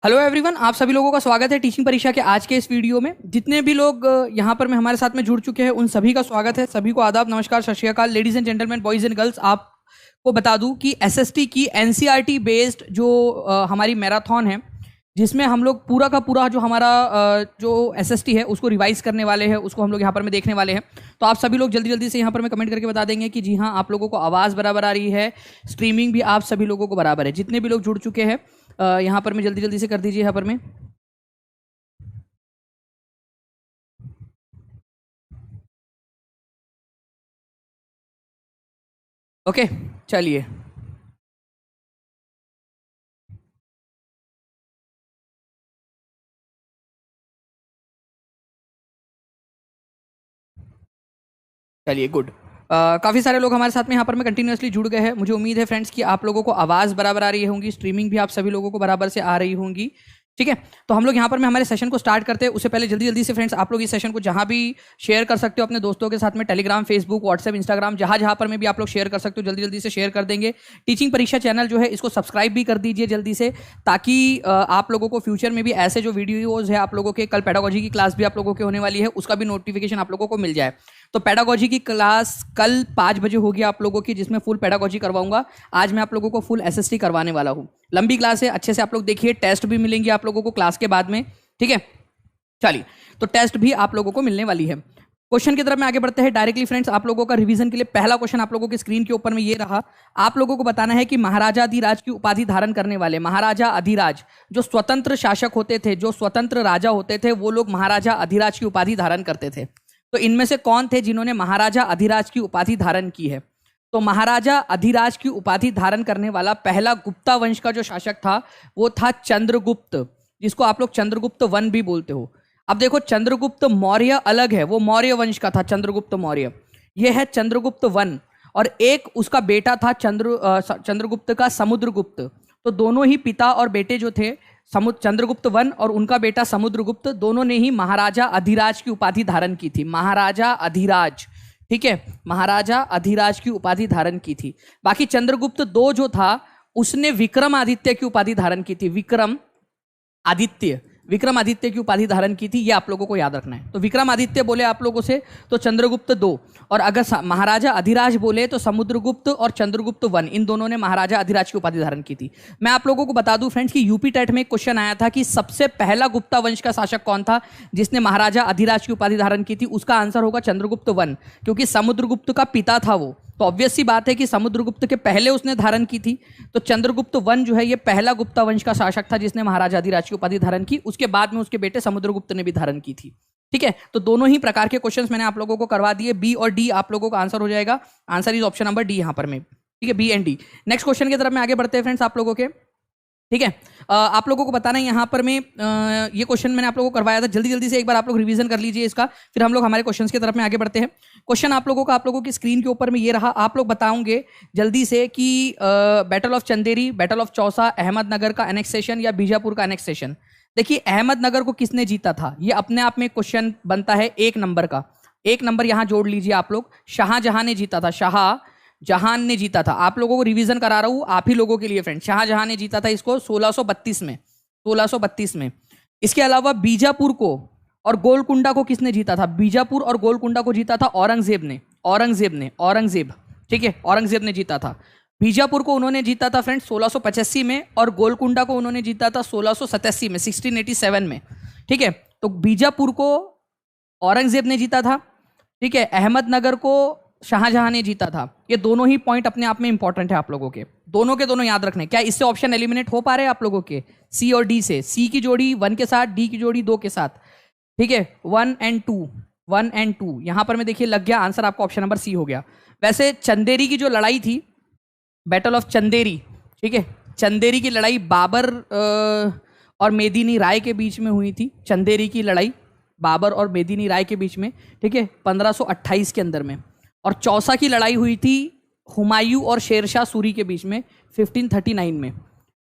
Hello everyone, आप सभी लोगों का स्वागत है टीचिंग परीक्षा के आज के इस वीडियो में। जितने भी लोग यहाँ पर में हमारे साथ में जुड़ चुके हैं उन सभी का स्वागत है। सभी को आदाब, नमस्कार, सत श्री अकाल। Ladies and gentleman, boys and girls, आपको बता दूं कि एसएसटी की एनसीईआरटी बेस्ड जो हमारी मैराथन है, जिसमें हम लोग पूरा का पूरा जो हमारा जो एसएसटी है उसको रिवाइज करने वाले हैं, उसको हम लोग यहाँ पर में देखने वाले हैं। तो आप सभी लोग जल्दी जल्दी से यहाँ पर में कमेंट करके बता देंगे कि जी हाँ, आप लोगों को आवाज़ बराबर आ रही है, स्ट्रीमिंग भी आप सभी लोगों को बराबर है। जितने भी लोग जुड़ चुके हैं यहाँ पर में जल्दी जल्दी से कर दीजिए यहाँ पर में। ओके, चलिए चलिए गुड। काफ़ी सारे लोग हमारे साथ में यहाँ पर में कंटिन्यूसली जुड़ गए हैं। मुझे उम्मीद है फ्रेंड्स कि आप लोगों को आवाज़ बराबर आ रही होंगी, स्ट्रीमिंग भी आप सभी लोगों को बराबर से आ रही होंगी। ठीक है, तो हम लोग यहाँ पर में हमारे सेशन को स्टार्ट करते हैं। उससे पहले जल्दी जल्दी से फ्रेंड्स आप लोग इस सेशन को जहाँ भी शेयर कर सकते हो अपने दोस्तों के साथ में, टेलीग्राम, फेसबुक, व्हाट्सएप, इंस्टाग्राम, जहाँ जहाँ पर में भी आप लोग शेयर कर सकते हो, जल्दी जल्दी से शेयर कर देंगे। टीचिंग परीक्षा चैनल जो है इसको सब्सक्राइब भी कर दीजिए जल्दी से, ताकि आप लोगों को फ्यूचर में भी ऐसे जो वीडियोज़ है आप लोगों के, कल पेडागोजी की क्लास भी आप लोगों के होने वाली है, उसका भी नोटिफिकेशन आप लोगों को मिल जाए। तो पेडागोजी की क्लास कल 5 बजे होगी आप लोगों की, जिसमें फुल पेडागोजी करवाऊंगा। आज मैं आप लोगों को फुल एसएसटी करवाने वाला हूँ। लंबी क्लास है, अच्छे से आप लोग देखिए। टेस्ट भी मिलेंगे आप लोगों को क्लास के बाद में, ठीक है। चलिए, तो टेस्ट भी आप लोगों को मिलने वाली है। क्वेश्चन की तरफ में आगे बढ़ते हैं डायरेक्टली फ्रेंड्स। आप लोगों का रिवीजन के लिए पहला क्वेश्चन आप लोगों के स्क्रीन के ऊपर में ये रहा। आप लोगों को बताना है कि महाराजा अधिराज की उपाधि धारण करने वाले, महाराजा अधिराज जो स्वतंत्र शासक होते थे, जो स्वतंत्र राजा होते थे, वो लोग महाराजा अधिराज की उपाधि धारण करते थे। तो इनमें से कौन थे जिन्होंने महाराजा अधिराज की उपाधि धारण की है? तो महाराजा अधिराज की उपाधि धारण करने वाला पहला गुप्ता वंश का जो शासक था वो था चंद्रगुप्त, जिसको आप लोग चंद्रगुप्त वन भी बोलते हो। अब देखो, चंद्रगुप्त मौर्य अलग है, वो मौर्य वंश का था चंद्रगुप्त मौर्य। ये है चंद्रगुप्त वन, और एक उसका बेटा था चंद्रगुप्त का समुद्रगुप्त। तो दोनों ही पिता और बेटे जो थे, चंद्रगुप्त वन और उनका बेटा समुद्रगुप्त, दोनों ने ही महाराजा अधिराज की उपाधि धारण की थी। महाराजा अधिराज, ठीक है, महाराजा अधिराज की उपाधि धारण की थी। बाकी चंद्रगुप्त दो जो था उसने विक्रमादित्य की उपाधि धारण की थी। विक्रमादित्य की उपाधि धारण की थी, ये आप लोगों को याद रखना है। तो विक्रमादित्य बोले आप लोगों से तो चंद्रगुप्त दो, और अगर महाराजा अधिराज बोले तो समुद्रगुप्त और चंद्रगुप्त वन, इन दोनों ने महाराजा अधिराज की उपाधि धारण की थी। मैं आप लोगों को बता दूं फ्रेंड्स कि यूपी टेट में एक क्वेश्चन आया था कि सबसे पहला गुप्ता वंश का शासक कौन था जिसने महाराजा अधिराज की उपाधि धारण की थी। उसका आंसर होगा चंद्रगुप्त वन, क्योंकि समुद्रगुप्त का पिता था वो। तो ऑब्वियस सी बात है कि समुद्रगुप्त के पहले उसने धारण की थी। तो चंद्रगुप्त वन जो है ये पहला गुप्ता वंश का शासक था जिसने महाराजा अधिराज की उपाधि धारण की। उसके बाद में उसके बेटे समुद्रगुप्त ने भी धारण की थी। ठीक है, तो दोनों ही प्रकार के क्वेश्चंस मैंने आप लोगों को करवा दिए। बी और डी आप लोगों का आंसर हो जाएगा। Answer is option number D यहाँ पर में, ठीक है, B and D. Next question की तरफ में आगे बढ़ते हैं फ्रेंड्स आप लोगों के, ठीक है। आप लोगों को बताना है यहाँ पर में ये क्वेश्चन मैंने आप लोगों को करवाया था। जल्दी जल्दी से एक बार आप लोग रिवीजन कर लीजिए इसका, फिर हम लोग हमारे क्वेश्चंस की तरफ में आगे बढ़ते हैं। क्वेश्चन आप लोगों की स्क्रीन के ऊपर में ये रहा। आप लोग बताओगे जल्दी से कि battle of Chanderi, battle of Chausa, Ahmednagar का एनेक्सेशन या बीजापुर का एनेक्सेशन। देखिए, अहमदनगर को किसने जीता था, ये अपने आप में क्वेश्चन बनता है 1 नंबर का। 1 नंबर यहाँ जोड़ लीजिए आप लोग। शाहजहां ने जीता था, शाहजहां ने जीता था। आप लोगों को रिवीजन करा रहा हूं आप ही लोगों के लिए फ्रेंड। शाहजहां ने जीता था इसको 1632 में, 1632 में। इसके अलावा बीजापुर को और गोलकुंडा को किसने जीता था? बीजापुर और गोलकुंडा को जीता था औरंगजेब ने, औरंगजेब, ठीक है, औरंगजेब ने जीता था। बीजापुर को उन्होंने जीता था फ्रेंड्स 1685 में, और गोलकुंडा को उन्होंने जीता था 1687 में, 1687 में, ठीक है। तो बीजापुर को औरंगजेब ने जीता था, ठीक है। अहमदनगर को शाहजहां ने जीता था। ये दोनों ही पॉइंट अपने आप में इंपॉर्टेंट है आप लोगों के, दोनों के दोनों याद रखने। क्या इससे ऑप्शन एलिमिनेट हो पा रहे हैं आप लोगों के? सी और डी से, सी की जोड़ी 1 के साथ, डी की जोड़ी 2 के साथ, ठीक है। 1 एंड 2 यहां पर मैं देखिए लग गया आंसर आपका, ऑप्शन नंबर सी हो गया। वैसे चंदेरी की जो लड़ाई थी, बैटल ऑफ चंदेरी, ठीक है, चंदेरी की लड़ाई बाबर और मेदिनी राय के बीच में हुई थी। चंदेरी की लड़ाई बाबर और मेदिनी राय के बीच में, ठीक है, 1528 के अंदर में। और चौसा की लड़ाई हुई थी हुमायूं और शेरशाह सूरी के बीच में 1539 में।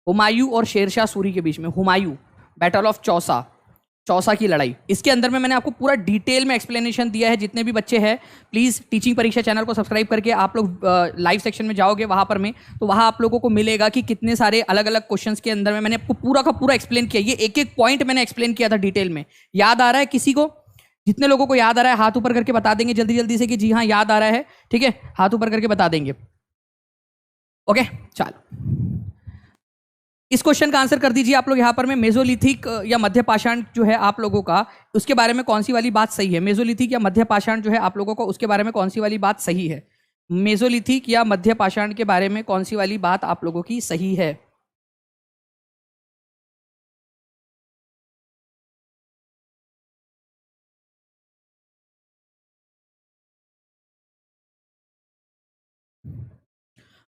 हुमायूं और शेरशाह सूरी के बीच में, हुमायूं, बैटल ऑफ चौसा, चौसा की लड़ाई, इसके अंदर में मैंने आपको पूरा डिटेल में एक्सप्लेनेशन दिया है। जितने भी बच्चे हैं प्लीज़ टीचिंग परीक्षा चैनल को सब्सक्राइब करके आप लोग लाइव सेक्शन में जाओगे वहाँ पर में, तो वहाँ आप लोगों को मिलेगा कि कितने सारे अलग अलग क्वेश्चंस के अंदर में मैंने आपको पूरा का पूरा एक्सप्लेन किया। ये एक एक पॉइंट मैंने एक्सप्लेन किया था डिटेल में। याद आ रहा है किसी को? जितने लोगों को याद आ रहा है हाथ ऊपर करके बता देंगे जल्दी जल्दी से कि जी हाँ याद आ रहा है। ठीक है, हाथ ऊपर करके बता देंगे। ओके चलो, इस क्वेश्चन का आंसर कर दीजिए आप लोग यहाँ पर में। मेसोलिथिक या मध्य पाषाण जो है आप लोगों का, उसके बारे में कौन सी वाली बात सही है? मेसोलिथिक या मध्य पाषाण जो है आप लोगों को, उसके बारे में कौन सी वाली बात सही है? मेसोलिथिक या मध्य पाषाण के बारे में कौन सी वाली बात आप लोगों की सही है?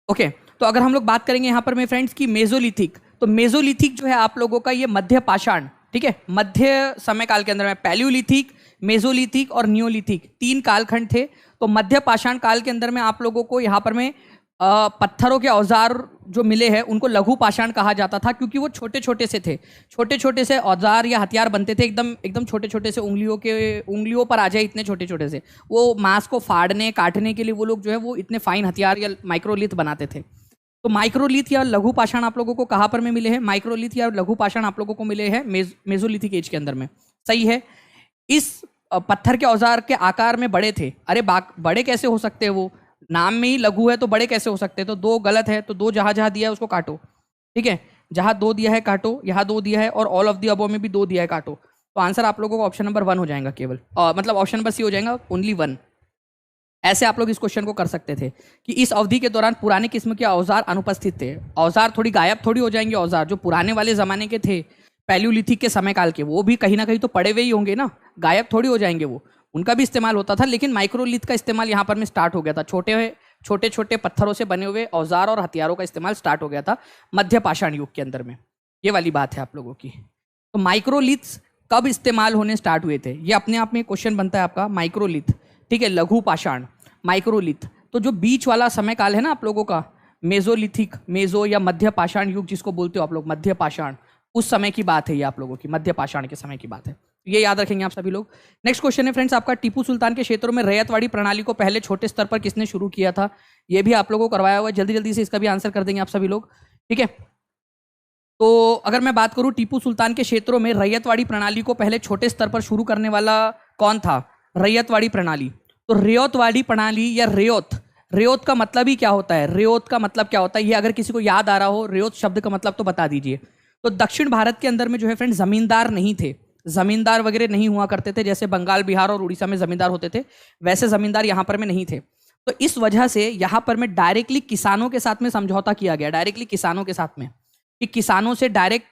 ओके तो अगर हम लोग बात करेंगे यहाँ पर में फ्रेंड्स की मेसोलिथिक, तो मेसोलिथिक जो है आप लोगों का ये मध्य पाषाण, ठीक है, मध्य समय काल के अंदर में पैलियोलिथिक, मेसोलिथिक और नियोलिथिक 3 कालखंड थे। तो मध्य पाषाण काल के अंदर में आप लोगों को यहाँ पर में पत्थरों के औजार जो मिले हैं उनको लघु पाषाण कहा जाता था, क्योंकि वो छोटे छोटे से थे। छोटे छोटे से औजार या हथियार बनते थे, एकदम एकदम छोटे छोटे से, उंगलियों पर आ जाए इतने छोटे छोटे से। वो मांस को फाड़ने काटने के लिए वो लोग जो है वो इतने फाइन हथियार या माइक्रोलिथ बनाते थे। तो माइक्रोलिथ या लघु पाषाण आप लोगों को कहाँ पर में मिले हैं? माइक्रोलिथ या लघु पाषाण आप लोगों को मिले हैं मेसोलिथिक एज के अंदर में। सही है। इस पत्थर के औजार के आकार में बड़े थे। अरे बड़े कैसे हो सकते हैं? वो नाम में ही लघु है तो बड़े कैसे हो सकते हैं? तो 2 गलत है, तो 2 जहां जहां दिया है उसको काटो। ठीक है, जहां 2 दिया है काटो, यहाँ 2 दिया है और ऑल ऑफ दी अबव में भी 2 दिया है काटो। तो आंसर आप लोगों को ऑप्शन नंबर 1 हो जाएगा केवल, मतलब ऑप्शन नंबर सी हो जाएगा, ओनली 1। ऐसे आप लोग इस क्वेश्चन को कर सकते थे कि इस अवधि के दौरान पुराने किस्म के औजार अनुपस्थित थे। औजार थोड़ी गायब थोड़ी हो जाएंगे। औजार जो पुराने वाले जमाने के थे, पैलियोलिथिक के समय काल के, वो भी कहीं ना कहीं तो पड़े हुए ही होंगे ना, गायब थोड़ी हो जाएंगे। वो उनका भी इस्तेमाल होता था, लेकिन माइक्रोलिथ का इस्तेमाल यहाँ पर में स्टार्ट हो गया था। छोटे छोटे पत्थरों से बने हुए औजार और हथियारों का इस्तेमाल स्टार्ट हो गया था मध्य पाषाण युग के अंदर में। ये वाली बात है आप लोगों की। तो माइक्रोलिथ्स कब इस्तेमाल होने स्टार्ट हुए थे? ये अपने आप में क्वेश्चन बनता है आपका। माइक्रोलिथ, ठीक है, लघु पाषाण, माइक्रोलिथ। तो जो बीच वाला समय काल है ना आप लोगों का, मेसोलिथिक, मेसो या मध्य पाषाण युग जिसको बोलते हो आप लोग, मध्य पाषाण, उस समय की बात है ये आप लोगों की, मध्य पाषाण के समय की बात है। ये याद रखेंगे आप सभी लोग। नेक्स्ट क्वेश्चन है फ्रेंड्स आपका, टीपू सुल्तान के क्षेत्रों में रैयतवाड़ी प्रणाली को पहले छोटे स्तर पर किसने शुरू किया था? ये भी आप लोगों को करवाया हुआ है, जल्दी जल्दी से इसका भी आंसर कर देंगे आप सभी लोग। ठीक है, तो अगर मैं बात करूं टीपू सुल्तान के क्षेत्रों में रैयतवाड़ी प्रणाली को पहले छोटे स्तर पर शुरू करने वाला कौन था? रैयतवाड़ी प्रणाली। तो रेयतवाड़ी प्रणाली या रेयत का मतलब ही क्या होता है? रेयत का मतलब क्या होता है? ये अगर किसी को याद आ रहा हो रेयत शब्द का मतलब तो बता दीजिए। तो दक्षिण भारत के अंदर में जो है फ्रेंड जमींदार नहीं थे, जमींदार वगैरह नहीं हुआ करते थे। जैसे बंगाल, बिहार और उड़ीसा में जमींदार होते थे, वैसे जमींदार यहाँ पर में नहीं थे। तो इस वजह से यहाँ पर में डायरेक्टली किसानों के साथ में समझौता किया गया, डायरेक्टली किसानों के साथ में, कि किसानों से डायरेक्ट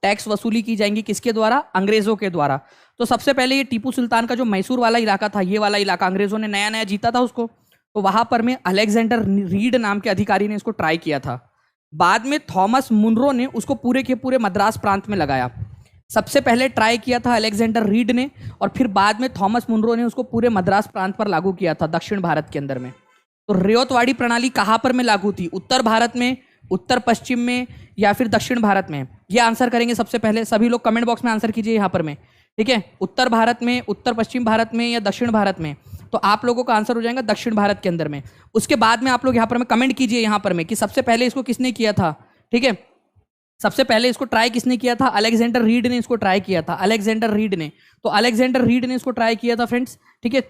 टैक्स वसूली की जाएंगी। किसके द्वारा? अंग्रेजों के द्वारा। तो सबसे पहले ये टीपू सुल्तान का जो मैसूर वाला इलाका था, ये वाला इलाका अंग्रेजों ने नया नया जीता था उसको, तो वहां पर में अलेक्जेंडर रीड नाम के अधिकारी ने इसको ट्राई किया था। बाद में थॉमस मुनरो ने उसको पूरे के पूरे मद्रास प्रांत में लगाया। सबसे पहले ट्राई किया था अलेक्जेंडर रीड ने, और फिर बाद में थॉमस मुनरो ने उसको पूरे मद्रास प्रांत पर लागू किया था, दक्षिण भारत के अंदर में। तो रेयतवाड़ी प्रणाली कहां पर में लागू थी? उत्तर भारत में, उत्तर पश्चिम में, या फिर दक्षिण भारत में? ये आंसर करेंगे सबसे पहले। सभी लोग कमेंट बॉक्स में आंसर कीजिए यहाँ पर में। ठीक है, उत्तर भारत में, उत्तर पश्चिम भारत में या दक्षिण भारत में? तो आप लोगों का आंसर हो जाएगा दक्षिण भारत के अंदर में। उसके बाद में आप लोग यहाँ पर में कमेंट कीजिए यहाँ पर में कि सबसे पहले इसको किसने किया था। ठीक है, सबसे पहले इसको ट्राई किसने किया था? अलेक्जेंडर रीड ने इसको ट्राई किया था, अलेक्जेंडर रीड ने। तो अलेक्जेंडर रीड ने इसको ट्राई किया था फ्रेंड्स। ठीक है,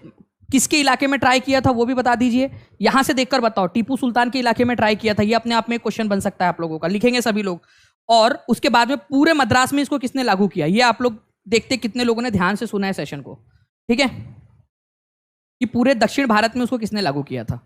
किसके इलाके में ट्राई किया था वो भी बता दीजिए, यहां से देखकर बताओ। टीपू सुल्तान के इलाके में ट्राई किया था, ये अपने आप में क्वेश्चन बन सकता है आप लोगों का, लिखेंगे सभी लोग। और उसके बाद में पूरे मद्रास में इसको किसने लागू किया, ये आप लोग देखते कितने लोगों ने ध्यान से सुना है सेशन को। ठीक है, कि पूरे दक्षिण भारत में उसको किसने लागू किया था,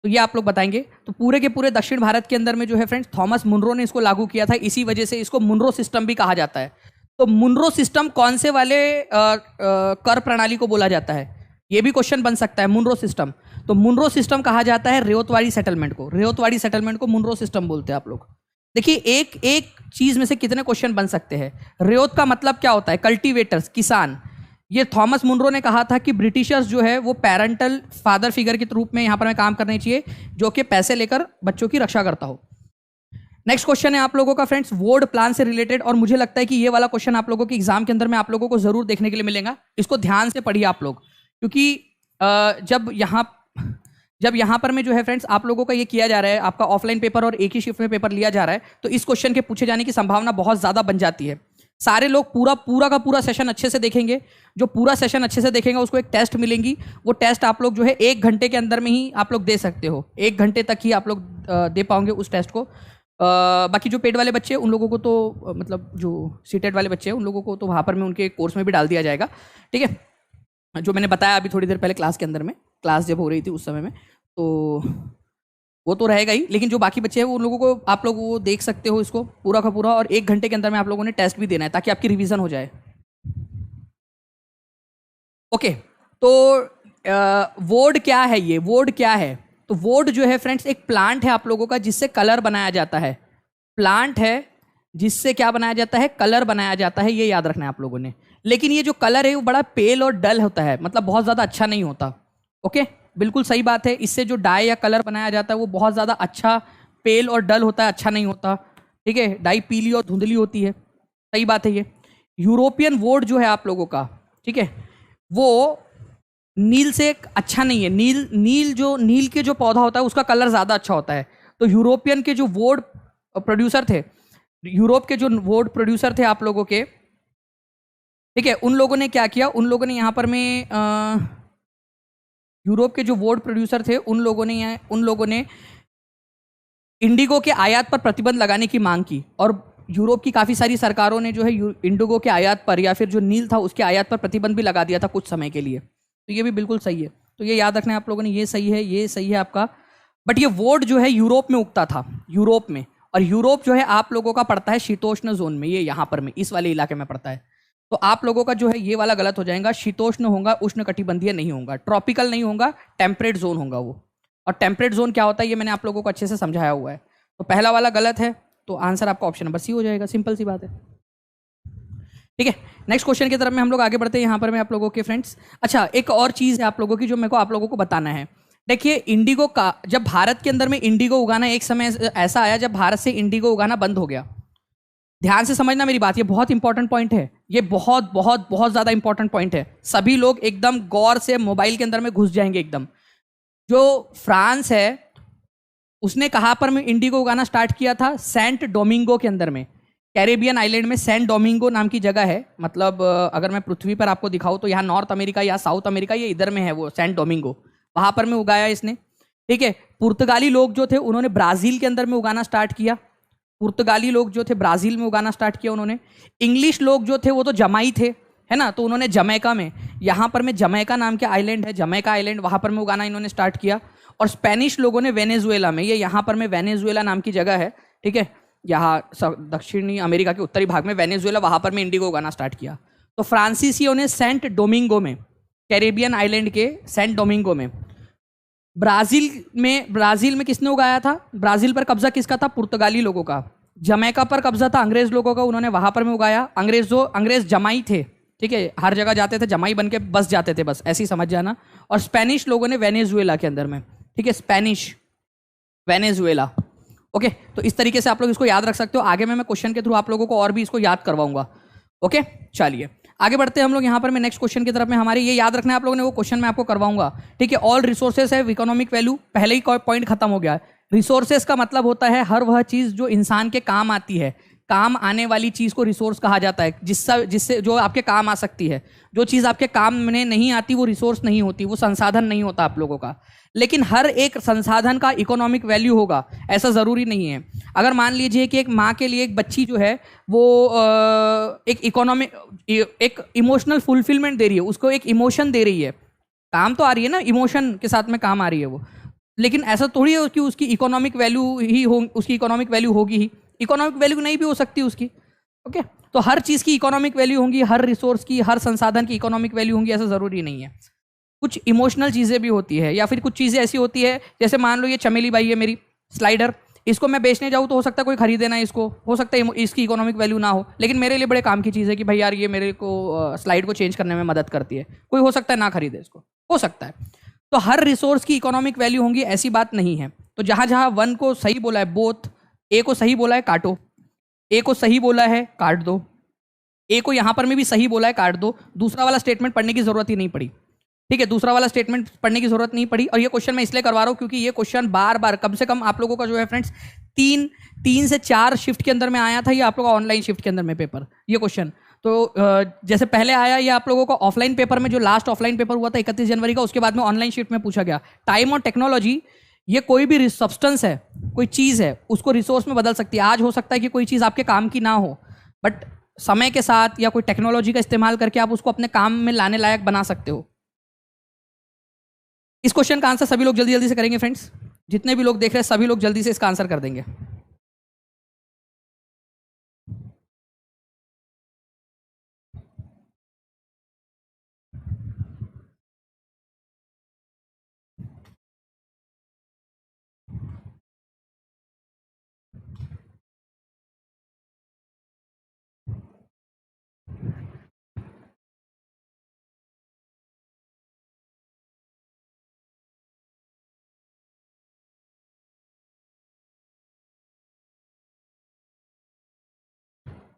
तो ये आप लोग बताएंगे। तो पूरे के पूरे दक्षिण भारत के अंदर में जो है फ्रेंड्स थॉमस मुनरो ने इसको लागू किया था। इसी वजह से इसको मुनरो सिस्टम भी कहा जाता है। तो मुनरो सिस्टम कौन से वाले कर प्रणाली को बोला जाता है, ये भी क्वेश्चन बन सकता है। मुनरो सिस्टम, तो मुनरो सिस्टम कहा जाता है रेयतवाड़ी सेटलमेंट को। रेयतवाड़ी सेटलमेंट को मुनरो सिस्टम बोलते हैं आप लोग। देखिए एक एक चीज में से कितने क्वेश्चन बन सकते हैं। रेयत का मतलब क्या होता है? कल्टीवेटर्स, किसान। ये थॉमस मुनरो ने कहा था कि ब्रिटिशर्स जो है वो पेरेंटल फादर फिगर के रूप में यहाँ पर में काम करने चाहिए, जो कि पैसे लेकर बच्चों की रक्षा करता हो। नेक्स्ट क्वेश्चन है आप लोगों का फ्रेंड्स वोर्ड प्लान से रिलेटेड, और मुझे लगता है कि ये वाला क्वेश्चन आप लोगों के एग्जाम के अंदर में आप लोगों को जरूर देखने के लिए मिलेगा। इसको ध्यान से पढ़िए आप लोग, क्योंकि जब यहाँ पर में जो है फ्रेंड्स आप लोगों का ये किया जा रहा है, आपका ऑफलाइन पेपर और एक ही शिफ्ट में पेपर लिया जा रहा है, तो इस क्वेश्चन के पूछे जाने की संभावना बहुत ज्यादा बन जाती है। सारे लोग पूरा का पूरा सेशन अच्छे से देखेंगे। जो पूरा सेशन अच्छे से देखेंगे उसको एक टेस्ट मिलेंगी। वो टेस्ट आप लोग जो है 1 घंटे के अंदर में ही आप लोग दे सकते हो। 1 घंटे तक ही आप लोग दे पाओगे उस टेस्ट को। बाकी जो पेड वाले बच्चे हैं उन लोगों को तो मतलब जो सीटेड वाले बच्चे हैं उन लोगों को तो वहाँ पर में उनके कोर्स में भी डाल दिया जाएगा। ठीक है, जो मैंने बताया अभी थोड़ी देर पहले क्लास के अंदर में, क्लास जब हो रही थी उस समय में, तो वो तो रहेगा ही। लेकिन जो बाकी बच्चे हैं उन लोगों को आप लोग वो देख सकते हो इसको पूरा का पूरा, और 1 घंटे के अंदर में आप लोगों ने टेस्ट भी देना है ताकि आपकी रिवीजन हो जाए। ओके, तो वोर्ड क्या है? ये वोर्ड क्या है? तो वोर्ड जो है फ्रेंड्स एक प्लांट है आप लोगों का जिससे कलर बनाया जाता है। प्लांट है जिससे क्या बनाया जाता है? कलर बनाया जाता है। ये याद रखना है आप लोगों ने। लेकिन ये जो कलर है वो बड़ा पेल और डल होता है, मतलब बहुत ज़्यादा अच्छा नहीं होता। ओके, बिल्कुल सही बात है। इससे जो डाई या कलर बनाया जाता है वो बहुत ज़्यादा अच्छा पेल और डल होता है, अच्छा नहीं होता। ठीक है, डाई पीली और धुंधली होती है, सही बात है ये। यूरोपियन वोर्ड जो है आप लोगों का, ठीक है, वो नील से अच्छा नहीं है। नील के जो पौधा होता है उसका कलर ज़्यादा अच्छा होता है। तो यूरोपियन के जो वोर्ड प्रोड्यूसर थे, यूरोप के जो वोर्ड प्रोड्यूसर थे आप लोगों के, ठीक है, उन लोगों ने क्या किया? उन लोगों ने यहाँ पर में यूरोप के जो वोर्ड प्रोड्यूसर थे उन लोगों ने इंडिगो के आयात पर प्रतिबंध लगाने की मांग की। और यूरोप की काफ़ी सारी सरकारों ने जो है इंडिगो के आयात पर या फिर जो नील था उसके आयात पर प्रतिबंध भी लगा दिया था कुछ समय के लिए। तो ये भी बिल्कुल सही है। तो ये याद रखना है आप लोगों ने, ये सही है, ये सही है आपका। बट ये वोर्ड जो है यूरोप में उगता था, यूरोप में। और यूरोप जो है आप लोगों का पड़ता है शीतोष्ण जोन में, ये यहाँ पर में इस वाले इलाके में पड़ता है। तो आप लोगों का जो है ये वाला गलत हो जाएगा। शीतोष्ण होगा, उष्ण कटिबंधीय नहीं होगा, ट्रॉपिकल नहीं होगा, टेम्परेट जोन होगा वो। और टेम्परेट जोन क्या होता है ये मैंने आप लोगों को अच्छे से समझाया हुआ है। तो पहला वाला गलत है, तो आंसर आपका ऑप्शन नंबर सी हो जाएगा। सिंपल सी बात है। ठीक है, नेक्स्ट क्वेश्चन की तरफ में हम लोग आगे बढ़ते हैं। यहाँ पर मैं आप लोगों के फ्रेंड्स, अच्छा एक और चीज़ है आप लोगों की जो मेरे को आप लोगों को बताना है। देखिए, इंडिगो का जब भारत के अंदर में इंडिगो उगाना, एक समय ऐसा आया जब भारत से इंडिगो उगाना बंद हो गया। ध्यान से समझना मेरी बात, ये बहुत इंपॉर्टेंट पॉइंट है। ये बहुत बहुत बहुत ज़्यादा इंपॉर्टेंट पॉइंट है। सभी लोग एकदम गौर से मोबाइल के अंदर में घुस जाएंगे एकदम। जो फ्रांस है उसने कहाँ पर में इंडिगो उगाना स्टार्ट किया था? सेंट डोमिंगो के अंदर में, कैरेबियन आइलैंड में सेंट डोमिंगो नाम की जगह है। मतलब अगर मैं पृथ्वी पर आपको दिखाऊं तो यहाँ नॉर्थ अमेरिका या साउथ अमेरिका, ये इधर में है वो सेंट डोमिंगो, वहाँ पर में उगाया इसने। ठीक है, पुर्तगाली लोग जो थे उन्होंने ब्राज़ील के अंदर में उगाना स्टार्ट किया। पुर्तगाली लोग जो थे ब्राज़ील में उगाना स्टार्ट किया उन्होंने। इंग्लिश लोग जो थे वो तो जमाई थे, है ना, तो उन्होंने जमैका में, यहाँ पर में जमैका नाम के आइलैंड है, जमैका आइलैंड, वहाँ पर में उगाना इन्होंने स्टार्ट किया। और स्पेनिश लोगों ने वेनेजुएला में, ये यहाँ पर में वेनेजुएला नाम की जगह है, ठीक है, यहाँ दक्षिणी अमेरिका के उत्तरी भाग में वेनेजुएला, वहाँ पर में इंडिगो उगाना स्टार्ट किया। तो फ्रांसीसियों ने सेंट डोमिंगो में, कैरेबियन आइलैंड के सेंट डोमिंगो में, ब्राज़ील में किसने उगाया था? ब्राज़ील पर कब्जा किसका था? पुर्तगाली लोगों का। जमैका पर कब्जा था अंग्रेज लोगों का, उन्होंने वहाँ पर में उगाया। अंग्रेज जमाई थे, ठीक है, हर जगह जाते थे जमाई बन के बस जाते थे, बस ऐसे ही समझ जाना। और स्पेनिश लोगों ने वेनेजुएला के अंदर में, ठीक है, स्पेनिश वेनेजुएला। ओके, तो इस तरीके से आप लोग इसको याद रख सकते हो। आगे मैं क्वेश्चन के थ्रू आप लोगों को और भी इसको याद करवाऊंगा। ओके, चलिए आगे बढ़ते हैं हम लोग यहाँ पर। मैं नेक्स्ट क्वेश्चन की तरफ में, हमारे ये याद रखना है आप लोगों ने, वो क्वेश्चन मैं आपको करवाऊंगा। ठीक है, ऑल रिसोर्सेज है इकोनॉमिक वैल्यू, पहले ही पॉइंट खत्म हो गया है। रिसोर्सेज का मतलब होता है हर वह चीज़ जो इंसान के काम आती है, काम आने वाली चीज़ को रिसोर्स कहा जाता है, जिससे जो आपके काम आ सकती है। जो चीज़ आपके काम में नहीं आती वो रिसोर्स नहीं होती, वो संसाधन नहीं होता आप लोगों का। लेकिन हर एक संसाधन का इकोनॉमिक वैल्यू होगा ऐसा ज़रूरी नहीं है। अगर मान लीजिए कि एक माँ के लिए एक बच्ची जो है वो एक इमोशनल फुलफिलमेंट दे रही है, उसको एक इमोशन दे रही है, काम तो आ रही है ना, इमोशन के साथ में काम आ रही है वो। लेकिन ऐसा थोड़ी है कि उसकी इकोनॉमिक वैल्यू ही हो, उसकी इकोनॉमिक वैल्यू होगी ही, इकोनॉमिक वैल्यू नहीं भी हो सकती उसकी। ओके, तो हर चीज़ की इकोनॉमिक वैल्यू होंगी, हर रिसोर्स की, हर संसाधन की इकोनॉमिक वैल्यू होंगी ऐसा ज़रूरी नहीं है। कुछ इमोशनल चीज़ें भी होती है, या फिर कुछ चीज़ें ऐसी होती है, जैसे मान लो ये चमेली बाई है मेरी स्लाइडर, इसको मैं बेचने जाऊँ तो हो सकता है कोई खरीदे ना इसको, हो सकता है इसकी इकोनॉमिक वैल्यू ना हो, लेकिन मेरे लिए बड़े काम की चीज़ है कि भाई यार ये मेरे को स्लाइड को चेंज करने में मदद करती है, कोई हो सकता है ना खरीदे इसको, हो सकता है। तो हर रिसोर्स की इकोनॉमिक वैल्यू होंगी ऐसी बात नहीं है। तो जहाँ जहाँ वन को सही बोला है, बोथ ए को सही बोला है, काटो। ए को सही बोला है, काट दो। ए को यहां पर में भी सही बोला है, काट दो। दूसरा वाला स्टेटमेंट पढ़ने की जरूरत ही नहीं पड़ी। ठीक है, दूसरा वाला स्टेटमेंट पढ़ने की जरूरत नहीं पड़ी। और ये क्वेश्चन मैं इसलिए करवा रहा हूं क्योंकि ये क्वेश्चन बार बार कम से कम आप लोगों का जो है फ्रेंड्स 3 से 4 शिफ्ट के अंदर में आया था। ये आप लोगों का ऑनलाइन शिफ्ट के अंदर में पेपर, ये क्वेश्चन तो जैसे पहले आया ये आप लोगों को ऑफलाइन पेपर में, जो लास्ट ऑफलाइन पेपर हुआ था 31 जनवरी का, उसके बाद में ऑनलाइन शिफ्ट में पूछा गया। टाइम और टेक्नोलॉजी, ये कोई भी सब्सटेंस है, कोई चीज़ है, उसको रिसोर्स में बदल सकती है। आज हो सकता है कि कोई चीज़ आपके काम की ना हो, बट समय के साथ या कोई टेक्नोलॉजी का इस्तेमाल करके आप उसको अपने काम में लाने लायक बना सकते हो। इस क्वेश्चन का आंसर सभी लोग जल्दी जल्दी से करेंगे फ्रेंड्स। जितने भी लोग देख रहे हैं सभी लोग जल्दी से इसका आंसर कर देंगे।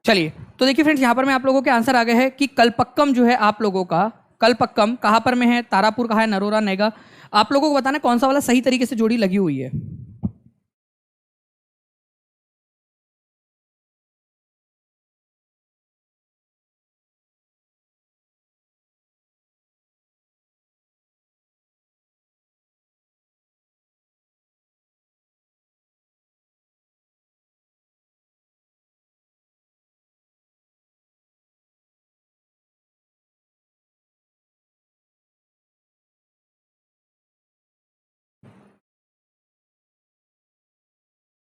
चलिए, तो देखिए फ्रेंड्स, यहाँ पर मैं आप लोगों के आंसर आ गए हैं कि कल्पक्कम जो है आप लोगों का, कल्पक्कम कहाँ पर में है, तारापुर कहाँ है, नरोरा, नेगा। आप लोगों को बताना कौन सा वाला सही तरीके से जोड़ी लगी हुई है।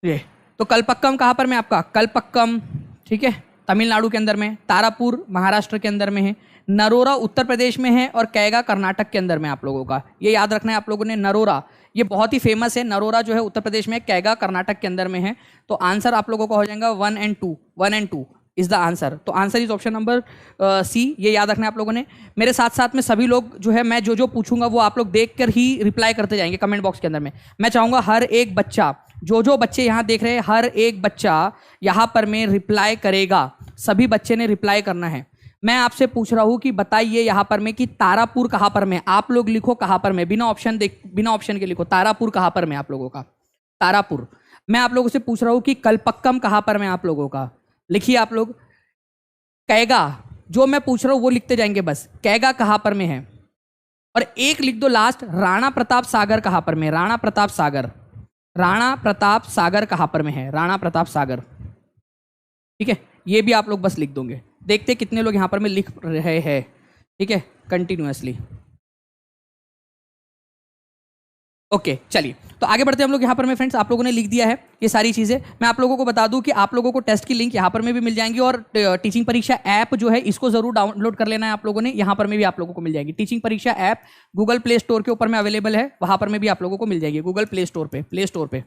ये तो कल्पक्कम कहाँ पर में आपका, कल्पक्कम, ठीक है, तमिलनाडु के अंदर में, तारापुर महाराष्ट्र के अंदर में है, नरोरा उत्तर प्रदेश में है, और कैगा कर्नाटक के अंदर में आप लोगों का। ये याद रखना है आप लोगों ने, नरोरा ये बहुत ही फेमस है। नरोरा जो है उत्तर प्रदेश में, कैगा कर्नाटक के अंदर में है। तो आंसर आप लोगों का हो जाएगा 1 and 2, 1 and 2 is the answer. तो answer is option number C. ये याद रखना है आप लोगों ने। मेरे साथ साथ में सभी लोग जो है, मैं जो जो पूछूंगा वो आप लोग देख कर ही रिप्लाई करते जाएंगे कमेंट बॉक्स के अंदर में। मैं चाहूंगा हर एक बच्चा, जो बच्चे यहाँ देख रहे हैं, हर एक बच्चा यहाँ पर में रिप्लाई करेगा। सभी बच्चे ने रिप्लाई करना है। मैं आपसे पूछ रहा हूँ कि बताइए यहाँ पर में कि तारापुर कहाँ पर में। आप लोग लिखो कहाँ पर में, बिना ऑप्शन के लिखो। तारापुर कहाँ पर में आप लोगों का, तारापुर। मैं आप लोगों से पूछ रहा हूँ कि कल्पक्कम कहाँ पर में आप लोगों का, लिखिए आप लोग। कैगा, जो मैं पूछ रहा हूँ वो लिखते जाएंगे बस। कैगा कहाँ पर में है, और एक लिख दो लास्ट, राणा प्रताप सागर कहाँ पर में। राणा प्रताप सागर, राणा प्रताप सागर कहाँ पर में है, राणा प्रताप सागर। ठीक है, ये भी आप लोग बस लिख दोगे। देखते कितने लोग यहाँ पर में लिख रहे हैं। ठीक है, कंटिन्यूअसली। ओके, चलिए तो आगे बढ़ते हैं हम लोग। यहाँ पर में फ्रेंड्स आप लोगों ने लिख दिया है ये सारी चीज़ें। मैं आप लोगों को बता दूं कि आप लोगों को टेस्ट की लिंक यहाँ पर में भी मिल जाएंगी, और टीचिंग परीक्षा ऐप जो है इसको जरूर डाउनलोड कर लेना है आप लोगों ने। यहाँ पर में भी आप लोगों को मिल जाएगी टीचिंग परीक्षा ऐप। गूगल प्ले स्टोर के ऊपर में अवेलेबल है, वहाँ पर में भी आप लोगों को मिल जाएगी, गूगल प्ले स्टोर पे।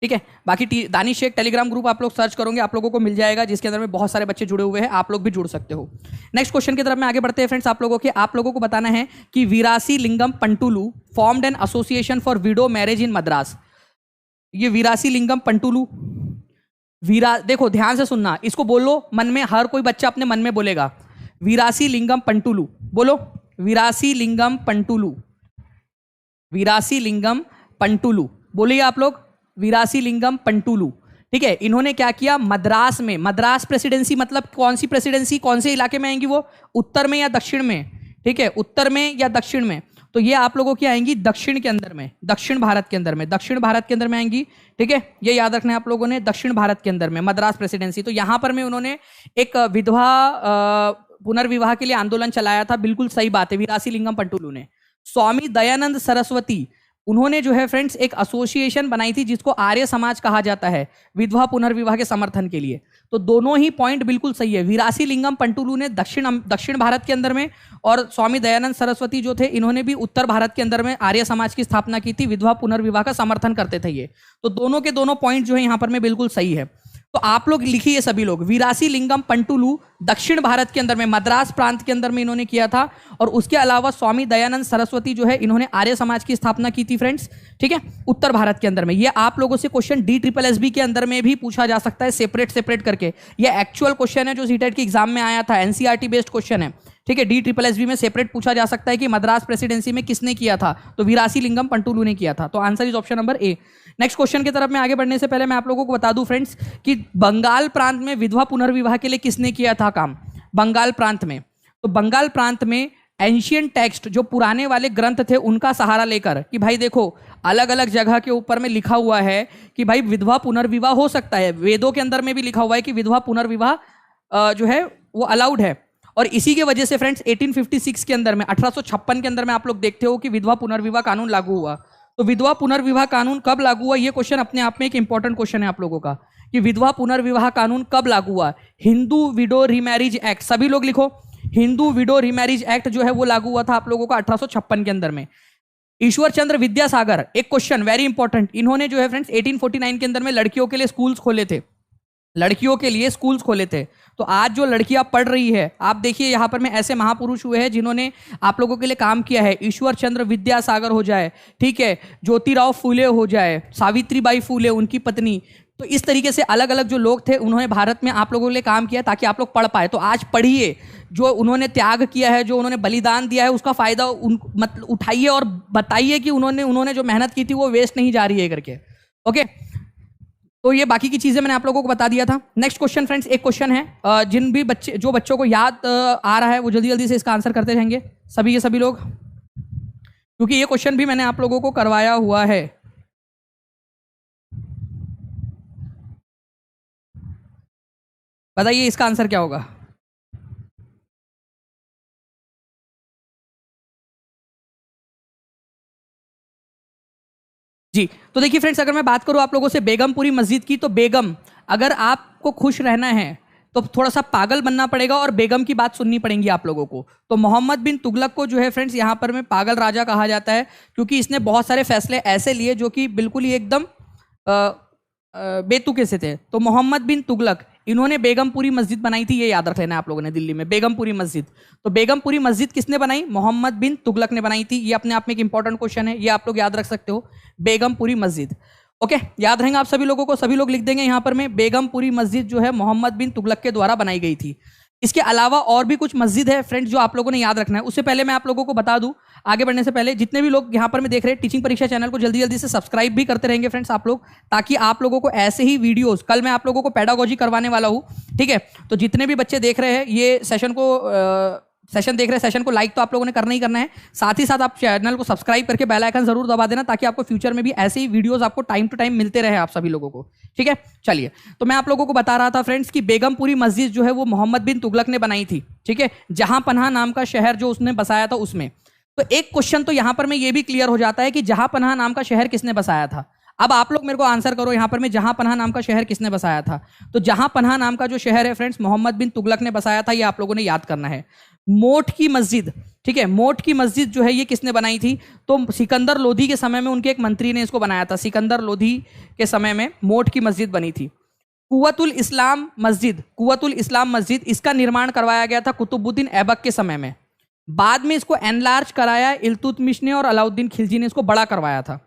ठीक है, बाकी दानिश शेख टेलीग्राम ग्रुप आप लोग सर्च करोगे आप लोगों को मिल जाएगा, जिसके अंदर में बहुत सारे बच्चे जुड़े हुए हैं। आप लोग भी जुड़ सकते हो। नेक्स्ट क्वेश्चन की तरफ में आगे बढ़ते हैं फ्रेंड्स। आप लोगों को बताना है कि Veeresalingam Pantulu formed an association for widow marriage in Madras. ये वीरासी लिंगम पंटुलू, देखो ध्यान से सुनना, इसको बोलो मन में, हर कोई बच्चा अपने मन में बोलेगा। वीरासी लिंगम पंटुलू बोलो, वीरासी लिंगम पंटुलू, वीरासी लिंगम पंटुलू बोलिए आप लोग, वीरासी लिंगम पंटुलू। ठीक है, इन्होंने क्या किया, मद्रास में, मद्रास प्रेसिडेंसी मतलब कौन सी प्रेसिडेंसी, कौन से इलाके में आएंगी वो, उत्तर में या दक्षिण में। ठीक है, उत्तर में या दक्षिण में। तो ये आप लोगों की आएंगी दक्षिण के अंदर में, दक्षिण भारत के अंदर में, दक्षिण भारत के अंदर में आएंगी। ठीक है, ये याद रखना है आप लोगों ने, दक्षिण भारत के अंदर में मद्रास प्रेसिडेंसी। तो यहां पर में उन्होंने एक विधवा पुनर्विवाह के लिए आंदोलन चलाया था। बिल्कुल सही बात है, वीरासी लिंगम पंटुलू ने। स्वामी दयानंद सरस्वती, उन्होंने जो है फ्रेंड्स एक एसोसिएशन बनाई थी जिसको आर्य समाज कहा जाता है, विधवा पुनर्विवाह के समर्थन के लिए। तो दोनों ही पॉइंट बिल्कुल सही है। वीरासी लिंगम पंटुलू ने दक्षिण भारत के अंदर में, और स्वामी दयानंद सरस्वती जो थे इन्होंने भी उत्तर भारत के अंदर में आर्य समाज की स्थापना की थी, विधवा पुनर्विवाह का समर्थन करते थे ये। तो दोनों के दोनों पॉइंट जो है यहाँ पर में बिल्कुल सही है। तो आप लोग लिखिए सभी लोग, वीरासी लिंगम पंटुलू दक्षिण भारत के अंदर में मद्रास प्रांत के अंदर में इन्होंने किया था। और उसके अलावा स्वामी दयानंद सरस्वती जो है इन्होंने आर्य समाज की स्थापना की थी फ्रेंड्स, ठीक है, उत्तर भारत के अंदर में। ये आप लोगों से क्वेश्चन DSSB के अंदर में भी पूछा जा सकता है सेपरेट करके। ये एक्चुअल क्वेश्चन है जो सीटेट के एग्जाम में आया था, NCERT बेस्ड क्वेश्चन है, ठीक है। DSSB में सेपरेट पूछा जा सकता है कि मद्रास प्रेसिडेंसी में किसने किया था, तो वीरासी लिंगम पंटुलू ने किया था। तो answer is option number A. Next question की तरफ में आगे बढ़ने से पहले मैं आप लोगों को बता दूं फ्रेंड्स कि बंगाल प्रांत में विधवा पुनर्विवाह के लिए किसने किया था काम, बंगाल प्रांत में। तो बंगाल प्रांत में एंशियंट टेक्स्ट जो पुराने वाले ग्रंथ थे उनका सहारा लेकर कि भाई देखो अलग अलग जगह के ऊपर में लिखा हुआ है कि भाई विधवा पुनर्विवाह हो सकता है, वेदों के अंदर में भी लिखा हुआ है कि विधवा पुनर्विवाह जो है वो अलाउड है। और इसी की वजह से फ्रेंड्स 1856 के अंदर में 1856 के अंदर में आप लोग देखते हो कि विधवा पुनर्विवाह कानून लागू हुआ। तो विधवा पुनर्विवाह कानून कब लागू हुआ, ये क्वेश्चन अपने आप में एक इंपॉर्टेंट क्वेश्चन है आप लोगों का कि विधवा पुनर्विवाह कानून कब लागू हुआ। हिंदू विडो रीमैरिज एक्ट, सभी लोग लिखो, हिंदू विडो रीमैरिज एक्ट जो है वो लागू हुआ था आप लोगों का 1856 के अंदर में। ईश्वर चंद्र विद्यासागर, एक क्वेश्चन वेरी इंपॉर्टेंट, इन्होंने जो है फ्रेंड्स 1849 के अंदर में लड़कियों के लिए स्कूल्स खोले थे, लड़कियों के लिए स्कूल्स खोले थे। तो आज जो लड़कियां पढ़ रही है, आप देखिए यहाँ पर में ऐसे महापुरुष हुए हैं जिन्होंने आप लोगों के लिए काम किया है। ईश्वर चंद्र विद्यासागर हो जाए, ठीक है, ज्योतिराव फूले हो जाए, सावित्रीबाई फूले उनकी पत्नी, तो इस तरीके से अलग अलग जो लोग थे उन्होंने भारत में आप लोगों के लिए काम किया ताकि आप लोग पढ़ पाए। तो आज पढ़िए, जो उन्होंने त्याग किया है, जो उन्होंने बलिदान दिया है, उसका फायदा मतलब उठाइए और बताइए कि उन्होंने जो मेहनत की थी वो वेस्ट नहीं जा रही है करके। ओके, तो ये बाकी की चीजें मैंने आप लोगों को बता दिया था। नेक्स्ट क्वेश्चन फ्रेंड्स, एक क्वेश्चन है जिन भी बच्चे जो बच्चों को याद आ रहा है वो जल्दी जल्दी से इसका आंसर करते रहेंगे सभी के सभी लोग, क्योंकि ये क्वेश्चन भी मैंने आप लोगों को करवाया हुआ है। बताइए इसका आंसर क्या होगा। जी, तो देखिए फ्रेंड्स, अगर मैं बात करूं आप लोगों से बेगमपुरी मस्जिद की, तो बेगम, अगर आपको खुश रहना है तो थोड़ा सा पागल बनना पड़ेगा और बेगम की बात सुननी पड़ेगी आप लोगों को। तो मोहम्मद बिन तुगलक को जो है फ्रेंड्स यहाँ पर में पागल राजा कहा जाता है, क्योंकि इसने बहुत सारे फैसले ऐसे लिए जो कि बिल्कुल ही एकदम बेतुके से थे। तो मोहम्मद बिन तुगलक इन्होंने बेगमपुरी मस्जिद बनाई थी, ये याद रख लेना आप लोगों ने, दिल्ली में बेगमपुरी मस्जिद। तो बेगमपुरी मस्जिद किसने बनाई, मोहम्मद बिन तुगलक ने बनाई थी। ये अपने आप में एक इंपॉर्टेंट क्वेश्चन है, ये आप लोग याद रख सकते हो, बेगमपुरी मस्जिद। ओके, याद रहेंगे आप सभी लोगों को, सभी लोग लिख देंगे यहाँ पर में, बेगमपुरी मस्जिद जो है मोहम्मद बिन तुगलक के द्वारा बनाई गई थी। इसके अलावा और भी कुछ मस्जिद है फ्रेंड्स जो आप लोगों ने याद रखना है। उससे पहले मैं आप लोगों को बता दूं, आगे बढ़ने से पहले जितने भी लोग यहाँ पर मैं देख रहे हैं टीचिंग परीक्षा चैनल को जल्दी जल्दी से सब्सक्राइब भी करते रहेंगे फ्रेंड्स आप लोग, ताकि आप लोगों को ऐसे ही वीडियोस, कल मैं आप लोगों को पेडागोजी करवाने वाला हूँ, ठीक है। तो जितने भी बच्चे देख रहे हैं ये सेशन देख रहे हैं, सेशन को लाइक तो आप लोगों ने करना ही करना है, साथ ही साथ आप चैनल को सब्सक्राइब करके बेल आइकन जरूर दबा देना, ताकि आपको फ्यूचर में भी ऐसे ही वीडियोस आपको टाइम टू टाइम मिलते रहे आप सभी लोगों को, ठीक है। चलिए, तो मैं आप लोगों को बता रहा था फ्रेंड्स कि बेगमपुरी मस्जिद जो है वो मोहम्मद बिन तुगलक ने बनाई थी, ठीक है, जहां पनाह नाम का शहर जो उसने बसाया था उसमें। तो एक क्वेश्चन तो यहां पर में ये भी क्लियर हो जाता है कि जहां पनाह नाम का शहर किसने बसाया था। अब आप लोग मेरे को आंसर करो यहाँ पर में, जहां पनाह नाम का शहर किसने बसाया था। तो जहां पनाह नाम का जो शहर है फ्रेंड्स मोहम्मद बिन तुगलक ने बसाया था, ये आप लोगों ने याद करना है। मोठ की मस्जिद, ठीक है, मोठ की मस्जिद जो है ये किसने बनाई थी, तो सिकंदर लोधी के समय में उनके एक मंत्री ने इसको बनाया था। सिकंदर लोधी के समय में मोठ की मस्जिद बनी थी। कुव्वतुल इस्लाम मस्जिद, कुव्वतुल इस्लाम मस्जिद, इसका निर्माण करवाया गया था कुतुबुद्दीन ऐबक के समय में। बाद में इसको एनलार्ज कराया इल्तुतमिश ने और अलाउद्दीन खिलजी ने इसको बड़ा करवाया था।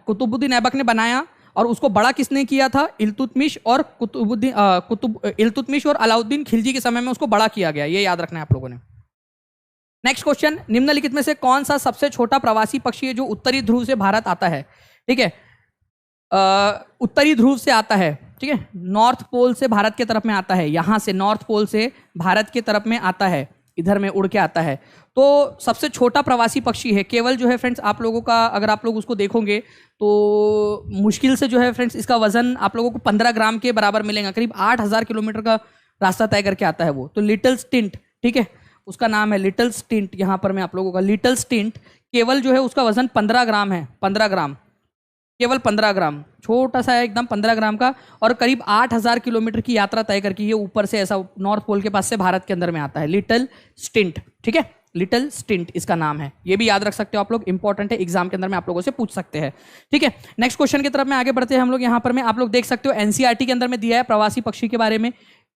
कुतुबुद्दीन ऐबक ने बनाया और उसको बड़ा किसने किया था, इल्तुतमिश और इल्तुतमिश और अलाउद्दीन खिलजी के समय में उसको बड़ा किया गया, ये याद रखना है आप लोगों ने। नेक्स्ट क्वेश्चन, निम्नलिखित में से कौन सा सबसे छोटा प्रवासी पक्षी है जो उत्तरी ध्रुव से भारत आता है, ठीक है, उत्तरी ध्रुव से आता है, ठीक है, नॉर्थ पोल से भारत के तरफ में आता है, यहां से नॉर्थ पोल से भारत के तरफ में आता है, इधर में उड़ के आता है। तो सबसे छोटा प्रवासी पक्षी है, केवल जो है फ्रेंड्स आप लोगों का, अगर आप लोग उसको देखोगे तो मुश्किल से जो है फ्रेंड्स इसका वजन आप लोगों को 15 ग्राम के बराबर मिलेगा, करीब 8000 किलोमीटर का रास्ता तय करके आता है वो। तो लिटिल स्टिंट, ठीक है, उसका नाम है लिटिल स्टिंट, यहाँ पर मैं आप लोगों का लिटिल स्टिंट, केवल जो है उसका वजन 15 ग्राम है, 15 ग्राम, केवल 15 ग्राम, छोटा सा है एकदम 15 ग्राम का, और करीब 8000 किलोमीटर की यात्रा तय करके ये ऊपर से ऐसा नॉर्थ पोल के पास से भारत के अंदर में आता है, लिटिल स्टिंट, ठीक है। लिटिल स्टिंट इसका नाम है, ये भी याद रख सकते हो आप लोग, इंपॉर्टेंट है, एग्जाम के अंदर में आप लोगों से पूछ सकते हैं। ठीक है, नेक्स्ट क्वेश्चन की तरफ में आगे बढ़ते हैं हम लोग। यहाँ पर में आप लोग देख सकते हो एनसीईआरटी के अंदर में दिया है प्रवासी पक्षी के बारे में।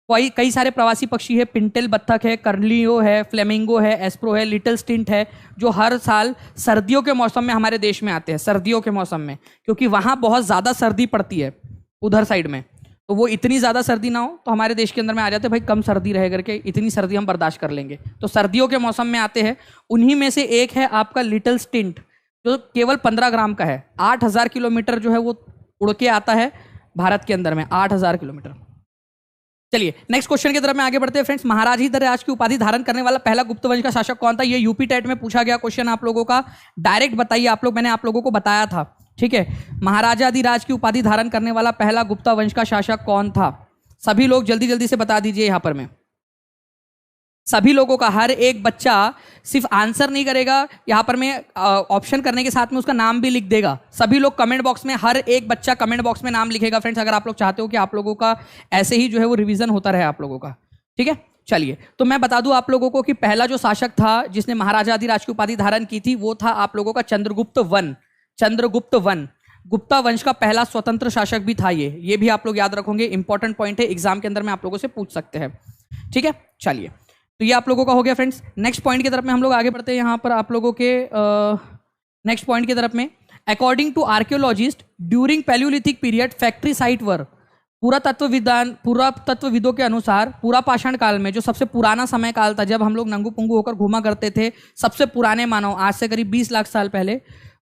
कई सारे प्रवासी पक्षी है, पिंटेल बत्तख है, कर्लियो है, फ्लेमिंगो है, एस्प्रो है, लिटिल स्टिंट है, जो हर साल सर्दियों के मौसम में हमारे देश में आते हैं, सर्दियों के मौसम में, क्योंकि वहाँ बहुत ज़्यादा सर्दी पड़ती है उधर साइड में, तो वो इतनी ज़्यादा सर्दी ना हो तो हमारे देश के अंदर में आ जाते हैं, भाई कम सर्दी रहे करके, इतनी सर्दी हम बर्दाश्त कर लेंगे, तो सर्दियों के मौसम में आते हैं। उन्हीं में से एक है आपका लिटिल स्टिंट, जो केवल 15 ग्राम का है, 8,000 किलोमीटर जो है वो उड़ के आता है भारत के अंदर में, 8,000 किलोमीटर। चलिए नेक्स्ट क्वेश्चन की तरफ में आगे बढ़ते हैं फ्रेंड्स। महाराजाधिराज की उपाधि धारण करने वाला पहला गुप्त वंश का शासक कौन था? ये यूपी टेट में पूछा गया क्वेश्चन आप लोगों का, डायरेक्ट बताइए आप लोग, मैंने आप लोगों को बताया था। ठीक है, महाराजाधिराज की उपाधि धारण करने वाला पहला गुप्ता वंश का शासक कौन था? सभी लोग जल्दी जल्दी से बता दीजिए। यहां पर में सभी लोगों का, हर एक बच्चा सिर्फ आंसर नहीं करेगा, यहां पर मैं ऑप्शन करने के साथ में उसका नाम भी लिख देगा। सभी लोग कमेंट बॉक्स में, हर एक बच्चा कमेंट बॉक्स में नाम लिखेगा फ्रेंड्स, अगर आप लोग चाहते हो कि आप लोगों का ऐसे ही जो है वो रिवीजन होता रहे आप लोगों का। ठीक है, चलिए तो मैं बता दूं आप लोगों को कि पहला जो शासक था जिसने महाराजाधिराज की उपाधि धारण की थी वो था आप लोगों का चंद्रगुप्त वन। चंद्रगुप्त वन गुप्ता वंश का पहला स्वतंत्र शासक भी था ये भी आप लोग याद रखोगे, इंपॉर्टेंट पॉइंट है, एग्जाम के अंदर में आप लोगों से पूछ सकते हैं। ठीक है, चलिए तो ये आप लोगों का हो गया फ्रेंड्स। नेक्स्ट पॉइंट की तरफ में हम लोग आगे बढ़ते हैं। यहाँ पर आप लोगों के नेक्स्ट पॉइंट की तरफ में, according to archaeologist during palaeolithic period factory site were, पुरातत्वविदों के अनुसार पूरा पाषाण काल में, जो सबसे पुराना समय काल था जब हम लोग नंगू पुंगू होकर घूमा करते थे, सबसे पुराने मानव आज से करीब 20 लाख साल पहले,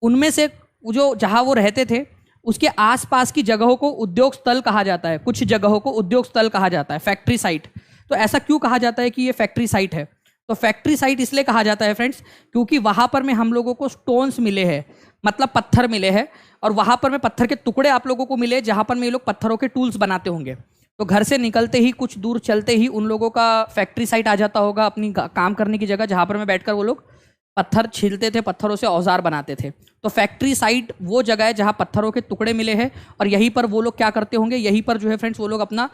उनमें से जो जहां वो रहते थे उसके आसपास की जगहों को उद्योग स्थल कहा जाता है। कुछ जगहों को उद्योग स्थल कहा जाता है, फैक्ट्री साइट। तो ऐसा क्यों कहा जाता है कि ये फैक्ट्री साइट है? तो फैक्ट्री साइट इसलिए कहा जाता है फ्रेंड्स क्योंकि वहां पर में हम लोगों को स्टोन्स मिले हैं, मतलब पत्थर मिले हैं, और वहां पर में पत्थर के टुकड़े आप लोगों को मिले जहां पर में ये लोग पत्थरों के टूल्स बनाते होंगे। तो घर से निकलते ही कुछ दूर चलते ही उन लोगों का फैक्ट्री साइट आ जाता होगा, अपनी काम करने की जगह, जहां पर में बैठकर वो लोग पत्थर छीलते थे, पत्थरों से औजार बनाते थे। तो फैक्ट्री साइट वो जगह है जहां पत्थरों के टुकड़े मिले हैं, और यहीं पर वो लोग क्या करते होंगे, यहीं पर जो है फ्रेंड्स वो लोग अपना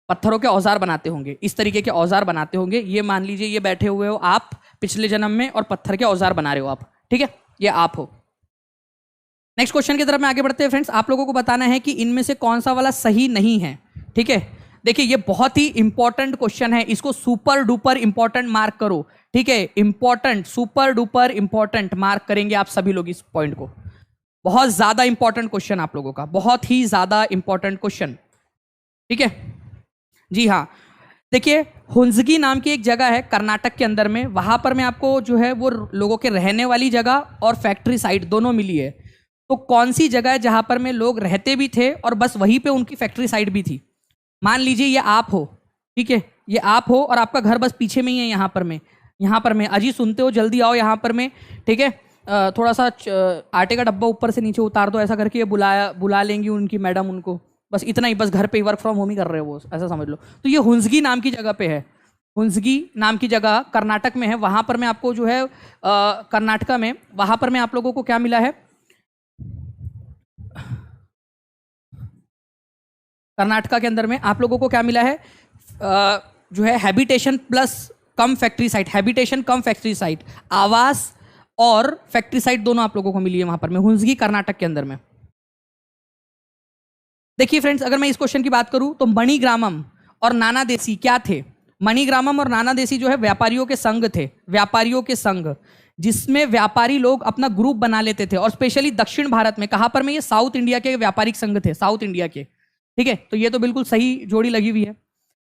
पत्थरों के औजार बनाते होंगे, इस तरीके के औजार बनाते होंगे। ये मान लीजिए ये बैठे हुए हो आप पिछले जन्म में और पत्थर के औजार बना रहे हो आप। ठीक है, ये आप हो। नेक्स्ट क्वेश्चन की तरफ में आगे बढ़ते हैं फ्रेंड्स। आप लोगों को बताना है कि इनमें से कौन सा वाला सही नहीं है। ठीक है, देखिए ये बहुत ही इंपॉर्टेंट क्वेश्चन है, इसको सुपर डुपर इंपॉर्टेंट मार्क करो। ठीक है, important, super duper important mark करेंगे आप सभी लोग इस पॉइंट को। बहुत ज्यादा इंपॉर्टेंट क्वेश्चन आप लोगों का, बहुत ही ज्यादा इंपॉर्टेंट क्वेश्चन। ठीक है जी हाँ, देखिए हुंजगी नाम की एक जगह है कर्नाटक के अंदर में, वहां पर में आपको जो है वो लोगों के रहने वाली जगह और फैक्ट्री साइट दोनों मिली है। तो कौन सी जगह है जहां पर में लोग रहते भी थे और बस वहीं पे उनकी फैक्ट्री साइट भी थी? मान लीजिए ये आप हो, ठीक है, ये आप हो और आपका घर बस पीछे में ही है, यहाँ पर में अजी सुनते हो, जल्दी आओ यहाँ पर में। ठीक है, थोड़ा सा आटे का डब्बा ऊपर से नीचे उतार दो, ऐसा करके ये बुला लेंगी उनकी मैडम उनको, बस इतना ही, बस घर पे ही वर्क फ्रॉम होम ही कर रहे हो वो, ऐसा समझ लो। तो ये हुंजगी नाम की जगह पे है, हुंजगी नाम की जगह कर्नाटक में है। वहां पर में आपको जो है कर्नाटका में, वहां पर में आप लोगों को क्या मिला है, कर्नाटका के अंदर में आप लोगों को क्या मिला है, जो है हैबिटेशन प्लस कम फैक्ट्री साइट, हैबिटेशन कम फैक्ट्री साइट, आवास और फैक्ट्री साइट दोनों आप लोगों को मिली है वहां पर में, हुंजगी कर्नाटक के अंदर में। देखिए फ्रेंड्स, अगर मैं इस क्वेश्चन की बात करूं तो मणिग्रामम और नाना देसी क्या थे? मणिग्रामम और नाना देसी जो है व्यापारियों के संघ थे, व्यापारियों के संघ, जिसमें व्यापारी लोग अपना ग्रुप बना लेते थे, और स्पेशली दक्षिण भारत में, कहां पर में, ये साउथ इंडिया के व्यापारिक संघ थे, साउथ इंडिया के। ठीक है, तो ये तो बिल्कुल सही जोड़ी लगी हुई है।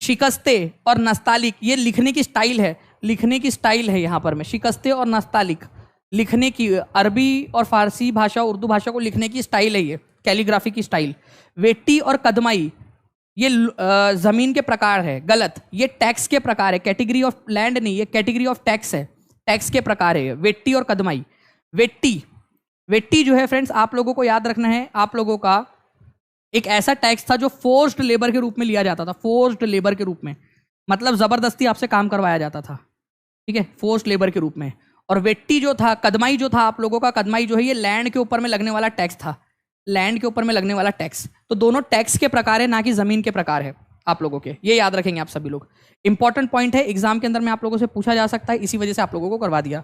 शिकस्ते और नस्तालिक, ये लिखने की स्टाइल है, लिखने की स्टाइल है यहाँ पर में, शिकस्ते और नस्तालिक लिखने की, अरबी और फारसी भाषा, उर्दू भाषा को लिखने की स्टाइल है, ये कैलीग्राफी की स्टाइल। वेट्टी और कदमाई, ये जमीन के प्रकार है, गलत, ये टैक्स के प्रकार है, कैटेगरी ऑफ लैंड नहीं, ये कैटेगरी ऑफ टैक्स है, टैक्स के प्रकार है वेट्टी और कदमाई। वेट्टी जो है फ्रेंड्स आप लोगों को याद रखना है, आप लोगों का एक ऐसा टैक्स था जो फोर्स्ड लेबर के रूप में लिया जाता था, फोर्स्ड लेबर के रूप में, मतलब जबरदस्ती आपसे काम करवाया जाता था। ठीक है, फोर्स्ड लेबर के रूप में। और वेट्टी जो था, कदमाई जो था आप लोगों का, कदमाई जो है ये लैंड के ऊपर में लगने वाला टैक्स था, लैंड के ऊपर में लगने वाला टैक्स। तो दोनों टैक्स के प्रकार है, ना कि जमीन के प्रकार है। आप लोगों के, ये याद रखेंगे आप सभी लोग। इंपॉर्टेंट पॉइंट है, एग्जाम के अंदर में आप लोगों से पूछा जा सकता है, इसी वजह से आप लोगों को करवा दिया।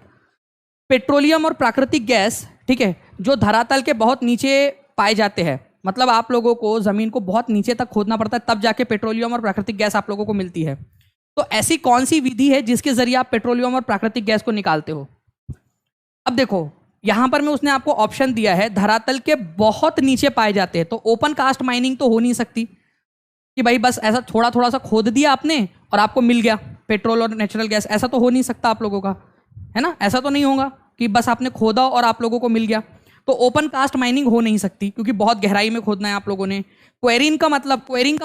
पेट्रोलियम और प्राकृतिक गैस, ठीक है, जो धरातल के बहुत नीचे पाए जाते हैं, मतलब आप लोगों को जमीन को बहुत नीचे तक खोदना पड़ता है तब जाके पेट्रोलियम और प्राकृतिक गैस आप लोगों को मिलती है। तो ऐसी कौन सी विधि है जिसके जरिए आप पेट्रोलियम और प्राकृतिक गैस को निकालते हो? अब देखो यहां पर में उसने आपको ऑप्शन दिया है धरातल के बहुत नीचे पाए जाते हैं, तो ओपन कास्ट माइनिंग तो हो नहीं सकती कि भाई बस ऐसा थोड़ा थोड़ा सा खोद दिया आपने और आपको मिल गया पेट्रोल और नेचुरल गैस, ऐसा तो हो नहीं सकता आप लोगों का, है ना? ऐसा तो नहीं होगा कि बस आपने खोदा और आप लोगों को मिल गया। तो ओपन कास्ट माइनिंग हो नहीं सकती क्योंकि बहुत गहराई में खोदना है आप लोगों ने। क्वेरिंग का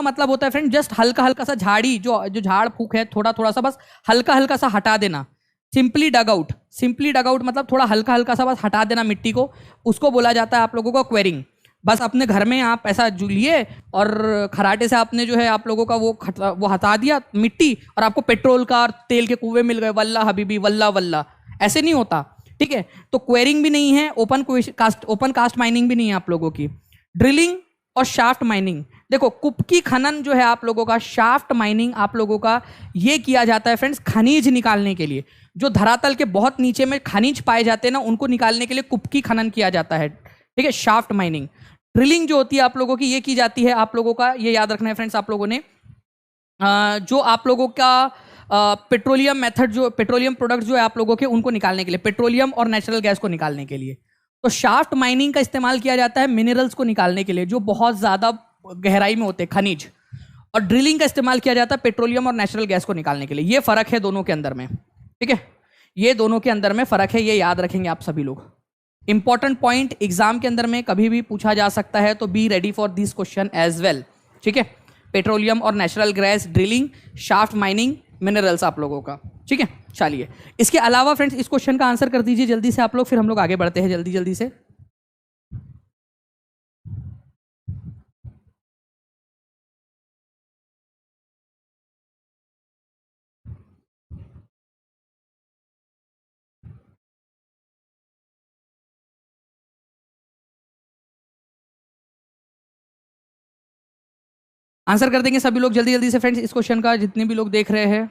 मतलब होता है फ्रेंड जस्ट हल्का हल्का सा झाड़ी, जो झाड़ फूक है थोड़ा थोड़ा सा बस हल्का हल्का सा हटा देना। सिंपली डग आउट मतलब थोड़ा हल्का हल्का सा बस हटा देना मिट्टी को, उसको बोला जाता है आप लोगों का क्वेरिंग। बस अपने घर में आप ऐसा लिए और खराटे से आपने जो है आप लोगों का वो हटा दिया मिट्टी और आपको पेट्रोल का और तेल के कुएं मिल गए, वल्ला हबीबी वल्ला वल्ला, ऐसे नहीं होता, ठीक है? तो क्वेरिंग भी नहीं है, ओपन कास्ट माइनिंग भी नहीं है आप लोगों की। ड्रिलिंग और शाफ्ट माइनिंग, देखो कुपकी खनन जो है आप लोगों का, शाफ्ट माइनिंग आप लोगों का ये किया जाता है फ्रेंड्स खनिज निकालने के लिए। जो धरातल के बहुत नीचे में खनिज पाए जाते हैं ना, उनको निकालने के लिए कुपकी खनन किया जाता है, ठीक है, शाफ्ट माइनिंग। ड्रिलिंग जो होती है आप लोगों की, ये की जाती है आप लोगों का, ये याद रखना है फ्रेंड्स आप लोगों ने, जो आप लोगों का पेट्रोलियम मेथड, जो पेट्रोलियम प्रोडक्ट जो है आप लोगों के, उनको निकालने के लिए, पेट्रोलियम और नेचुरल गैस को निकालने के लिए। तो शाफ्ट माइनिंग का इस्तेमाल किया जाता है मिनरल्स को निकालने के लिए जो बहुत ज्यादा गहराई में होते हैं, खनिज। और ड्रिलिंग का इस्तेमाल किया जाता है पेट्रोलियम और नेचुरल गैस को निकालने के लिए। ये फर्क है दोनों के अंदर में, ठीक है, ये दोनों के अंदर में फर्क है, ये याद रखेंगे आप सभी लोग। इंपॉर्टेंट पॉइंट एग्जाम के अंदर में कभी भी पूछा जा सकता है, तो be ready for this question as well, ठीक है? पेट्रोलियम और natural gas, drilling, shaft mining, minerals आप लोगों का, ठीक है? चलिए इसके अलावा फ्रेंड्स इस क्वेश्चन का आंसर कर दीजिए जल्दी से आप लोग, फिर हम लोग आगे बढ़ते हैं जल्दी जल्दी से। आंसर कर देंगे सभी लोग जल्दी जल्दी से फ्रेंड्स इस क्वेश्चन का, जितने भी लोग देख रहे हैं।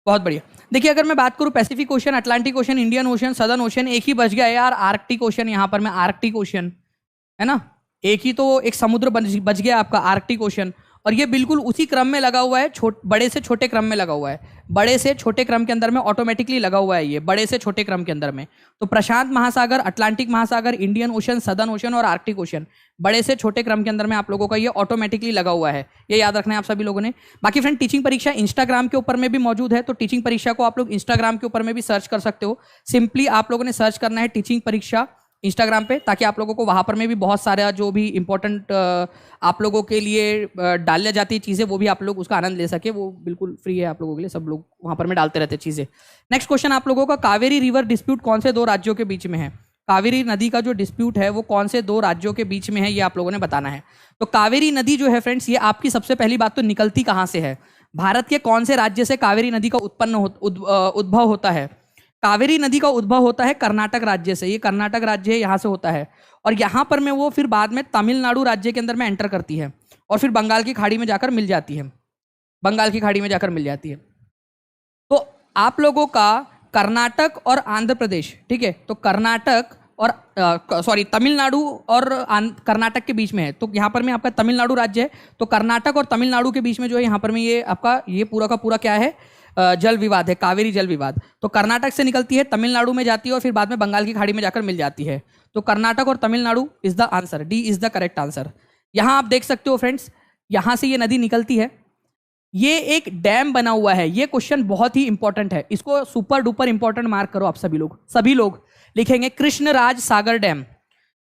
बहुत बढ़िया। देखिए अगर मैं बात करूं Pacific ocean, Atlantic ocean, Indian ocean, southern ocean, एक ही बच गया यार आर्कटिक ओशन, यहां पर मैं आर्कटिक ओशन, है ना, एक ही तो एक समुद्र बच गया आपका आर्कटिक ओशन। और ये बिल्कुल उसी क्रम में लगा हुआ है, बड़े से छोटे क्रम में लगा हुआ है, बड़े से छोटे क्रम के अंदर में ऑटोमेटिकली लगा हुआ है ये, बड़े से छोटे क्रम के अंदर में। तो प्रशांत महासागर, अटलांटिक महासागर, इंडियन ओशन, सदर्न ओशन और आर्कटिक ओशन, बड़े से छोटे क्रम के अंदर में आप लोगों का ये ऑटोमेटिकली लगा हुआ है, ये याद रखना है आप सभी लोगों ने। बाकी फ्रेंड टीचिंग परीक्षा इंस्टाग्राम के ऊपर में भी मौजूद है, तो टीचिंग परीक्षा को आप लोग इंस्टाग्राम के ऊपर में भी सर्च कर सकते हो। सिंपली आप लोगों ने सर्च करना है टीचिंग परीक्षा इंस्टाग्राम पे, ताकि आप लोगों को वहां पर में भी बहुत सारा जो भी इंपॉर्टेंट आप लोगों के लिए डाली जाती है चीज़ें, वो भी आप लोग उसका आनंद ले सके, वो बिल्कुल फ्री है आप लोगों के लिए, सब लोग वहां पर में डालते रहते हैं चीज़ें। नेक्स्ट क्वेश्चन आप लोगों का, कावेरी रिवर डिस्प्यूट कौन से दो राज्यों के बीच में है? कावेरी नदी का जो डिस्प्यूट है वो कौन से दो राज्यों के बीच में है, ये आप लोगों ने बताना है। तो कावेरी नदी जो है फ्रेंड्स, ये आपकी सबसे पहली बात तो निकलती कहाँ से है? भारत के कौन से राज्य से कावेरी नदी का उद्भव होता है? कावेरी नदी का उद्भव होता है कर्नाटक राज्य से, ये कर्नाटक राज्य है, यहाँ से होता है। और यहाँ पर में वो फिर बाद में तमिलनाडु राज्य के अंदर में एंटर करती है और फिर बंगाल की खाड़ी में जाकर मिल जाती है, बंगाल की खाड़ी में जाकर मिल जाती है। तो आप लोगों का कर्नाटक और आंध्र प्रदेश, ठीक है, तो कर्नाटक और तमिलनाडु और कर्नाटक के बीच में है, तो यहाँ पर में आपका तमिलनाडु राज्य है। तो कर्नाटक और तमिलनाडु के बीच में जो है यहाँ पर में ये आपका ये पूरा का पूरा क्या है, जल विवाद है, कावेरी जल विवाद। तो कर्नाटक से निकलती है, तमिलनाडु में जाती है और फिर बाद में बंगाल की खाड़ी में जाकर मिल जाती है। तो कर्नाटक और Tamil Nadu is the answer, D is the correct answer. यहां आप देख सकते हो फ्रेंड्स, यहां से ये नदी निकलती है, ये एक डैम बना हुआ है। ये क्वेश्चन बहुत ही इंपॉर्टेंट है, इसको सुपर डुपर इंपॉर्टेंट मार्क करो आप सभी लोग लिखेंगे कृष्णराज सागर डैम।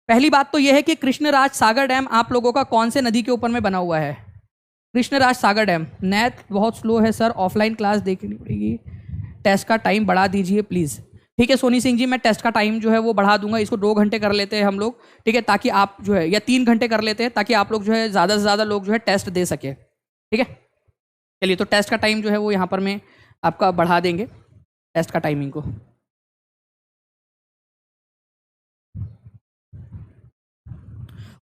पहली बात तो यह है कि कृष्णराज सागर डैम आप लोगों का कौन से नदी के ऊपर में बना हुआ है? कृष्णराज सागर डैम। नेट बहुत स्लो है सर, ऑफलाइन क्लास देखनी पड़ेगी, टेस्ट का टाइम बढ़ा दीजिए प्लीज़। ठीक है सोनी सिंह जी, मैं टेस्ट का टाइम जो है वो बढ़ा दूंगा, इसको 2 घंटे कर लेते हैं हम लोग, ठीक है, ताकि आप जो है, या 3 घंटे कर लेते हैं ताकि आप लोग जो है ज़्यादा से ज़्यादा लोग जो है टेस्ट दे सके, ठीक है। चलिए, तो टेस्ट का टाइम जो है वो यहाँ पर मैं आपका बढ़ा देंगे, टेस्ट का टाइमिंग को।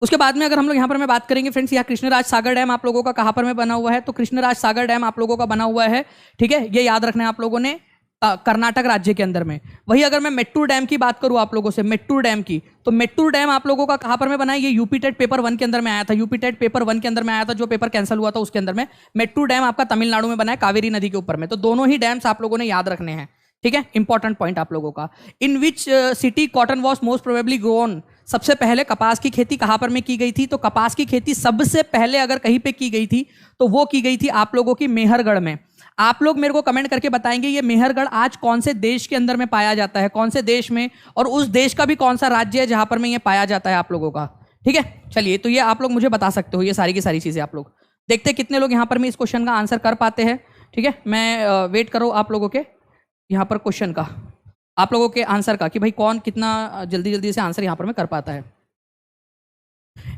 उसके बाद में अगर हम लोग यहाँ पर मैं बात करेंगे फ्रेंड्स, यहाँ कृष्णराज सागर डैम आप लोगों का कहाँ पर में बना हुआ है, तो कृष्णराज सागर डैम आप लोगों का बना हुआ है, ठीक है, ये याद रखना है आप लोगों ने, कर्नाटक राज्य के अंदर में। वही अगर मैं मेट्टूर डैम की बात करूं आप लोगों से, मेट्टूर डैम की, तो मेट्टूर डैम आप लोगों का कहां पर में बना है, ये यूपी टेट पेपर 1 के अंदर में आया था, यूपी टेट पेपर 1 के अंदर में आया था, जो पेपर कैंसिल हुआ था उसके अंदर में। मेट्टूर डैम आपका तमिलनाडु में बना है, कावेरी नदी के ऊपर में। तो दोनों ही डैम्स आप लोगों ने याद रखने हैं, ठीक है, इंपॉर्टेंट पॉइंट आप लोगों का। In which city cotton was most probably grown, सबसे पहले कपास की खेती कहां पर में की गई थी, तो कपास की खेती सबसे पहले अगर कहीं पे की गई थी तो वो की गई थी आप लोगों की मेहरगढ़ में। आप लोग मेरे को कमेंट करके बताएंगे ये मेहरगढ़ आज कौन से देश के अंदर में पाया जाता है, कौन से देश में, और उस देश का भी कौन सा राज्य है जहां पर में ये पाया जाता है आप लोगों का, ठीक है। चलिए, तो ये आप लोग मुझे बता सकते हो, ये सारी की सारी चीजें आप लोग देखते हैं कितने लोग यहाँ पर में इस क्वेश्चन का आंसर कर पाते हैं, ठीक है। मैं वेट करो आप लोगों के यहाँ पर क्वेश्चन का, आप लोगों के आंसर का, कि भाई कौन कितना जल्दी जल्दी से आंसर यहाँ पर में कर पाता है।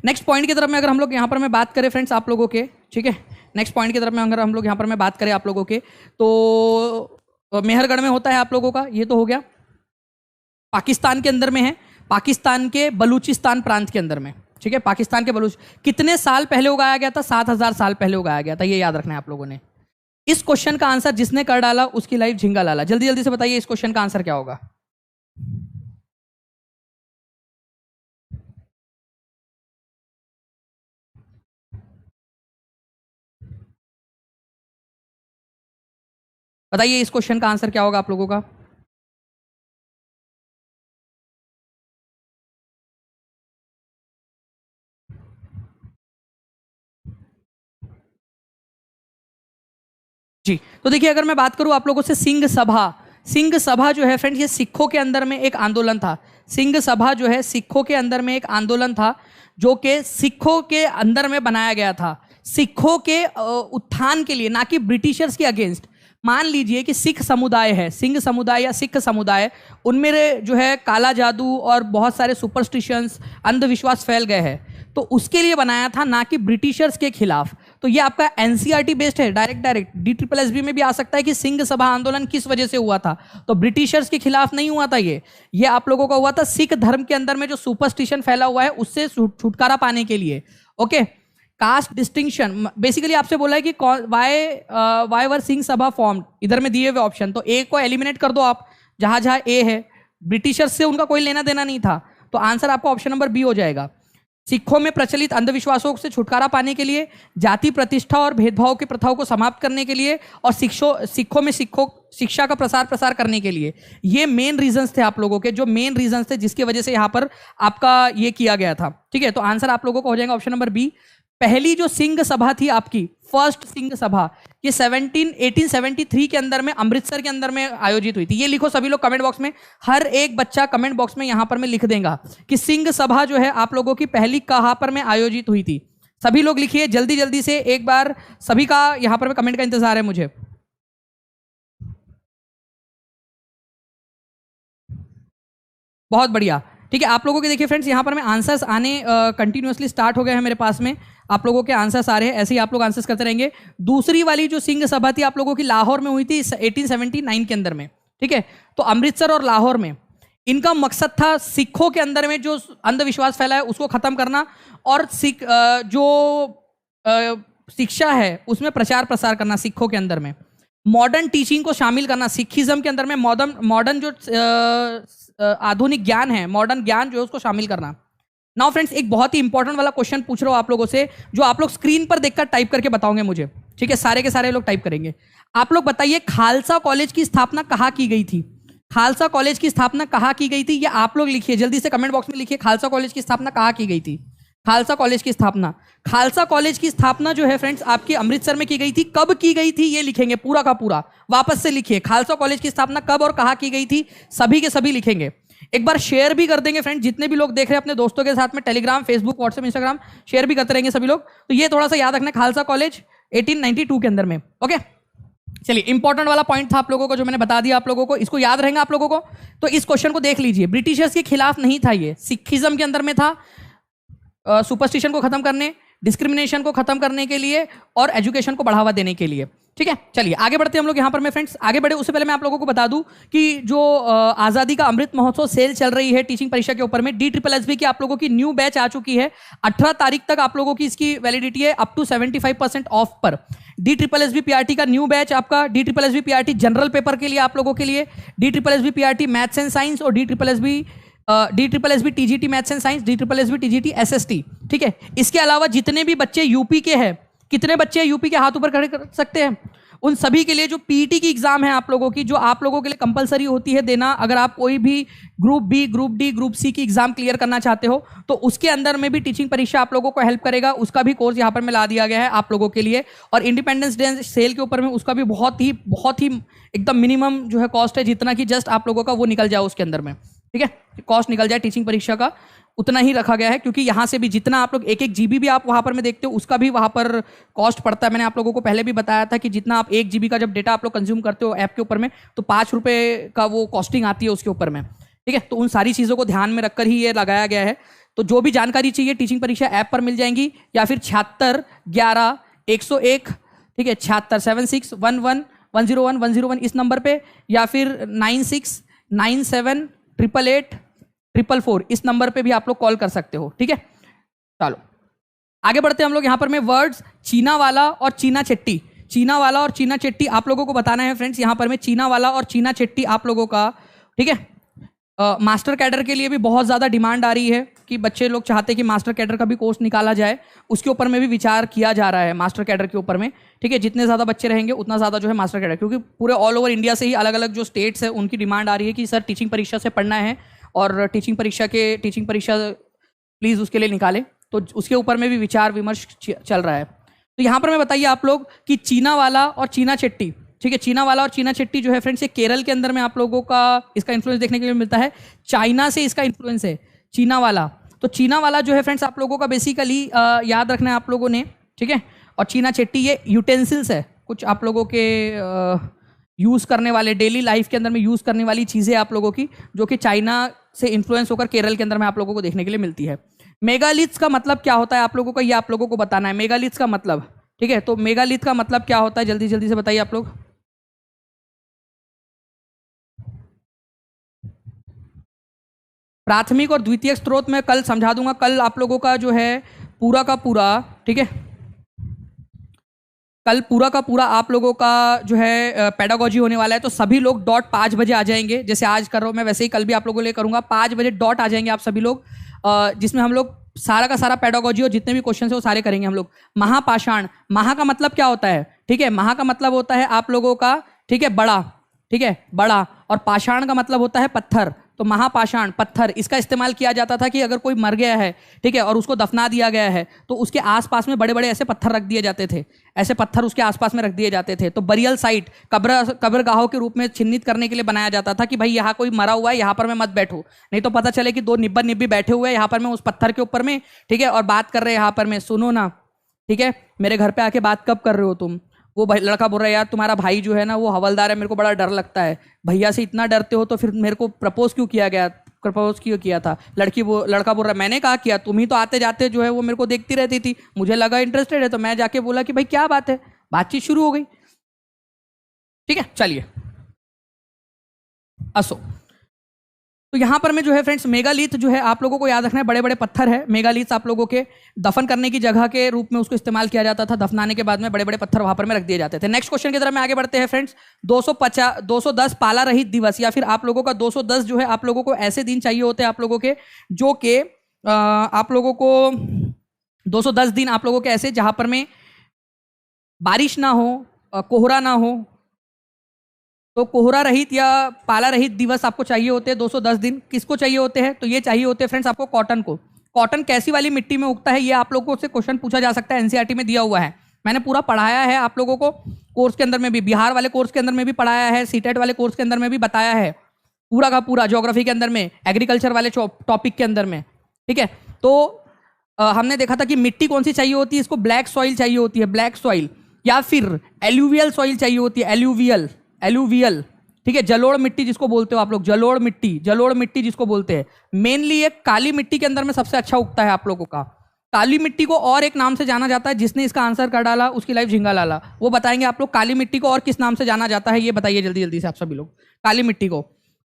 नेक्स्ट पॉइंट की तरफ में अगर हम लोग यहाँ पर में बात करें फ्रेंड्स आप लोगों के, ठीक है, नेक्स्ट पॉइंट की तरफ में अगर हम लोग यहाँ पर में बात करें आप लोगों के, तो मेहरगढ़ में होता है आप लोगों का, ये तो हो गया, पाकिस्तान के अंदर में है, पाकिस्तान के बलूचिस्तान प्रांत के अंदर में, ठीक है, पाकिस्तान के बलूच। कितने साल पहले उगाया गया था, 7000 साल पहले उगाया गया था, ये याद रखना है आप लोगों ने। इस क्वेश्चन का आंसर जिसने कर डाला उसकी लाइफ झिंगा लाला। जल्दी जल्दी से बताइए इस क्वेश्चन का आंसर क्या होगा। बताइए इस क्वेश्चन का आंसर क्या होगा आप लोगों का। जी, तो देखिए अगर मैं बात करूं आप लोगों से, सिंह सभा, सिंह सभा जो है फ्रेंड्स ये सिखों के अंदर में एक आंदोलन था। सिंह सभा जो है सिखों के अंदर में एक आंदोलन था, जो कि सिखों के अंदर में बनाया गया था, सिखों के उत्थान के लिए, ना कि ब्रिटिशर्स के अगेंस्ट। मान लीजिए कि सिख समुदाय है, सिंह समुदाय या सिख समुदाय, उनमें जो है काला जादू और बहुत सारे सुपरस्टिशंस, अंधविश्वास फैल गए हैं, तो उसके लिए बनाया था, ना कि ब्रिटिशर्स के खिलाफ। तो ये आपका एनसीईआरटी बेस्ड है, डायरेक्ट DSSB में भी आ सकता है कि सिंह सभा आंदोलन किस वजह से हुआ था, तो ब्रिटिशर्स के खिलाफ नहीं हुआ था, ये आप लोगों का हुआ था सिख धर्म के अंदर में जो सुपरस्टिशन फैला हुआ है उससे छुटकारा पाने के लिए। ओके, कास्ट डिस्टिंक्शन, बेसिकली आपसे बोला है कि why were Singh Sabha formed, इधर में दिए हुए ऑप्शन, तो ए को एलिमिनेट कर दो आप, जहां जहां ए है, ब्रिटिशर्स से उनका कोई लेना देना नहीं था, तो आंसर आपका ऑप्शन नंबर बी हो जाएगा। सिखों में प्रचलित अंधविश्वासों से छुटकारा पाने के लिए, जाति प्रतिष्ठा और भेदभाव की प्रथाओं को समाप्त करने के लिए, और सिखों में शिक्षा का प्रसार करने के लिए, ये मेन रीजंस थे आप लोगों के, जो मेन रीजंस थे जिसकी वजह से यहाँ पर आपका ये किया गया था, ठीक है। तो आंसर आप लोगों को हो जाएगा ऑप्शन नंबर बी। पहली जो सिंह सभा थी आपकी, फर्स्ट सिंह सभा, ये 1873 के अंदर में अमृतसर के अंदर में आयोजित हुई थी। ये लिखो सभी लोग कमेंट बॉक्स में, हर एक बच्चा कमेंट बॉक्स में यहां पर में लिख देगा कि सिंह सभा जो है आप लोगों की पहली कहां पर में आयोजित हुई थी। सभी लोग लिखिए जल्दी जल्दी से, एक बार सभी का यहां पर में कमेंट का इंतजार है मुझे। बहुत बढ़िया, ठीक है। आप लोगों के देखिए फ्रेंड्स यहाँ पर में आंसर्स आने कंटिन्यूअसली स्टार्ट हो गए हैं मेरे पास में, आप लोगों के आंसर्स आ रहे हैं, ऐसे ही आप लोग आंसर्स करते रहेंगे। दूसरी वाली जो सिंह सभा थी आप लोगों की लाहौर में हुई थी 1879 के अंदर में, ठीक है। तो अमृतसर और लाहौर में इनका मकसद था सिखों के अंदर में जो अंधविश्वास फैला है उसको खत्म करना, और सिख जो शिक्षा है उसमें प्रचार प्रसार करना, सिखों के अंदर में मॉडर्न टीचिंग को शामिल करना, सिखिज्म के अंदर में मॉडर्न जो आधुनिक ज्ञान है, मॉडर्न ज्ञान जो है उसको शामिल करना। नाउ फ्रेंड्स एक बहुत ही इंपॉर्टेंट वाला क्वेश्चन पूछ रहा हूं आप लोगों से, जो आप लोग स्क्रीन पर देखकर टाइप करके बताओगे मुझे, ठीक है, सारे के सारे लोग टाइप करेंगे। आप लोग बताइए खालसा कॉलेज की स्थापना कहाँ की गई थी, खालसा कॉलेज की स्थापना कहाँ की गई थी, ये आप लोग लिखिए जल्दी से कमेंट बॉक्स में लिखिए, खालसा कॉलेज की स्थापना कहाँ की गई थी। खालसा कॉलेज की स्थापना, खालसा कॉलेज की स्थापना जो है फ्रेंड्स आपकी अमृतसर में की गई थी। कब की गई थी ये लिखेंगे पूरा का पूरा, वापस से लिखिए खालसा कॉलेज की स्थापना कब और कहाँ की गई थी, सभी के सभी लिखेंगे। एक बार शेयर भी कर देंगे फ्रेंड्स, जितने भी लोग देख रहे हैं अपने दोस्तों के साथ में, Telegram, Facebook, WhatsApp, Instagram, share भी करते रहेंगे सभी लोग। तो ये थोड़ा सा याद रखना, खालसा कॉलेज 1892 के अंदर में। ओके, चलिए इंपॉर्टेंट वाला पॉइंट था आप लोगों को जो मैंने बता दिया आप लोगों को, इसको याद रहेगा आप लोगों को। तो इस क्वेश्चन को देख लीजिए, ब्रिटिशर्स के खिलाफ नहीं था ये, सिखिज्म के अंदर में था, सुपरस्टिशन को खत्म करने, डिस्क्रिमिनेशन को खत्म करने के लिए और एजुकेशन को बढ़ावा देने के लिए। ठीक है, चलिए आगे बढ़ते हैं हम लोग यहाँ पर। मैं फ्रेंड्स आगे बढ़े उससे पहले मैं आप लोगों को बता दूं कि जो आज़ादी का अमृत महोत्सव सेल चल रही है टीचिंग परीक्षा के ऊपर में, DSSB की आप लोगों की न्यू बैच आ चुकी है। 18 तारीख तक आप लोगों की इसकी वैलिडिटी है, अप टू 75% ऑफ पर। DSSB PRT का न्यू बैच आपका, DSSB PRT जनरल पेपर के लिए आप लोगों के लिए, DSSB PRT maths and science और DSSB TGT maths and science, DSSB TGT SST। ठीक है, इसके अलावा जितने भी बच्चे यूपी के हैं, कितने बच्चे यूपी के हाथ ऊपर खड़े कर सकते हैं, उन सभी के लिए जो पीटी की एग्जाम है आप लोगों की, जो आप लोगों के लिए कंपलसरी होती है देना, अगर आप कोई भी group B, group D, group C की एग्जाम क्लियर करना चाहते हो तो उसके अंदर में भी टीचिंग परीक्षा आप लोगों को हेल्प करेगा। उसका भी कोर्स यहाँ पर मैं ला दिया गया है आप लोगों के लिए। और इंडिपेंडेंस डे सेल के ऊपर में उसका भी बहुत ही एकदम मिनिमम जो है कॉस्ट है, जितना कि जस्ट आप लोगों का वो निकल जाए उसके अंदर में। ठीक है, कॉस्ट निकल जाए टीचिंग परीक्षा का, उतना ही रखा गया है। क्योंकि यहाँ से भी जितना आप लोग एक GB भी आप वहाँ पर में देखते हो, उसका भी वहाँ पर कॉस्ट पड़ता है। मैंने आप लोगों को पहले भी बताया था कि जितना आप 1 GB का जब डेटा आप लोग कंज्यूम करते हो ऐप के ऊपर में, तो 5 रुपये का वो कॉस्टिंग आती है उसके ऊपर में। ठीक है, तो उन सारी चीज़ों को ध्यान में रखकर ही ये लगाया गया है। तो जो भी जानकारी चाहिए टीचिंग परीक्षा ऐप पर मिल जाएंगी, या फिर 76 11 101, ठीक है, 76 76 11 101 101 इस नंबर पे, या फिर 96 97 888 444 इस नंबर पे भी आप लोग कॉल कर सकते हो। ठीक है, चलो आगे बढ़ते हैं हम लोग। यहाँ पर मैं वर्ड्स चीना वाला और चीना चट्टी, चीना वाला और चीना चट्टी आप लोगों को बताना है फ्रेंड्स। यहाँ पर मैं चीना वाला और चीना चट्टी आप लोगों का, ठीक है, मास्टर कैडर के लिए भी बहुत ज़्यादा डिमांड आ रही है कि बच्चे लोग चाहते हैं कि मास्टर कैडर का भी कोर्स निकाला जाए। उसके ऊपर में भी विचार किया जा रहा है मास्टर कैडर के ऊपर में। ठीक है, जितने ज़्यादा बच्चे रहेंगे उतना ज़्यादा जो है मास्टर कैडर, क्योंकि पूरे ऑल ओवर इंडिया से ही अलग अलग जो स्टेट्स है उनकी डिमांड आ रही है कि सर टीचिंग परीक्षा से पढ़ना है और टीचिंग परीक्षा प्लीज़ उसके लिए निकालें। तो उसके ऊपर में भी विचार विमर्श चल रहा है। तो यहाँ पर मैं बताइए आप लोग कि चीना वाला और चीना चट्टी, ठीक है, चीना वाला और चीना चट्टी जो है फ्रेंड्स, ये केरल के अंदर में आप लोगों का इसका इन्फ्लुएंस देखने के लिए मिलता है। चाइना से इसका इन्फ्लुएंस है चीना वाला। तो चीना वाला जो है फ्रेंड्स आप लोगों का बेसिकली याद रखना है आप लोगों ने। ठीक है, और चीना चट्टी ये यूटेंसिल्स है, कुछ आप लोगों के यूज़ करने वाले, डेली लाइफ के अंदर में यूज़ करने वाली चीज़ें आप लोगों की, जो कि चाइना से इन्फ्लुएंस होकर केरल के अंदर में आप लोगों को देखने के लिए मिलती है। मेगालिथ्स का मतलब क्या होता है आप लोगों को, ये आप लोगों को बताना है। मेगालिथ्स का मतलब, ठीक है, तो मेगालिथ का मतलब क्या होता है, जल्दी जल्दी से बताइए आप लोग। प्राथमिक और द्वितीयक स्रोत मैं कल समझा दूंगा। कल आप लोगों का जो है पूरा का पूरा, ठीक है, कल पूरा का पूरा आप लोगों का जो है पेडागोजी होने वाला है। तो सभी लोग डॉट 5 बजे आ जाएंगे, जैसे आज कर रहा हूँ मैं वैसे ही कल भी आप लोगों के लिए करूँगा। 5 बजे डॉट आ जाएंगे आप सभी लोग, जिसमें हम लोग सारा का सारा पेडागोजी और जितने भी क्वेश्चन है वो सारे करेंगे हम लोग। महापाषाण, महा का मतलब क्या होता है, ठीक है, महा का मतलब होता है आप लोगों का, ठीक है, बड़ा, ठीक है, बड़ा, और पाषाण का मतलब होता है पत्थर। तो महापाषाण पत्थर, इसका इस्तेमाल किया जाता था कि अगर कोई मर गया है, ठीक है, और उसको दफना दिया गया है, तो उसके आसपास में बड़े बड़े ऐसे पत्थर रख दिए जाते थे, ऐसे पत्थर उसके आसपास में रख दिए जाते थे। तो बरियल साइट, कब्रगाहों के रूप में चिन्हित करने के लिए बनाया जाता था कि भाई यहाँ कोई मरा हुआ है, यहाँ पर मैं मत बैठो, नहीं तो पता चले कि 2 निब्बा निब्बी बैठे हुए हैं यहाँ पर मैं उस पत्थर के ऊपर में, ठीक है, और बात कर रहे हैं यहाँ पर मैं, सुनो ना, ठीक है, मेरे घर पे आके बात कब कर रहे हो तुम। वो लड़का बोल रहा है यार तुम्हारा भाई जो है ना वो हवलदार है, मेरे को बड़ा डर लगता है। भैया से इतना डरते हो तो फिर मेरे को प्रपोज क्यों किया था। लड़का बोल रहा है मैंने कहा किया, तुम ही तो आते जाते जो है वो मेरे को देखती रहती थी, मुझे लगा इंटरेस्टेड है, तो मैं जाके बोला कि भाई क्या बात है, बातचीत शुरू हो गई। ठीक है, चलिए असो। तो यहाँ पर में जो है फ्रेंड्स मेगालिथ जो है आप लोगों को याद रखना है, बड़े बड़े पत्थर है। मेगालिथ आप लोगों के दफन करने की जगह के रूप में उसको इस्तेमाल किया जाता था, दफनाने के बाद में बड़े बड़े पत्थर वहां पर में रख दिए जाते थे। नेक्स्ट क्वेश्चन की तरफ में आगे बढ़ते हैं फ्रेंड्स। 210 पाला रहित दिवस, या फिर आप लोगों का 210 जो है आप लोगों को ऐसे दिन चाहिए होते हैं आप लोगों के, जो कि आप लोगों को 210 दिन आप लोगों के ऐसे जहां पर में बारिश ना हो, कोहरा ना हो। तो कोहरा रहित या पाला रहित दिवस आपको चाहिए होते हैं 210 दिन। किसको चाहिए होते हैं, तो ये चाहिए होते हैं फ्रेंड्स आपको कॉटन को। कॉटन कैसी वाली मिट्टी में उगता है, ये आप लोगों से क्वेश्चन पूछा जा सकता है, एनसीईआरटी में दिया हुआ है। मैंने पूरा पढ़ाया है आप लोगों को, कोर्स के अंदर में भी, बिहार वाले कोर्स के अंदर में भी पढ़ाया है, सीटेट वाले कोर्स के अंदर में भी बताया है, पूरा का पूरा ज्योग्राफी के अंदर में, एग्रीकल्चर वाले टॉपिक के अंदर में। ठीक है, तो हमने देखा था कि मिट्टी कौन सी चाहिए होती है, इसको ब्लैक सॉइल चाहिए होती है, ब्लैक सॉइल, या फिर एल्यूवियल सॉइल चाहिए होती है, एलुवियल, ठीक है, जलोढ़ मिट्टी जिसको बोलते हो आप लोग, जलोढ़ मिट्टी जिसको बोलते हैं। मेनली एक काली मिट्टी के अंदर में सबसे अच्छा उगता है आप लोगों का, काली मिट्टी को और एक नाम से जाना जाता है, जिसने इसका आंसर कर डाला उसकी लाइफ झिंगा लाला। वो बताएंगे आप लोग काली मिट्टी को और किस नाम से जाना जाता है, ये बताइए जल्दी जल्दी से आप सभी लोग। काली मिट्टी को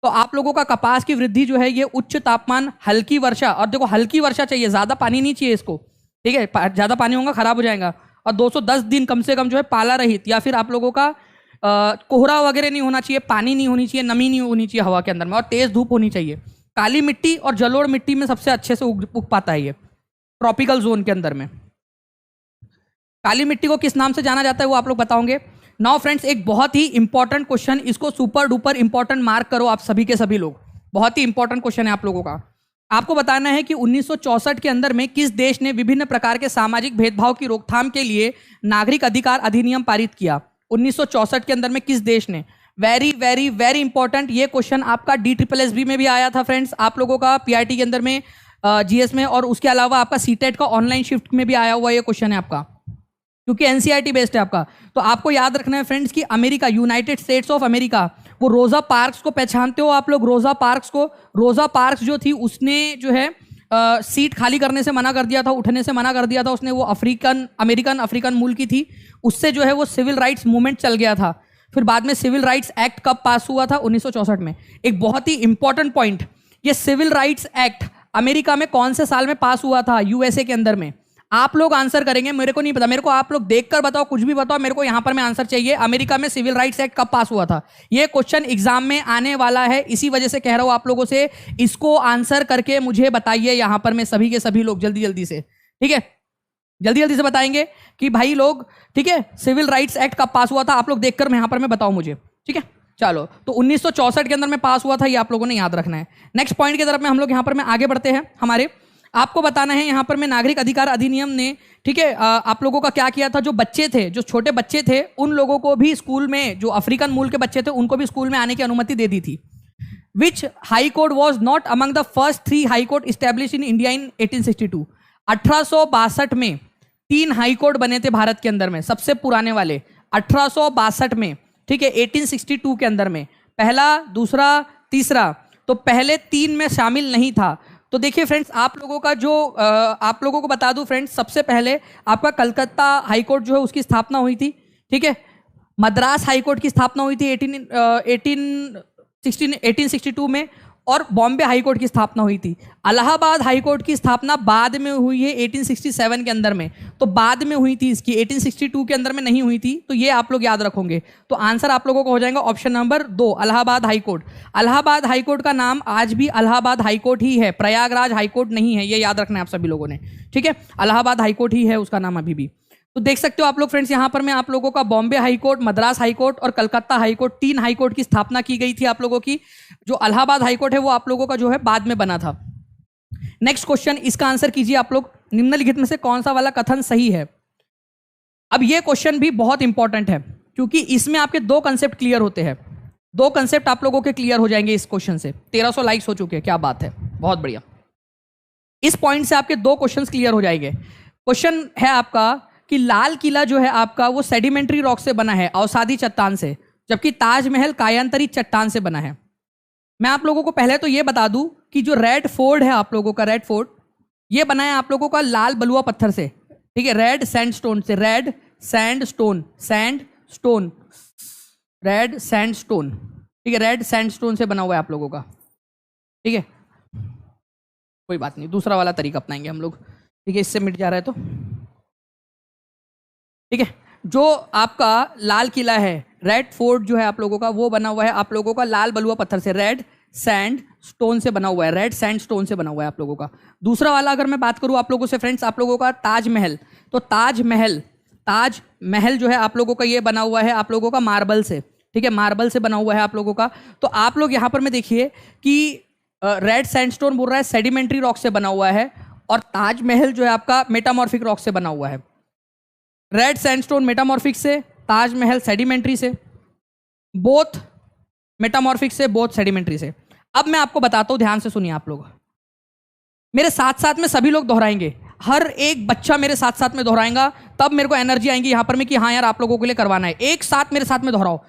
तो आप लोगों का कपास की वृद्धि जो है ये उच्च तापमान, हल्की वर्षा, और देखो हल्की वर्षा चाहिए, ज्यादा पानी नहीं चाहिए इसको, ठीक है, ज्यादा पानी होगा खराब हो जाएगा, और 210 दिन कम से कम जो है पाला रहित, या फिर आप लोगों का कोहरा वगैरह नहीं होना चाहिए, पानी नहीं होनी चाहिए, नमी नहीं होनी चाहिए हवा के अंदर में, और तेज धूप होनी चाहिए। काली मिट्टी और जलोढ़ मिट्टी में सबसे अच्छे से उग पाता है ये ट्रॉपिकल जोन के अंदर में। काली मिट्टी को किस नाम से जाना जाता है वो आप लोग बताओगे। नाउ फ्रेंड्स, एक बहुत ही इंपॉर्टेंट क्वेश्चन, इसको सुपर डुपर इंपॉर्टेंट मार्क करो आप सभी के सभी लोग, बहुत ही इंपॉर्टेंट क्वेश्चन है आप लोगों का। आपको बताना है कि 1964 के अंदर में किस देश ने विभिन्न प्रकार के सामाजिक भेदभाव की रोकथाम के लिए नागरिक अधिकार अधिनियम पारित किया। 1964 के अंदर में किस देश ने, वेरी वेरी वेरी इंपॉर्टेंट ये क्वेश्चन आपका DSSB में भी आया था फ्रेंड्स, आप लोगों का PRT के अंदर में, GS में, और उसके अलावा आपका CTET का ऑनलाइन शिफ्ट में भी आया हुआ ये क्वेश्चन है आपका, क्योंकि NCERT बेस्ड है आपका। तो आपको याद रखना है फ्रेंड्स कि America, United states of America, वो रोजा पार्क्स को पहचानते हो आप लोग, रोजा पार्क्स को। रोजा पार्क्स जो थी उसने जो है सीट खाली करने से मना कर दिया था, उठने से मना कर दिया था उसने, वो अफ्रीकन मूल की थी, उससे जो है वो सिविल राइट्स मूवमेंट चल गया था। फिर बाद में सिविल राइट्स एक्ट कब पास हुआ था, 1964 में। एक बहुत ही इंपॉर्टेंट पॉइंट, ये सिविल राइट्स एक्ट अमेरिका में कौन से साल में पास हुआ था, USA के अंदर में। आप लोग आंसर करेंगे, मेरे को नहीं पता, मेरे को आप लोग देखकर बताओ, कुछ भी बताओ, मेरे को यहां पर में आंसर चाहिए। अमेरिका में सिविल राइट्स एक्ट कब पास हुआ था, ये क्वेश्चन एग्जाम में आने वाला है, इसी वजह से कह रहा हूं आप लोगों से, इसको आंसर करके मुझे बताइए यहां पर में सभी के सभी लोग जल्दी जल्दी से, ठीक है, जल्दी जल्दी से बताएंगे कि भाई लोग, ठीक है, सिविल राइट्स एक्ट कब पास हुआ था, आप लोग देखकर यहां पर में बताओ मुझे, ठीक है। चलो, तो 1964 के अंदर में पास हुआ था, ये आप लोगों ने याद रखना है। नेक्स्ट पॉइंट की तरफ में हम लोग यहां पर में आगे बढ़ते हैं। हमारे आपको बताना है यहां पर में नागरिक अधिकार अधिनियम ने, ठीक है, आप लोगों का क्या किया था, जो बच्चे थे, जो छोटे बच्चे थे, उन लोगों को भी स्कूल में, जो अफ्रीकन मूल के बच्चे थे उनको भी स्कूल में आने की अनुमति दे दी थी। Which high court was not among the first 3 high court establish in India in 1862। 1862 में 3 हाई कोर्ट बने थे भारत के अंदर में, सबसे पुराने वाले 1862 में, ठीक है, 1862 के अंदर में, पहला, दूसरा, तीसरा, तो पहले 3 में शामिल नहीं था। तो देखिए फ्रेंड्स, आप लोगों का जो आप लोगों को बता दूं फ्रेंड्स, सबसे पहले आपका कलकत्ता हाई कोर्ट जो है उसकी स्थापना हुई थी, ठीक है, मद्रास हाई कोर्ट की स्थापना हुई थी 1862 में, और बॉम्बे हाई कोर्ट की स्थापना हुई थी। इलाहाबाद हाई कोर्ट की स्थापना बाद में हुई है 1867 के अंदर में, तो बाद में हुई थी इसकी, 1862 के अंदर में नहीं हुई थी, तो ये आप लोग याद रखोगे। तो आंसर आप लोगों को हो जाएगा option number 2, Allahabad high court. Allahabad high court का नाम आज भी इलाहाबाद हाई कोर्ट ही है, प्रयागराज हाई कोर्ट नहीं है, ये याद रखना है आप सभी लोगों ने, ठीक है, इलाहाबाद हाई कोर्ट ही है उसका नाम अभी भी। तो देख सकते हो आप लोग फ्रेंड्स, यहां पर मैं आप लोगों का Bombay high court, Madras high court और Calcutta high court, 3 high court की स्थापना की गई थी आप लोगों की। जो इलाहाबाद हाई कोर्ट है वो आप लोगों का जो है बाद में बना था। नेक्स्ट क्वेश्चन, इसका आंसर कीजिए आप लोग, निम्नलिखित में से कौन सा वाला कथन सही है। अब ये क्वेश्चन भी बहुत इंपॉर्टेंट है, क्योंकि इसमें आपके 2 कंसेप्ट क्लियर होते हैं, 2 कंसेप्ट आप लोगों के क्लियर हो जाएंगे इस क्वेश्चन से। 1300 लाइक्स हो चुके हैं, क्या बात है, बहुत बढ़िया। इस पॉइंट से आपके 2 क्वेश्चन क्लियर हो जाएंगे। क्वेश्चन है आपका कि लाल किला जो है आपका वो सेडिमेंट्री रॉक से बना है, अवसादी चट्टान से, जबकि ताजमहल कायांतरित चट्टान से बना है। मैं आप लोगों को पहले तो ये बता दूं कि जो रेड फोर्ट है आप लोगों का, रेड फोर्ट, ये बना है आप लोगों का लाल बलुआ पत्थर से, ठीक है, रेड सैंडस्टोन से, red sandstone, sandstone, red sandstone, ठीक है, रेड सैंडस्टोन से बना हुआ है आप लोगों का, ठीक है, कोई बात नहीं, दूसरा वाला तरीका अपनाएंगे हम लोग, ठीक है, इससे मिट जा रहा है तो, ठीक है। जो आपका लाल किला है, रेड फोर्ट जो है आप लोगों का, वो बना हुआ है आप लोगों का लाल बलुआ पत्थर से, रेड सैंड स्टोन से बना हुआ है, रेड सैंड स्टोन से बना हुआ है आप लोगों का। दूसरा वाला अगर मैं बात करूं आप लोगों से फ्रेंड्स, आप लोगों का ताजमहल, तो ताजमहल जो है आप लोगों का ये बना हुआ है आप लोगों का मार्बल से, ठीक है, मार्बल से बना हुआ है आप लोगों का। तो आप लोग यहां पर में देखिए कि रेड सैंडस्टोन बोल रहा है सेडिमेंट्री रॉक से बना हुआ है, और ताजमहल जो है आपका मेटामॉर्फिक रॉक से बना हुआ है। रेड सैंडस्टोन मेटामॉर्फिक से, ताजमहल सेडिमेंट्री से, बोथ मेटामॉर्फिक से, बोथ सेडिमेंट्री से। अब मैं आपको बताता हूं, ध्यान से सुनिए आप लोग, मेरे साथ साथ में सभी लोग दोहराएंगे, हर एक बच्चा मेरे साथ साथ में दोहराएगा, तब मेरे को एनर्जी आएगी यहां पर में कि हाँ यार आप लोगों के लिए करवाना है। एक साथ मेरे साथ में दोहराओ,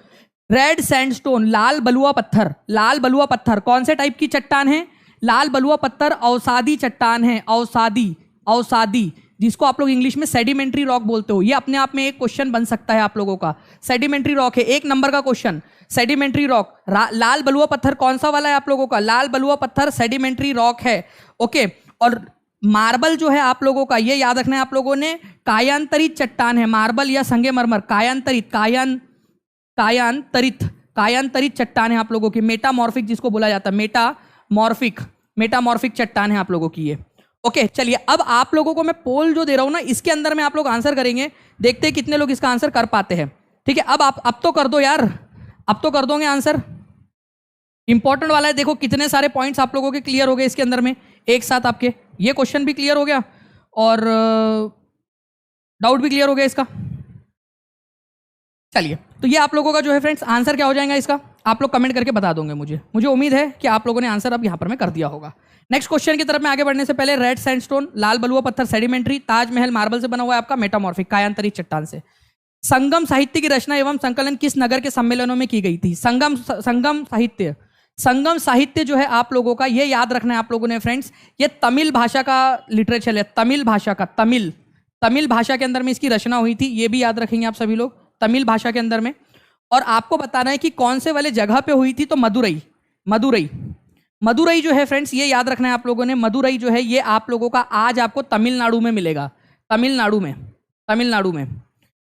रेड सैंडस्टोन, लाल बलुआ पत्थर, लाल बलुआ पत्थर कौन से टाइप की चट्टान है, लाल बलुआ पत्थर अवसादी चट्टान है, अवसादी, अवसादी, जिसको आप लोग इंग्लिश में सेडिमेंट्री रॉक बोलते हो। ये अपने आप में एक क्वेश्चन बन सकता है आप लोगों का। सेडिमेंट्री रॉक है, 1 नंबर का क्वेश्चन। सेडिमेंट्री रॉक, लाल बलुआ पत्थर कौन सा वाला है आप लोगों का? लाल बलुआ पत्थर सेडिमेंट्री रॉक है। ओके, और मार्बल जो है आप लोगों का, ये याद रखना है आप लोगों ने, कायांतरित चट्टान है। मार्बल या संगमरमर कायांतरित, कायांतरित चट्टान है आप लोगों की। मेटामॉर्फिक जिसको बोला जाता है, मेटामॉर्फिक चट्टान है आप लोगों की ये। ओके, चलिए अब आप लोगों को मैं पोल जो दे रहा हूं ना, इसके अंदर में आप लोग आंसर करेंगे। देखते हैं कितने लोग इसका आंसर कर पाते हैं। ठीक है, अब तो कर दो यार, अब तो कर दोगे आंसर। इंपॉर्टेंट वाला है, देखो कितने सारे पॉइंट्स आप लोगों के क्लियर हो गए इसके अंदर में एक साथ। आपके ये क्वेश्चन भी क्लियर हो गया और डाउट भी क्लियर हो गया इसका। चलिए, तो ये आप लोगों का जो है फ्रेंड्स आंसर क्या हो जाएगा इसका, आप लोग कमेंट करके बता दोगे मुझे उम्मीद है कि आप लोगों ने आंसर अब यहां पर मैं कर दिया होगा। नेक्स्ट क्वेश्चन की तरफ में आगे बढ़ने से पहले, रेड सैंडस्टोन, लाल बलुआ पत्थर सेडिमेंट्री, ताजमहल मार्बल से बना हुआ है आपका, मेटामॉर्फिक कायांतरित चट्टान से। संगम साहित्य की रचना एवं संकलन किस नगर के सम्मेलनों में की गई थी? संगम साहित्य जो है आप लोगों का, ये याद रखना है आप लोगों ने फ्रेंड्स, ये तमिल भाषा का लिटरेचर है। तमिल भाषा के अंदर में इसकी रचना हुई थी, ये भी याद रखेंगे आप सभी लोग, तमिल भाषा के अंदर में। और आपको बताना है कि कौन से वाले जगह पे हुई थी, तो मदुरई जो है फ्रेंड्स, ये याद रखना है आप लोगों ने। मदुरई जो है ये आप लोगों का आज आपको तमिलनाडु में मिलेगा। तमिलनाडु में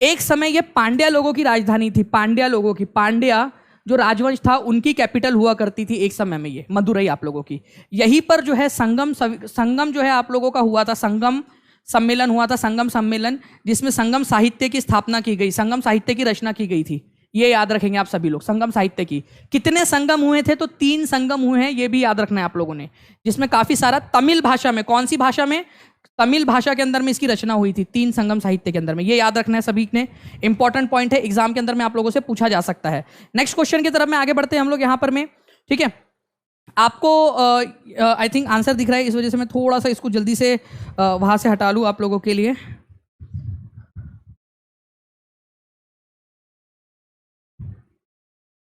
एक समय ये पांड्या लोगों की राजधानी थी। पांड्या जो राजवंश था उनकी कैपिटल हुआ करती थी एक समय में, ये मदुरई आप लोगों की। यहीं पर जो है संगम जो है आप लोगों का हुआ था, संगम सम्मेलन, जिसमें संगम साहित्य की स्थापना की गई, संगम साहित्य की रचना की गई थी। ये याद रखेंगे आप सभी लोग। संगम साहित्य की कितने संगम हुए थे, तो 3 संगम हुए हैं, ये भी याद रखना है आप लोगों ने, जिसमें काफी सारा तमिल भाषा में, कौन सी भाषा में, तमिल भाषा के अंदर में इसकी रचना हुई थी 3 संगम साहित्य के अंदर में। ये याद रखना है सभी ने, इंपॉर्टेंट पॉइंट है, एग्जाम के अंदर में आप लोगों से पूछा जा सकता है। नेक्स्ट क्वेश्चन की तरफ में आगे बढ़ते हैं हम लोग यहां पर में। ठीक है, आपको आई थिंक आंसर दिख रहा है, इस वजह से मैं थोड़ा सा इसको जल्दी से वहां से हटा लूं आप लोगों के लिए।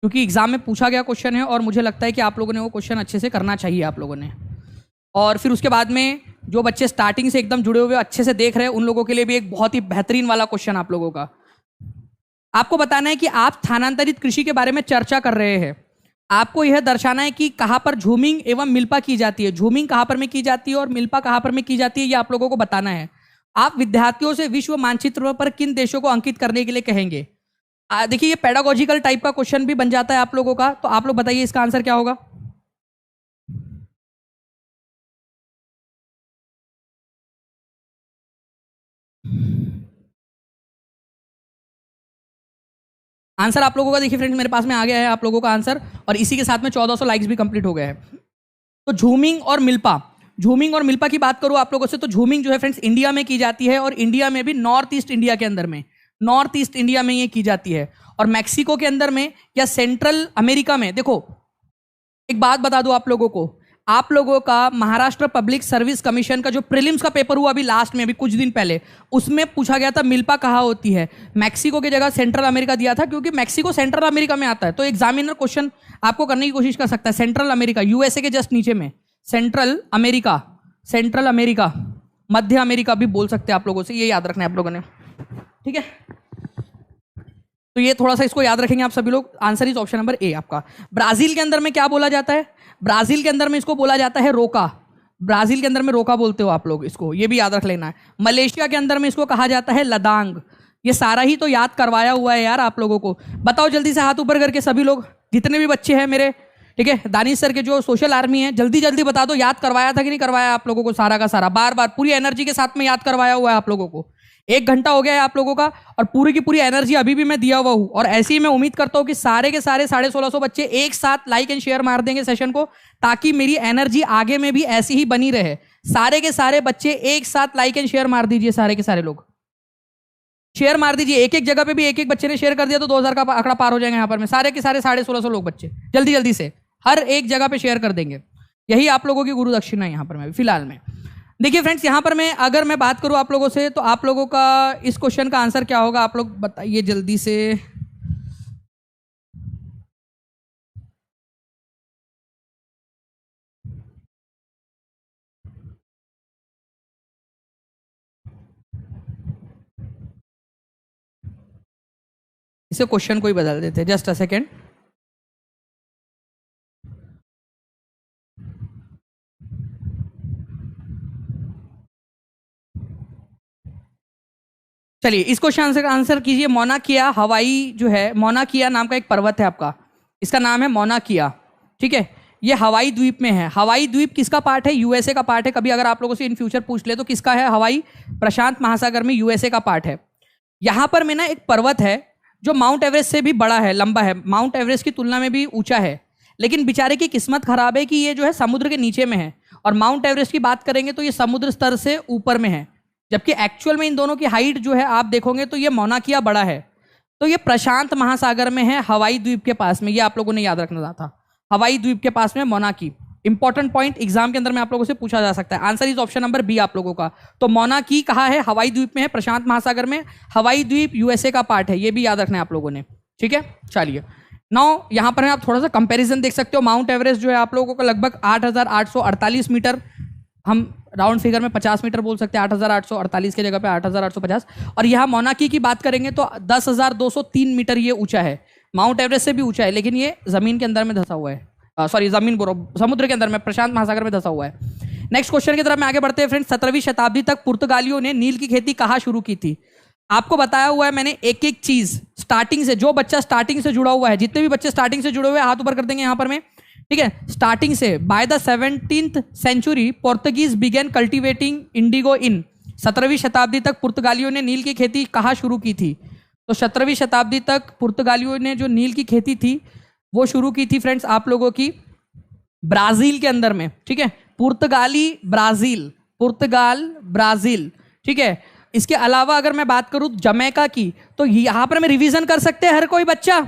क्योंकि एग्जाम में पूछा गया क्वेश्चन है और मुझे लगता है कि आप लोगों ने वो क्वेश्चन अच्छे से करना चाहिए आप लोगों ने। और फिर उसके बाद में जो बच्चे स्टार्टिंग से एकदम जुड़े हुए अच्छे से देख रहे हैं, उन लोगों के लिए भी एक बहुत ही बेहतरीन वाला क्वेश्चन आप लोगों का। आपको बताना है कि आप स्थानांतरित कृषि के बारे में चर्चा कर रहे हैं। आपको यह दर्शाना है कि कहां पर झूमिंग एवं मिल्पा की जाती है, झूमिंग कहां पर में की जाती है और मिल्पा कहां पर में की जाती है, ये आप लोगों को बताना है। आप विद्यार्थियों से विश्व मानचित्र पर किन देशों को अंकित करने के लिए कहेंगे? देखिए, ये पेडागोजिकल टाइप का क्वेश्चन भी बन जाता है आप लोगों का, तो आप लोग बताइए इसका आंसर क्या होगा। आंसर आप लोगों का देखिए फ्रेंड्स, मेरे पास में आ गया है आप लोगों का आंसर, और इसी के साथ में 1400 लाइक्स भी कंप्लीट हो गए हैं। तो झूमिंग और मिल्पा की बात करूं आप लोगों से, तो झूमिंग जो है फ्रेंड्स इंडिया में की जाती है, और इंडिया में भी नॉर्थ ईस्ट इंडिया के अंदर में, नॉर्थ ईस्ट इंडिया में ये की जाती है। और मैक्सिको के अंदर में या सेंट्रल अमेरिका में, देखो एक बात बता दूं आप लोगों को, आप लोगों का महाराष्ट्र पब्लिक सर्विस कमीशन का जो प्रीलिम्स का पेपर हुआ अभी लास्ट में, अभी कुछ दिन पहले, उसमें पूछा गया था मिल्पा कहाँ होती है। मैक्सिको की जगह सेंट्रल अमेरिका दिया था, क्योंकि मैक्सिको सेंट्रल अमेरिका में आता है। तो एग्जामिनर क्वेश्चन आपको करने की कोशिश कर सकता है, सेंट्रल अमेरिका, यूएसए के जस्ट नीचे में सेंट्रल अमेरिका, मध्य अमेरिका भी बोल सकते हैं आप लोगों से, ये याद रखना है आप लोगों ने। ठीक है, तो ये थोड़ा सा इसको याद रखेंगे आप सभी लोग। Answer is option number A आपका। ब्राजील के अंदर में क्या बोला जाता है? ब्राजील के अंदर में इसको बोला जाता है रोका। ब्राजील के अंदर में रोका बोलते हो आप लोग इसको, ये भी याद रख लेना है। मलेशिया के अंदर में इसको कहा जाता है लदांग। ये सारा ही तो याद करवाया हुआ है यार आप लोगों को। बताओ जल्दी से हाथ ऊपर करके सभी लोग, जितने भी बच्चे हैं मेरे, ठीक है, दानिश सर के जो सोशल आर्मी है, जल्दी जल्दी बता दो याद करवाया था कि नहीं करवाया आप लोगों को, सारा का सारा बार बार पूरी एनर्जी के साथ में याद करवाया हुआ है आप लोगों को। 1 घंटा हो गया है आप लोगों का, और पूरी की पूरी एनर्जी अभी भी मैं दिया हुआ हूं। और ऐसे ही मैं उम्मीद करता हूं कि सारे के सारे 1650 बच्चे एक साथ लाइक एंड शेयर मार देंगे सेशन को, ताकि मेरी एनर्जी आगे में भी ऐसी ही बनी रहे। सारे के सारे बच्चे एक साथ लाइक एंड शेयर मार दीजिए, सारे के सारे लोग शेयर मार दीजिए। एक एक जगह पे भी एक एक बच्चे ने शेयर कर दिया तो 2000 का आंकड़ा पार हो जाएगा यहाँ पर में। सारे के सारे 1650 लोग बच्चे जल्दी जल्दी से हर एक जगह पे शेयर कर देंगे। यही आप लोगों की गुरु दक्षिणा है यहाँ पर मैं फिलहाल में। देखिए फ्रेंड्स, यहाँ पर मैं अगर मैं बात करूँ आप लोगों से, तो आप लोगों का इस क्वेश्चन का आंसर क्या होगा, आप लोग बताइए जल्दी से। इसे क्वेश्चन को ही बदल देते, जस्ट अ सेकेंड। चलिए इस क्वेश्चन का आंसर कीजिए। मौना किया हवाई जो है, मौना किया नाम का एक पर्वत है आपका, इसका नाम है मौना किया। ठीक है, ये हवाई द्वीप में है। हवाई द्वीप किसका पार्ट है? यूएसए का पार्ट है। कभी अगर आप लोगों से इन फ्यूचर पूछ ले तो किसका है? हवाई प्रशांत महासागर में यूएसए का पार्ट है। यहाँ पर में ना एक पर्वत है जो माउंट एवरेस्ट से भी बड़ा है, लंबा है, माउंट एवरेस्ट की तुलना में भी ऊंचा है। लेकिन बेचारे की किस्मत खराब है कि ये जो है समुद्र के नीचे में है, और माउंट एवरेस्ट की बात करेंगे तो ये समुद्र स्तर से ऊपर में है। जबकि एक्चुअल में इन दोनों की हाइट जो है आप देखोगे तो ये मौना किया बड़ा है। तो ये प्रशांत महासागर में है, हवाई द्वीप के पास में। ये आप लोगों ने याद रखना था, हवाई द्वीप के पास में मौना की। इंपॉर्टेंट पॉइंट एग्जाम के अंदर में आप लोगों से पूछा जा सकता है। Answer is option number B आप लोगों का। तो मौना की कहाँ है? हवाई द्वीप में है, प्रशांत महासागर में। हवाई द्वीप यूएसए का पार्ट है, ये भी याद रखना है आप लोगों ने। ठीक है, चलिए नाउ यहाँ पर आप थोड़ा सा कंपैरिजन देख सकते हो। माउंट एवरेस्ट जो है आप लोगों का लगभग 8,848 मीटर, हम राउंड फिगर में 50 मीटर बोल सकते हैं, 8,848 की जगह पे 8,850। और यहाँ मौनाकी की बात करेंगे तो 10,203 मीटर ये ऊंचा है, माउंट एवरेस्ट से भी ऊंचा है, लेकिन ये जमीन के अंदर में धंसा हुआ है। सॉरी, जमीन बोलो, समुद्र के अंदर में, प्रशांत महासागर में धंसा हुआ है। नेक्स्ट क्वेश्चन की तरफ में आगे बढ़ते हैं फ्रेंड्स। 17वीं शताब्दी तक पुर्तगालियों ने नील की खेती कहाँ शुरू की थी? आपको बताया हुआ है मैंने एक एक चीज स्टार्टिंग से। जो बच्चा स्टार्टिंग से जुड़ा हुआ है, जितने भी बच्चे स्टार्टिंग से जुड़े हुए हैं हाथ ऊपर कर देंगे यहाँ पर में। ठीक है, स्टार्टिंग से by the 17th century Portuguese began cultivating indigo in. 17वीं शताब्दी तक पुर्तगालियों ने नील की खेती कहाँ शुरू की थी? तो 17वीं शताब्दी तक पुर्तगालियों ने जो नील की खेती थी वो शुरू की थी फ्रेंड्स आप लोगों की ब्राजील के अंदर में। ठीक है, पुर्तगाली ब्राजील, पुर्तगाल ब्राजील। ठीक है, इसके अलावा अगर मैं बात करूं जमैका की, तो यहां पर मैं रिवीजन कर सकते हैं, हर कोई बच्चा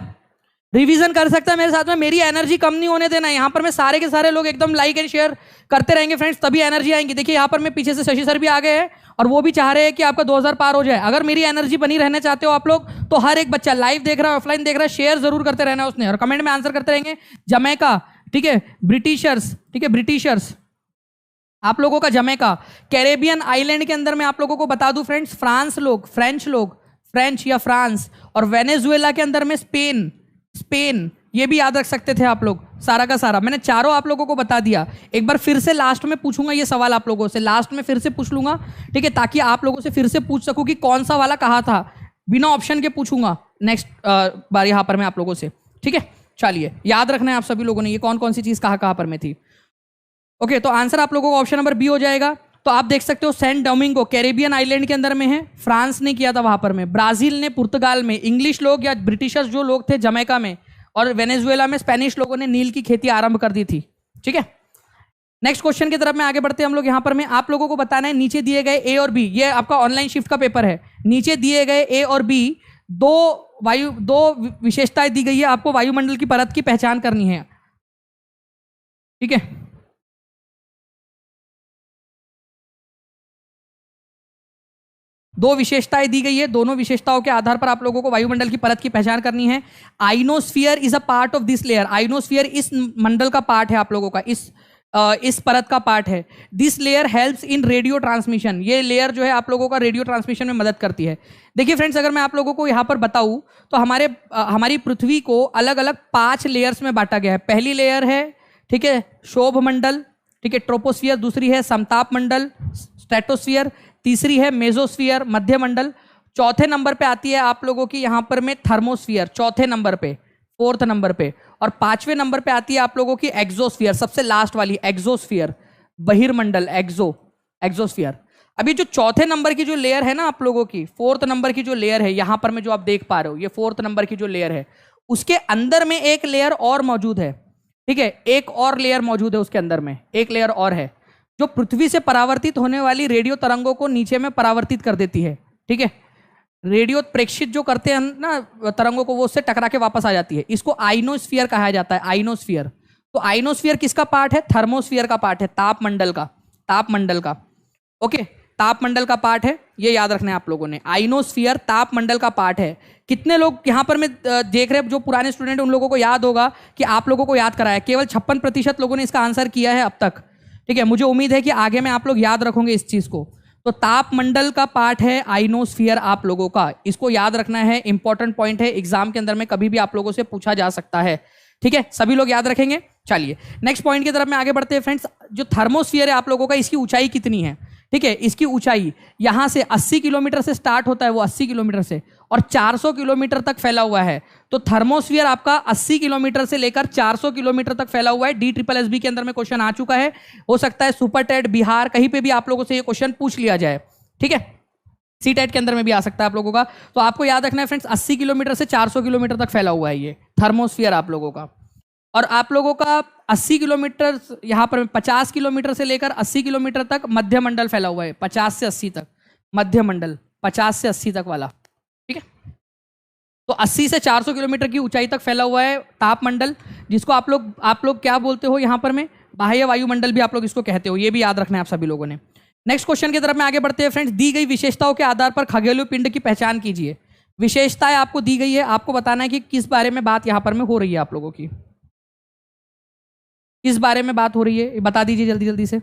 रिवीजन कर सकता है मेरे साथ में। मेरी एनर्जी कम नहीं होने देना। यहाँ पर मैं सारे के सारे लोग एकदम लाइक एंड शेयर करते रहेंगे फ्रेंड्स, तभी एनर्जी आएंगी। देखिए यहाँ पर मैं पीछे से शशि सर भी आ गए हैं और वो भी चाह रहे हैं कि आपका 2000 पार हो जाए। अगर मेरी एनर्जी बनी रहने चाहते हो आप लोग तो हर एक बच्चा लाइव देख रहा है, ऑफलाइन देख रहा है, शेयर जरूर करते रहना उसने, और कमेंट में आंसर करते रहेंगे। जमैका, ठीक है, ब्रिटिशर्स, ठीक है, ब्रिटिशर्स आप लोगों का जमैका। कैरेबियन आइलैंड के अंदर मैं आप लोगों को बता दूं फ्रेंड्स, फ्रांस लोग, फ्रेंच लोग, फ्रेंच या फ्रांस। और वेनेजुएला के अंदर में स्पेन, स्पेन, ये भी याद रख सकते थे आप लोग, सारा का सारा मैंने चारों आप लोगों को बता दिया। एक बार फिर से लास्ट में पूछूंगा ये सवाल आप लोगों से, लास्ट में फिर से पूछ लूंगा, ठीक है, ताकि आप लोगों से फिर से पूछ सकूं कि कौन सा वाला कहा था, बिना ऑप्शन के पूछूंगा नेक्स्ट बार यहाँ पर मैं आप लोगों से। ठीक है, चलिए याद रखना है आप सभी लोगों ने ये कौन कौन सी चीज कहाँ पर में थी। ओके, तो आंसर आप लोगों को ऑप्शन नंबर बी हो जाएगा। तो आप देख सकते हो सेंट डोमिंगो कैरेबियन आइलैंड के अंदर में है, फ्रांस ने किया था वहां पर में, ब्राजील ने पुर्तगाल में, इंग्लिश लोग या ब्रिटिशर्स जो लोग थे जमैका में, और वेनेजुएला में स्पेनिश लोगों ने नील की खेती आरंभ कर दी थी। ठीक है, नेक्स्ट क्वेश्चन की तरफ में आगे बढ़ते हैं हम लोग। यहां पर में आप लोगों को बताना है नीचे दिए गए ए और बी, ये आपका ऑनलाइन शिफ्ट का पेपर है, नीचे दिए गए ए और बी दो विशेषताएं दी गई है, आपको वायुमंडल की परत की पहचान करनी है। ठीक है, दो विशेषताएं दी गई है, दोनों विशेषताओं के आधार पर आप लोगों को वायुमंडल की परत की पहचान करनी है। Ionosphere is a part of this layer, ionosphere इस मंडल का पार्ट है आप लोगों का, इस परत का पार्ट है। This layer helps in radio transmission, ये लेयर जो है आप लोगों का रेडियो ट्रांसमिशन में मदद करती है। देखिए फ्रेंड्स, अगर मैं आप लोगों को यहाँ पर बताऊँ तो हमारी पृथ्वी को अलग अलग 5 लेयर्स में बांटा गया है। पहली लेयर है, ठीक है, शोभ मंडल, ठीक है, ट्रोपोस्फियर, दूसरी है समताप मंडल, स्ट्रेटोस्फियर, तीसरी है मेजोस्फियर, मध्य मंडल, चौथे नंबर पे आती है आप लोगों की यहाँ पर में थर्मोस्फियर, चौथे नंबर पे, 4th नंबर पे, और 5वें नंबर पे आती है आप लोगों की एक्सोस्फियर, सबसे लास्ट वाली एक्सोस्फियर, बहिर्मंडल, एक्सोस्फियर। अभी जो चौथे नंबर की जो लेयर है ना आप लोगों की, 4th नंबर की जो लेयर है यहाँ पर में जो आप देख पा रहे हो, ये 4th नंबर की जो लेयर है, उसके अंदर में एक लेयर और मौजूद है। ठीक है, एक और लेयर मौजूद है उसके अंदर में, एक लेयर और है जो पृथ्वी से परावर्तित होने वाली रेडियो तरंगों को नीचे में परावर्तित कर देती है। ठीक है, रेडियो प्रेक्षित जो करते हैं ना तरंगों को, वो उससे टकरा के वापस आ जाती है। इसको आइनोस्फीयर कहा जाता है, आइनोस्फीयर। तो आइनोस्फीयर किसका पार्ट है? थर्मोस्फीयर का पार्ट है, तापमंडल का, तापमंडल का। ओके, तापमंडल का पार्ट है, ये याद रखना है आप लोगों ने, आइनोस्फीयर तापमंडल का पार्ट है। कितने लोग यहाँ पर मैं देख रहे हैं जो पुराने स्टूडेंट उन लोगों को याद होगा कि आप लोगों को याद कराया, केवल 56% लोगों ने इसका आंसर किया है अब तक। ठीक है, मुझे उम्मीद है कि आगे में आप लोग याद रखोगे इस चीज को। तो तापमंडल का पार्ट है आइनोस्फीयर आप लोगों का, इसको याद रखना है, इंपॉर्टेंट पॉइंट है, एग्जाम के अंदर में कभी भी आप लोगों से पूछा जा सकता है। ठीक है, सभी लोग याद रखेंगे। चलिए नेक्स्ट पॉइंट की तरफ में आगे बढ़ते हैं फ्रेंड्स। जो थर्मोस्फीयर है आप लोगों का, इसकी ऊंचाई कितनी है? ठीक है, इसकी ऊंचाई यहां से 80 किलोमीटर से स्टार्ट होता है, वो 80 किलोमीटर से, और 400 किलोमीटर तक फैला हुआ है। तो थर्मोस्फीयर आपका 80 किलोमीटर से लेकर 400 किलोमीटर तक फैला हुआ है। DSSB के अंदर में क्वेश्चन आ चुका है, हो सकता है सुपर टेट, बिहार, कहीं पे भी आप लोगों से ये क्वेश्चन पूछ लिया जाए। ठीक है, CTET के अंदर में भी आ सकता है आप लोगों का। तो आपको याद रखना है फ्रेंड्स, 80 किलोमीटर से 400 किलोमीटर तक फैला हुआ है ये थर्मोस्फीयर आप लोगों का। और आप लोगों का 80 किलोमीटर, यहाँ पर 50 किलोमीटर से लेकर 80 किलोमीटर तक मध्यमंडल फैला हुआ है, 50 से 80 तक मध्यमंडल, 50 से 80 तक वाला। ठीक है, तो 80 से 400 किलोमीटर की ऊंचाई तक फैला हुआ है तापमंडल, जिसको आप लोग क्या बोलते हो यहाँ पर में, बाह्य वायुमंडल भी आप लोग इसको कहते हो। ये भी याद रखना है आप सभी लोगों ने। नेक्स्ट क्वेश्चन की तरफ में आगे बढ़ते हैं फ्रेंड्स। दी गई विशेषताओं के आधार पर खगोलीय पिंड की पहचान कीजिए। विशेषताएं आपको दी गई है, आपको बताना है कि किस बारे में बात यहाँ पर में हो रही है आप लोगों की, किस बारे में बात हो रही है, बता दीजिए जल्दी जल्दी से।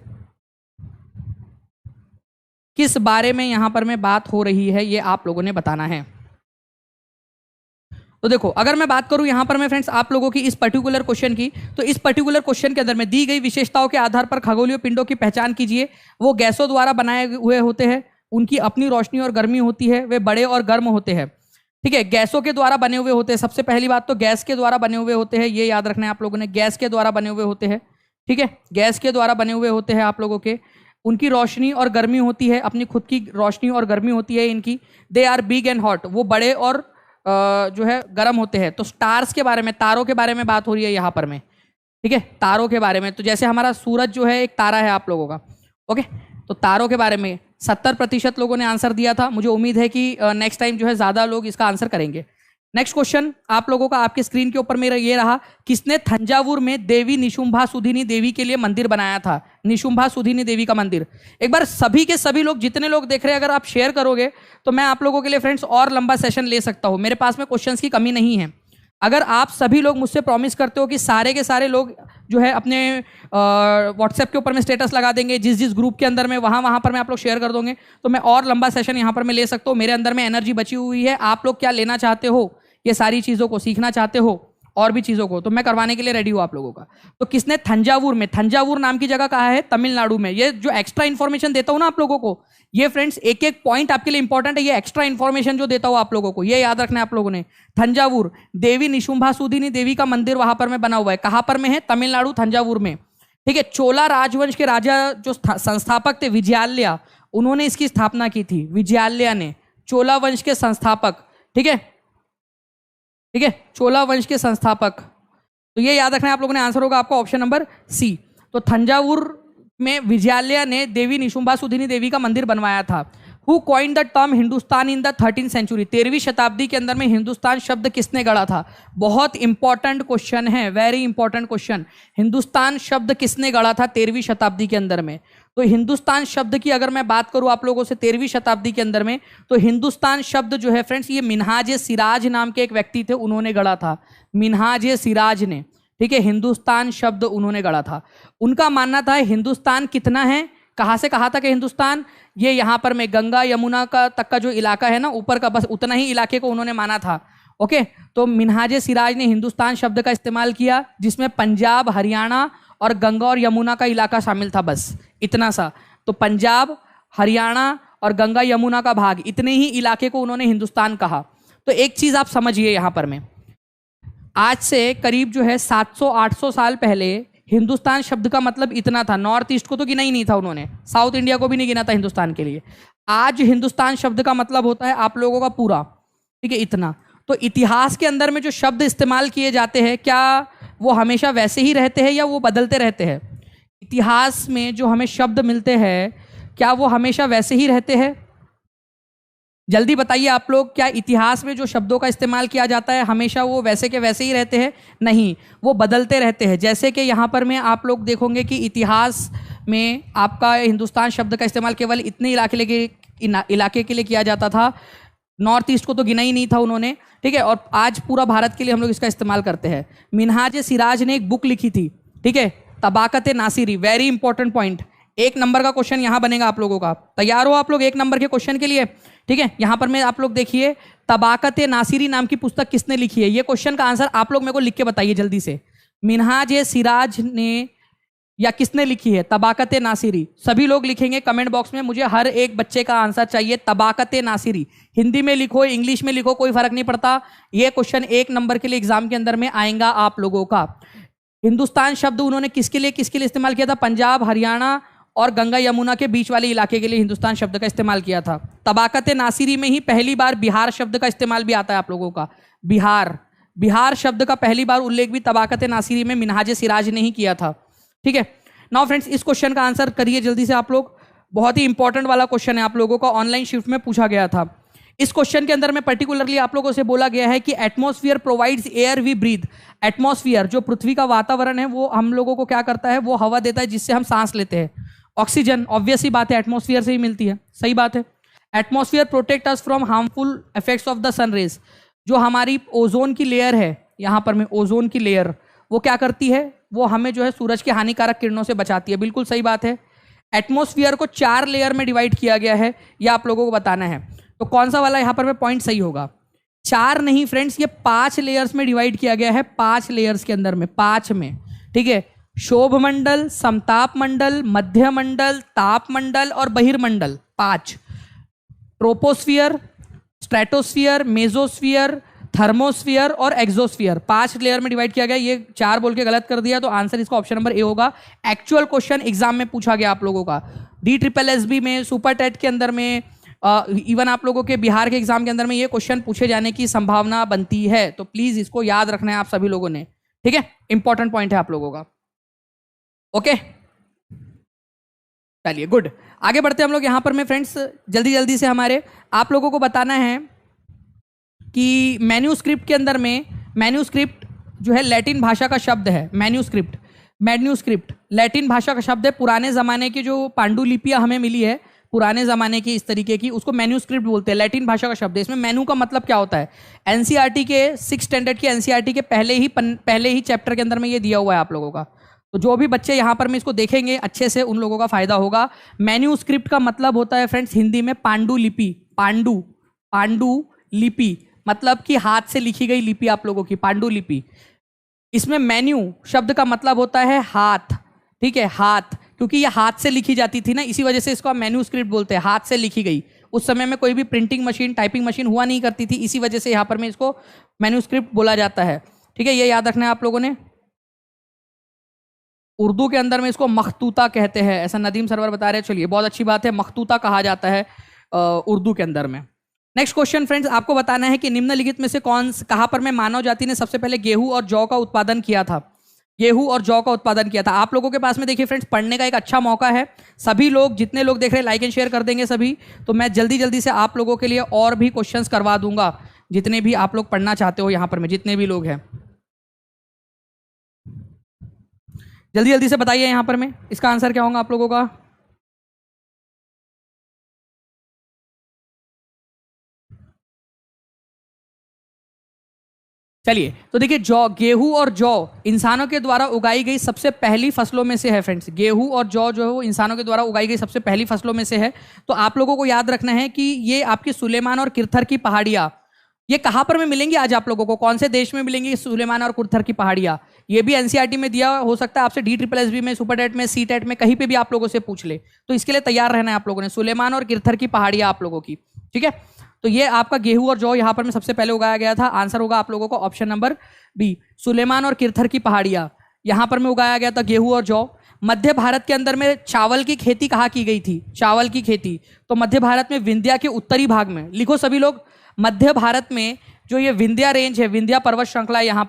किस बारे में यहां पर में बात हो रही है, ये आप लोगों ने बताना है। तो देखो, अगर मैं बात करूं यहां पर में फ्रेंड्स आप लोगों की इस पर्टिकुलर क्वेश्चन की, तो इस पर्टिकुलर क्वेश्चन के अंदर में दी गई विशेषताओं के आधार पर खगोलीय पिंडों की पहचान कीजिए। वो गैसों द्वारा बनाए हुए होते हैं, उनकी अपनी रोशनी और गर्मी होती है, वे बड़े और गर्म होते हैं। ठीक है, गैसों के द्वारा बने हुए होते हैं। सबसे पहली बात तो गैस के द्वारा बने हुए होते हैं, ये याद रखना है आप लोगों ने, गैस के द्वारा बने हुए होते हैं। ठीक है, गैस के द्वारा बने हुए होते हैं आप लोगों के। उनकी रोशनी और गर्मी होती है, अपनी खुद की रोशनी और गर्मी होती है इनकी। They are big and hot, वो बड़े और जो है गर्म होते हैं। तो स्टार्स के बारे में, तारों के बारे में बात हो रही है यहाँ पर में। ठीक है, तारों के बारे में, तो जैसे हमारा सूरज जो है एक तारा है आप लोगों का। ओके, तो तारों के बारे में 70% लोगों ने आंसर दिया था। मुझे उम्मीद है कि नेक्स्ट टाइम जो है ज़्यादा लोग इसका आंसर करेंगे। नेक्स्ट क्वेश्चन आप लोगों का आपके स्क्रीन के ऊपर मेरा ये रहा, किसने थंजावुर में देवी निशुंभा सुधिनी देवी के लिए मंदिर बनाया था? निशुंभा सुधिनी देवी का मंदिर। एक बार सभी के सभी लोग, जितने लोग देख रहे हैं, अगर आप शेयर करोगे तो मैं आप लोगों के लिए फ्रेंड्स और लंबा सेशन ले सकता हूँ। मेरे पास में क्वेश्चंस की कमी नहीं है। अगर आप सभी लोग मुझसे प्रॉमिस करते हो कि सारे के सारे लोग जो है अपने व्हाट्सएप के ऊपर में स्टेटस लगा देंगे, जिस जिस ग्रुप के अंदर में, वहाँ पर मैं आप लोग शेयर कर दोगे, तो मैं और लंबा सेशन यहाँ पर मैं ले सकता हूँ। मेरे अंदर में एनर्जी बची हुई है। आप लोग क्या लेना चाहते हो, ये सारी चीज़ों को सीखना चाहते हो और भी चीज़ों को, तो मैं करवाने के लिए रेडी हूँ आप लोगों का। तो किसने थंजावुर में, थंजावुर नाम की जगह कहाँ है? तमिलनाडु में। ये जो एक्स्ट्रा इन्फॉर्मेशन देता हूँ ना आप लोगों को, ये फ्रेंड्स एक एक पॉइंट आपके लिए इंपॉर्टेंट है। ये एक्स्ट्रा इन्फॉर्मेशन जो देता हूँ आप लोगों को, ये याद रखना है आप लोगों ने। थंजावुर, देवी निशुंभा सुधिनी देवी का मंदिर वहां पर में बना हुआ है। कहाँ पर में है? तमिलनाडु, थंजावुर में। ठीक है, चोला राजवंश के राजा जो संस्थापक थे विजयालया, उन्होंने इसकी स्थापना की थी। विजयालया ने, चोला वंश के संस्थापक। ठीक है, ठीक है, चोला वंश के संस्थापक। तो ये याद रखना है आप लोगों ने। आंसर होगा आपका ऑप्शन नंबर सी। तो थंजावुर में विजयालया ने देवी निशुंभा सुधिनी देवी का मंदिर बनवाया था। Who coined the term Hindustan in the 13वीं सेंचुरी? 13वीं शताब्दी के अंदर में हिंदुस्तान शब्द किसने गढ़ा था? बहुत इंपॉर्टेंट क्वेश्चन है, वेरी इंपॉर्टेंट क्वेश्चन। हिंदुस्तान शब्द किसने गढ़ा था 13वीं शताब्दी के अंदर में? तो हिंदुस्तान शब्द की अगर मैं बात करूं आप लोगों से 13वीं शताब्दी के अंदर में, तो हिंदुस्तान शब्द जो है फ्रेंड्स, ये मिन्हाज सिराज नाम के एक व्यक्ति थे, उन्होंने गढ़ा था। मिन्हाज सिराज ने, ठीक है, हिंदुस्तान शब्द उन्होंने गढ़ा था। उनका मानना था हिंदुस्तान कितना है, कहाँ से कहाँ तक है हिंदुस्तान? ये यहाँ पर में गंगा यमुना का तक का जो इलाका है ना, ऊपर का, बस उतना ही इलाके को उन्होंने माना था। ओके, तो मिन्हाज सिराज ने हिंदुस्तान शब्द का इस्तेमाल किया, जिसमें पंजाब, हरियाणा और गंगा और यमुना का इलाका शामिल था, बस इतना सा। तो पंजाब, हरियाणा और गंगा यमुना का भाग, इतने ही इलाके को उन्होंने हिंदुस्तान कहा। तो एक चीज आप समझिए यहाँ पर में, आज से करीब जो है 700-800 साल पहले हिंदुस्तान शब्द का मतलब इतना था। नॉर्थ ईस्ट को तो गिना ही नहीं था उन्होंने, साउथ इंडिया को भी नहीं गिना था हिंदुस्तान के लिए। आज हिंदुस्तान शब्द का मतलब होता है आप लोगों का पूरा, ठीक है, इतना। तो इतिहास के अंदर में जो शब्द इस्तेमाल किए जाते हैं, क्या वो हमेशा वैसे ही रहते हैं या वो बदलते रहते हैं? इतिहास में जो हमें शब्द मिलते हैं, क्या वो हमेशा वैसे ही रहते हैं? जल्दी बताइए आप लोग, क्या इतिहास में जो शब्दों का इस्तेमाल किया जाता है हमेशा वो वैसे के वैसे ही रहते हैं? नहीं, वो बदलते रहते हैं। जैसे कि यहाँ पर में आप लोग देखोगे कि इतिहास में आपका हिंदुस्तान शब्द का इस्तेमाल केवल इतने इलाके के लिए किया जाता था, नॉर्थ ईस्ट को तो गिना ही नहीं था उन्होंने, ठीक है। और आज पूरा भारत के लिए हम लोग इसका इस्तेमाल करते हैं। मिन्हाज सिराज ने एक बुक लिखी थी, ठीक है, Tabaqat Nasiri, very important point. 1 number का क्वेश्चन यहां बनेगा आप लोगों का। तैयार हो आप लोग 1 नंबर के क्वेश्चन के लिए? ठीक है, यहां पर मैं आप लोग देखिए, तबाकत नासिरी नाम की पुस्तक किसने लिखी है? ये क्वेश्चन का आंसर आप लोग मेरे को लिख के बताइए जल्दी से। मिनहाज सिराज ने या किसने लिखी है तबाकत नासिरी? सभी लोग लिखेंगे कमेंट बॉक्स में, मुझे हर एक बच्चे का आंसर चाहिए। तबाकत नासिरी हिंदी में लिखो, इंग्लिश में लिखो, कोई फर्क नहीं पड़ता। ये क्वेश्चन 1 नंबर के लिए एग्जाम के अंदर में आएगा आप लोगों का। हिंदुस्तान शब्द उन्होंने किसके लिए इस्तेमाल किया था? पंजाब, हरियाणा और गंगा यमुना के बीच वाले इलाके के लिए हिंदुस्तान शब्द का इस्तेमाल किया था। तबाकत नासिरी में ही पहली बार बिहार शब्द का इस्तेमाल भी आता है आप लोगों का। बिहार शब्द का पहली बार उल्लेख भी तबाकत नासिरी में मिनहाज सिराज ने ही किया था। ठीक है, नाउ फ्रेंड्स इस क्वेश्चन का आंसर करिए जल्दी से आप लोग। बहुत ही इंपॉर्टेंट वाला क्वेश्चन है, आप लोगों का ऑनलाइन शिफ्ट में पूछा गया था। इस क्वेश्चन के अंदर में पर्टिकुलरली आप लोगों से बोला गया है कि atmosphere provides air we breathe. Atmosphere जो पृथ्वी का वातावरण है वो हम लोगों को क्या करता है? वो हवा देता है जिससे हम सांस लेते हैं। ऑक्सीजन ऑब्वियस ही बात है एटमॉस्फेयर से ही मिलती है, सही बात है। Atmosphere protect us from harmful effects of the sun rays. जो हमारी ओजोन की लेयर है, यहां पर में ओजोन की लेयर, वो क्या करती है? वो हमें जो है सूरज की हानिकारक किरणों से बचाती है। बिल्कुल सही बात है। एटमॉस्फेयर को 4 लेयर में डिवाइड किया गया है, ये आप लोगों को बताना है। तो कौन सा वाला यहां पर में पॉइंट सही होगा? 4 नहीं फ्रेंड्स, ये 5 लेयर्स में डिवाइड किया गया है। 5 लेयर्स के अंदर में, 5 में। ठीक है, शोभ मंडल, समताप मंडल, मध्य मंडल, ताप मंडल और बहिर्मंडल, 5। ट्रोपोस्फियर, स्ट्रेटोस्फियर, मेजोस्फियर, थर्मोस्फियर और एक्सोस्फियर, 5 लेयर में डिवाइड किया गया। ये 4 बोल के गलत कर दिया, तो आंसर इसका ऑप्शन नंबर ए होगा। एक्चुअल क्वेश्चन एग्जाम में पूछा गया आप लोगों का, DSSB में, सुपर टेट के अंदर में, इवन आप लोगों के बिहार के एग्जाम के अंदर में ये क्वेश्चन पूछे जाने की संभावना बनती है। तो प्लीज इसको याद रखना है आप सभी लोगों ने। ठीक है, इंपॉर्टेंट पॉइंट है आप लोगों का। ओके, चलिए गुड, आगे बढ़ते हैं हम लोग। यहां पर मैं फ्रेंड्स जल्दी जल्दी से हमारे आप लोगों को बताना है कि मैन्यूस्क्रिप्ट के अंदर में, मैन्यूस्क्रिप्ट जो है लैटिन भाषा का शब्द है। मैन्यूस्क्रिप्ट लैटिन भाषा का शब्द है। पुराने ज़माने की जो पांडुलिपियाँ हमें मिली है, पुराने ज़माने की इस तरीके की, उसको मैन्यूस्क्रिप्ट बोलते हैं। लैटिन भाषा का शब्द है। इसमें मैन्यू का मतलब क्या होता है? एनसीईआरटी के 6 स्टैंडर्ड के एनसीईआरटी के पहले ही चैप्टर के अंदर में ये दिया हुआ है आप लोगों का। तो जो भी बच्चे यहाँ पर में इसको देखेंगे अच्छे से, उन लोगों का फायदा होगा। मैन्यूस्क्रिप्ट का मतलब होता है फ्रेंड्स हिंदी में पांडुलिपि। पांडुलिपि मतलब कि हाथ से लिखी गई लिपि आप लोगों की, पांडुलिपि। इसमें मेन्यू शब्द का मतलब होता है हाथ। ठीक है, हाथ, क्योंकि ये हाथ से लिखी जाती थी ना, इसी वजह से इसको हम मैन्यूस्क्रिप्ट बोलते हैं, हाथ से लिखी गई। उस समय में कोई भी प्रिंटिंग मशीन, टाइपिंग मशीन हुआ नहीं करती थी, इसी वजह से यहाँ पर में इसको मैन्यूस्क्रिप्ट बोला जाता है। ठीक है, ये याद रखना है आप लोगों ने। उर्दू के अंदर में इसको मखतूता कहते हैं, ऐसा नदीम सरवर बता रहे हैं। चलिए, बहुत अच्छी बात है, मखतूता कहा जाता है उर्दू के अंदर में। नेक्स्ट क्वेश्चन फ्रेंड्स, आपको बताना है कि निम्नलिखित में से कहाँ पर में मानव जाति ने सबसे पहले गेहूं और जौ का उत्पादन किया था? गेहूं और जौ का उत्पादन किया था। आप लोगों के पास में देखिए फ्रेंड्स, पढ़ने का एक अच्छा मौका है। सभी लोग, जितने लोग देख रहे हैं, लाइक एंड शेयर कर देंगे सभी। तो मैं जल्दी जल्दी से आप लोगों के लिए और भी क्वेश्चंस करवा दूंगा, जितने भी आप लोग पढ़ना चाहते हो यहाँ पर में, जितने भी लोग हैं। जल्दी जल्दी से बताइए यहाँ पर में इसका आंसर क्या होगा आप लोगों का? चलिए, तो देखिए, गेहूं और जौ इंसानों के द्वारा उगाई गई सबसे पहली फसलों में से है फ्रेंड्स। गेहूं और जौ जो है वो इंसानों के द्वारा उगाई गई सबसे पहली फसलों में से है। तो आप लोगों को याद रखना है कि ये आपकी सुलेमान और किरथर की पहाड़ियां, ये कहां पर में मिलेंगी आज आप लोगों को? कौन से देश में मिलेंगी सुलेमान और किरथर की पहाड़ियां? ये भी एनसीईआरटी में दिया हो सकता है आपसे, DSSB में, सुपर टेट में, सी टेट में, कहीं पे भी आप लोगों से पूछ ले। तो इसके लिए तैयार रहना है आप लोगों ने, सुलेमान और किरथर की पहाड़ियां आप लोगों की। ठीक है, तो ये आपका गेहूं और जौ यहाँ पर में सबसे पहले उगाया गया था। आंसर होगा आप लोगों को ऑप्शन नंबर बी, सुलेमान और किरथर की पहाड़ियां यहाँ पर में उगाया गया था गेहूं और जौ। मध्य भारत के अंदर में चावल की खेती कहाँ की गई थी? चावल की खेती तो मध्य भारत में विंध्या के उत्तरी भाग में। लिखो सभी लोग, मध्य भारत में जो ये विंध्या रेंज है, विंध्या पर्वत श्रृंखला, यहाँ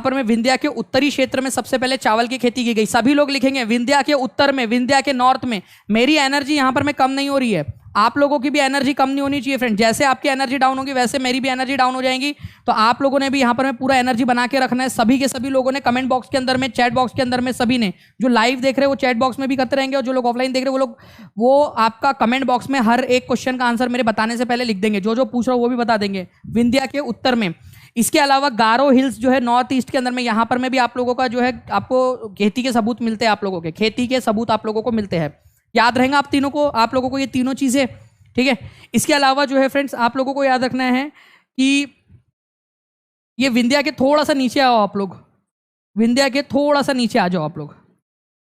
पर में विंध्या के उत्तरी क्षेत्र में सबसे पहले चावल की खेती की गई। सभी लोग लिखेंगे विंध्या के उत्तर में, विंध्या के नॉर्थ में। मेरी एनर्जी यहाँ पर में कम नहीं हो रही है, आप लोगों की भी एनर्जी कम नहीं होनी चाहिए फ्रेंड। जैसे आपकी एनर्जी डाउन होगी वैसे मेरी भी एनर्जी डाउन हो जाएगी। तो आप लोगों ने भी यहाँ पर में पूरा एनर्जी बना के रखना है। सभी के सभी लोगों ने कमेंट बॉक्स के अंदर में, चैट बॉक्स के अंदर में, सभी ने जो लाइव देख रहे हैं वो चैट बॉक्स में भी करते रहेंगे, और जो लोग ऑफलाइन देख रहे हैं वो आपका कमेंट बॉक्स में हर एक क्वेश्चन का आंसर मेरे बताने से पहले लिख देंगे। जो जो पूछ रहा हूँ वो भी बता देंगे। विंध्या के उत्तर में इसके अलावा गारो हिल्स जो है नॉर्थ ईस्ट के अंदर में, यहाँ पर में भी आप लोगों का जो है आपको खेती के सबूत मिलते हैं, आप लोगों के खेती के सबूत आप लोगों को मिलते हैं। याद रहेगा आप तीनों को, आप लोगों को ये तीनों चीजें, ठीक है। इसके अलावा जो है फ्रेंड्स आप लोगों को याद रखना है कि ये विंध्या के थोड़ा सा नीचे आओ आप लोग, विंध्या के थोड़ा सा नीचे आ जाओ आप लोग,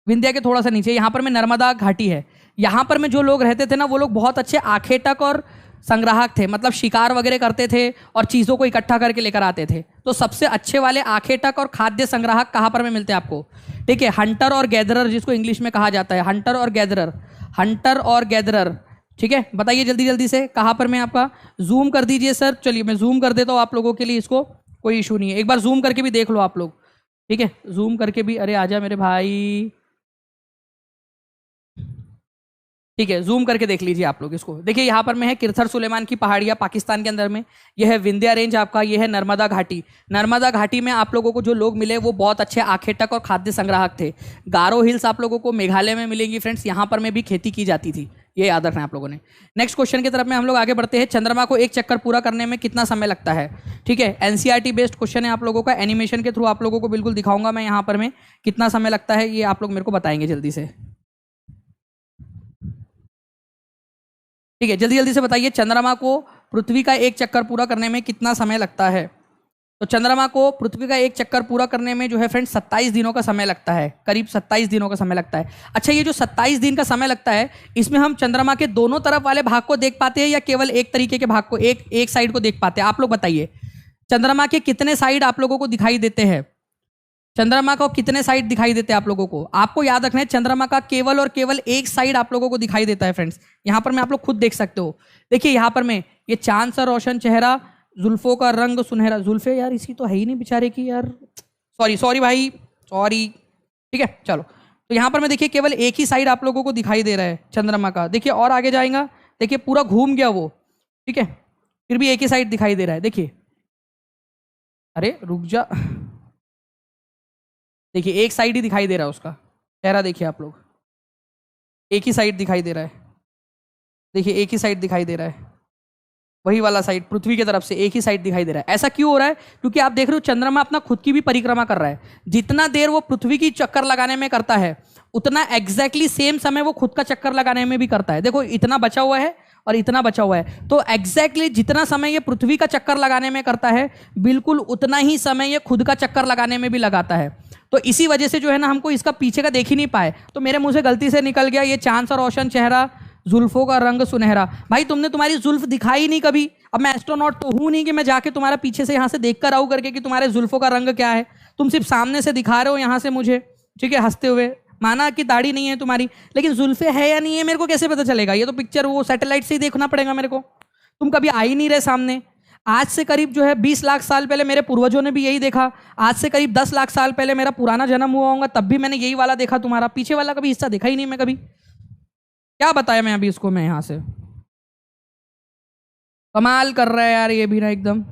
विंध्या के थोड़ा सा नीचे, यहाँ पर में नर्मदा घाटी है। यहाँ पर में जो लोग रहते थे ना वो लोग बहुत अच्छे आखेटक और संग्राहक थे, मतलब शिकार वगैरह करते थे और चीज़ों को इकट्ठा करके लेकर आते थे। तो सबसे अच्छे वाले आखेटक और खाद्य संग्राहक कहाँ पर में मिलते हैं आपको, ठीक है, हंटर और गैदरर, जिसको इंग्लिश में कहा जाता है हंटर और गैदरर, हंटर और गैदरर, ठीक है। बताइए जल्दी जल्दी से कहाँ पर में आपका, जूम कर दीजिए सर, चलिए मैं जूम कर देता हूँ आप लोगों के लिए, इसको कोई इशू नहीं है, एक बार जूम करके भी देख लो आप लोग, ठीक है, जूम करके भी, अरे आजा मेरे भाई, ठीक है, जूम करके देख लीजिए आप लोग इसको। देखिए यहाँ पर में है किरथर सुलेमान की पहाड़ियाँ पाकिस्तान के अंदर में, यह है विंध्या रेंज आपका, यह है नर्मदा घाटी। नर्मदा घाटी में आप लोगों को जो लोग मिले वो बहुत अच्छे आखेटक और खाद्य संग्राहक थे। गारो हिल्स आप लोगों को मेघालय में मिलेंगी फ्रेंड्स, यहाँ पर में भी खेती की जाती थी, ये याद रखना है आप लोगों ने। नेक्स्ट क्वेश्चन की तरफ में हम लोग आगे बढ़ते हैं। चंद्रमा को एक चक्कर पूरा करने में कितना समय लगता है, ठीक है, एनसीईआरटी बेस्ड क्वेश्चन है आप लोगों का, एनिमेशन के थ्रू आप लोगों को बिल्कुल दिखाऊंगा मैं यहाँ पर में कितना समय लगता है, ये आप लोग मेरे को बताएंगे जल्दी से, ठीक है, जल्दी जल्दी से बताइए चंद्रमा को पृथ्वी का एक चक्कर पूरा करने में कितना समय लगता है। तो चंद्रमा को पृथ्वी का एक चक्कर पूरा करने में जो है फ्रेंड्स 27 दिनों का समय लगता है, करीब 27 दिनों का समय लगता है। अच्छा, ये जो 27 दिन का समय लगता है, इसमें हम चंद्रमा के दोनों तरफ वाले भाग को देख पाते हैं या केवल एक तरीके के भाग को, एक साइड को देख पाते हैं, आप लोग बताइए। चंद्रमा के कितने साइड आप लोगों को दिखाई देते हैं, चंद्रमा को कितने साइड दिखाई देते हैं आप लोगों को, आपको याद रखना है चंद्रमा का केवल और केवल एक साइड आप लोगों को दिखाई देता है फ्रेंड्स। यहाँ पर मैं आप लोग खुद देख सकते हो, देखिए यहाँ पर मैं, ये चांद सा रोशन चेहरा, जुल्फों का रंग सुनहरा, जुल्फे यार इसी तो है ही नहीं बेचारे की यार, सॉरी भाई सॉरी, ठीक है चलो। तो यहाँ पर मैं देखिए केवल एक ही साइड आप लोगों को दिखाई दे रहा है चंद्रमा का, देखिए और आगे जाएगा, देखिए पूरा घूम गया वो, ठीक है, फिर भी एक ही साइड दिखाई दे रहा है, देखिए, अरे रुक जा, देखिए एक साइड ही दिखाई दे रहा है उसका चेहरा, देखिए आप लोग, एक ही साइड दिखाई दे रहा है, देखिए एक ही साइड दिखाई दे रहा है, वही वाला साइड पृथ्वी की तरफ से एक ही साइड दिखाई दे रहा है। ऐसा क्यों हो रहा है, क्योंकि आप देख रहे हो चंद्रमा अपना खुद की भी परिक्रमा कर रहा है, जितना देर वो पृथ्वी की चक्कर लगाने में करता है उतना एग्जैक्टली सेम समय वो खुद का चक्कर लगाने में भी करता है। देखो इतना बचा हुआ है और इतना बचा हुआ है, तो एग्जैक्टली जितना समय ये पृथ्वी का चक्कर लगाने में करता है बिल्कुल उतना ही समय ये खुद का चक्कर लगाने में भी लगाता है। तो इसी वजह से जो है ना हमको इसका पीछे का देख ही नहीं पाए, तो मेरे मुंह से गलती से निकल गया ये चांद सा रोशन चेहरा, जुल्फों का रंग सुनहरा। भाई तुमने तुम्हारी जुल्फ दिखाई नहीं कभी, अब मैं एस्ट्रोनॉट तो हूं नहीं कि मैं जाके तुम्हारा पीछे से यहाँ से देख कर आऊँ करके कि तुम्हारे जुल्फों का रंग क्या है, तुम सिर्फ सामने से दिखा रहे हो यहाँ से मुझे, ठीक है, हंसते हुए, माना कि दाढ़ी नहीं है तुम्हारी, लेकिन जुल्फे है या नहीं है मेरे को कैसे पता चलेगा, ये तो पिक्चर वो सैटेलाइट से ही देखना पड़ेगा मेरे को, तुम कभी आ ही नहीं रहे सामने। आज से करीब जो है 20 लाख साल पहले मेरे पूर्वजों ने भी यही देखा, आज से करीब 10 लाख साल पहले मेरा पुराना जन्म हुआ होगा तब भी मैंने यही वाला देखा, तुम्हारा पीछे वाला कभी हिस्सा देखा ही नहीं मैं कभी, क्या बताया मैं अभी इसको, मैं यहां से कमाल कर रहा है यार ये भी ना एकदम।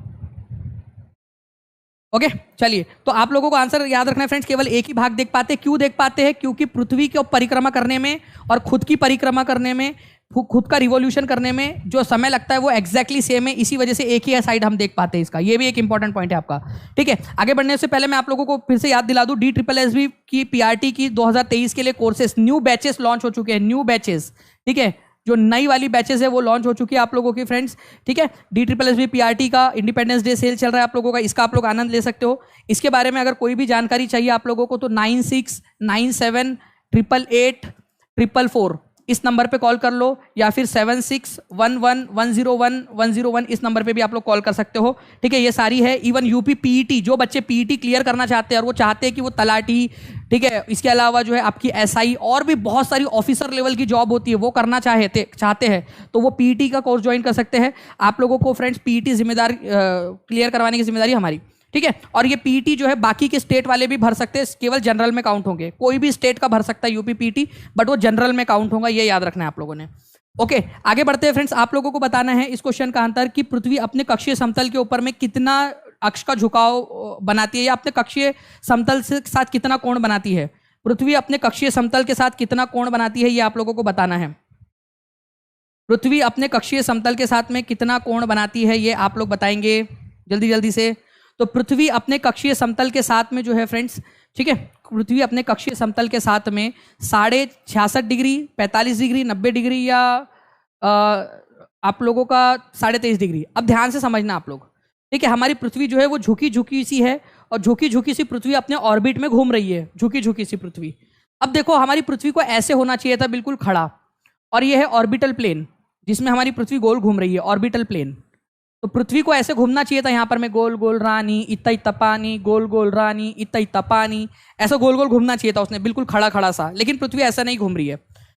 ओके चलिए, तो आप लोगों को आंसर याद रखना है फ्रेंड्स, केवल एक ही भाग देख पाते हैं। क्यों देख पाते हैं, क्योंकि पृथ्वी को परिक्रमा करने में और खुद की परिक्रमा करने में, खुद का रिवॉल्यूशन करने में जो समय लगता है वो एक्जैक्टली सेम है, इसी वजह से एक ही साइड हम देख पाते हैं इसका, ये भी एक इंपॉर्टेंट पॉइंट है आपका, ठीक है। आगे बढ़ने से पहले मैं आप लोगों को फिर से याद दिला दूं, DSSB की PRT की 2023 के लिए कोर्सेस, न्यू बैचेस लॉन्च हो चुके हैं, न्यू बैचेस, ठीक है, जो नई वाली बैचेस है वो लॉन्च हो चुकी है आप लोगों की फ्रेंड्स, ठीक है। DSSB PRT का इंडिपेंडेंस डे सेल चल रहा है आप लोगों का, इसका आप लोग आनंद ले सकते हो। इसके बारे में अगर कोई भी जानकारी चाहिए आप लोगों को तो 9697884444 इस नंबर पे कॉल कर लो, या फिर 7611101101 इस नंबर पे भी आप लोग कॉल कर सकते हो, ठीक है। ये सारी है, इवन यूपी PET, जो बच्चे PET क्लियर करना चाहते हैं और वो चाहते हैं कि वो तलाटी, ठीक है, इसके अलावा जो है आपकी SI और भी बहुत सारी ऑफिसर लेवल की जॉब होती है वो करना चाहते हैं तो वो PET का कोर्स ज्वाइन कर सकते हैं। आप लोगों को फ्रेंड्स PET जिम्मेदार क्लियर करवाने की जिम्मेदारी हमारी, ठीक है। और ये PET जो है बाकी के स्टेट वाले भी भर सकते हैं, केवल जनरल में काउंट होंगे, कोई भी स्टेट का भर सकता है यूपी PET, बट वो जनरल में काउंट होगा, ये याद रखना है आप लोगों ने। ओके आगे बढ़ते हैं फ्रेंड्स, आप लोगों को बताना है इस क्वेश्चन का आंसर कि पृथ्वी अपने कक्षीय समतल के ऊपर में कितना अक्ष का झुकाव बनाती है, या अपने कक्षीय समतल के साथ कितना कोण बनाती है, पृथ्वी अपने कक्षीय समतल के साथ कितना कोण बनाती है, ये आप लोगों को बताना है। पृथ्वी अपने कक्षीय समतल के साथ में कितना कोण बनाती है ये आप लोग बताएंगे जल्दी जल्दी से। तो पृथ्वी अपने कक्षीय समतल के साथ में जो है फ्रेंड्स, ठीक है, पृथ्वी अपने कक्षीय समतल के साथ में 66.5 डिग्री, 45 डिग्री, 90 डिग्री या आप लोगों का 23.5 डिग्री। अब ध्यान से समझना आप लोग, ठीक है। हमारी पृथ्वी जो है वो झुकी झुकी सी है और झुकी झुकी सी पृथ्वी अपने ऑर्बिट में घूम रही है, झुकी झुकी सी पृथ्वी। अब देखो हमारी पृथ्वी को ऐसे होना चाहिए था, बिल्कुल खड़ा, और ये है ऑर्बिटल प्लेन जिसमें हमारी पृथ्वी गोल घूम रही है, ऑर्बिटल प्लेन। तो पृथ्वी को ऐसे घूमना चाहिए था यहाँ पर में, गोल गोल रानी इतई तपानी, गोल गोल रानी इतई तपानी, ऐसा गोल गोल घूमना चाहिए था उसने, बिल्कुल खड़ा खड़ा सा। लेकिन पृथ्वी ऐसा नहीं घूम रही है।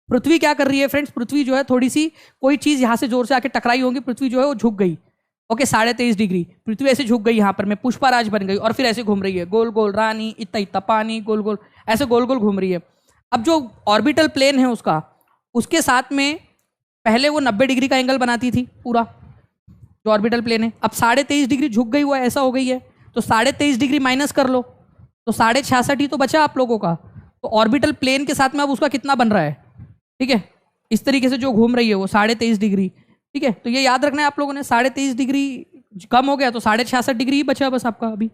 पृथ्वी क्या कर रही है फ्रेंड्स, पृथ्वी जो है थोड़ी सी कोई चीज यहाँ से जोर से आके टकराई होगी, पृथ्वी जो है वो झुक गई। ओके, 23.5 डिग्री पृथ्वी ऐसे झुक गई यहाँ पर में, पुष्पराज बन गई और फिर ऐसे घूम रही है, गोल गोल रानी इतई तपानी, गोल गोल ऐसे गोल गोल घूम रही है। अब जो ऑर्बिटल प्लेन है उसका, उसके साथ में पहले वो 90 डिग्री का एंगल बनाती थी पूरा, जो ऑर्बिटल प्लेन है। अब 23.5 डिग्री झुक गई, हुआ ऐसा हो गई है, तो 23.5 डिग्री माइनस कर लो तो 66.5 ही तो बचा आप लोगों का। तो ऑर्बिटल प्लेन के साथ में अब उसका कितना बन रहा है, ठीक है, इस तरीके से जो घूम रही है वो 23.5 डिग्री, ठीक है। तो ये याद रखना है आप लोगों ने, 23.5 डिग्री कम हो गया तो 66.5 डिग्री ही बचा बस आपका अभी,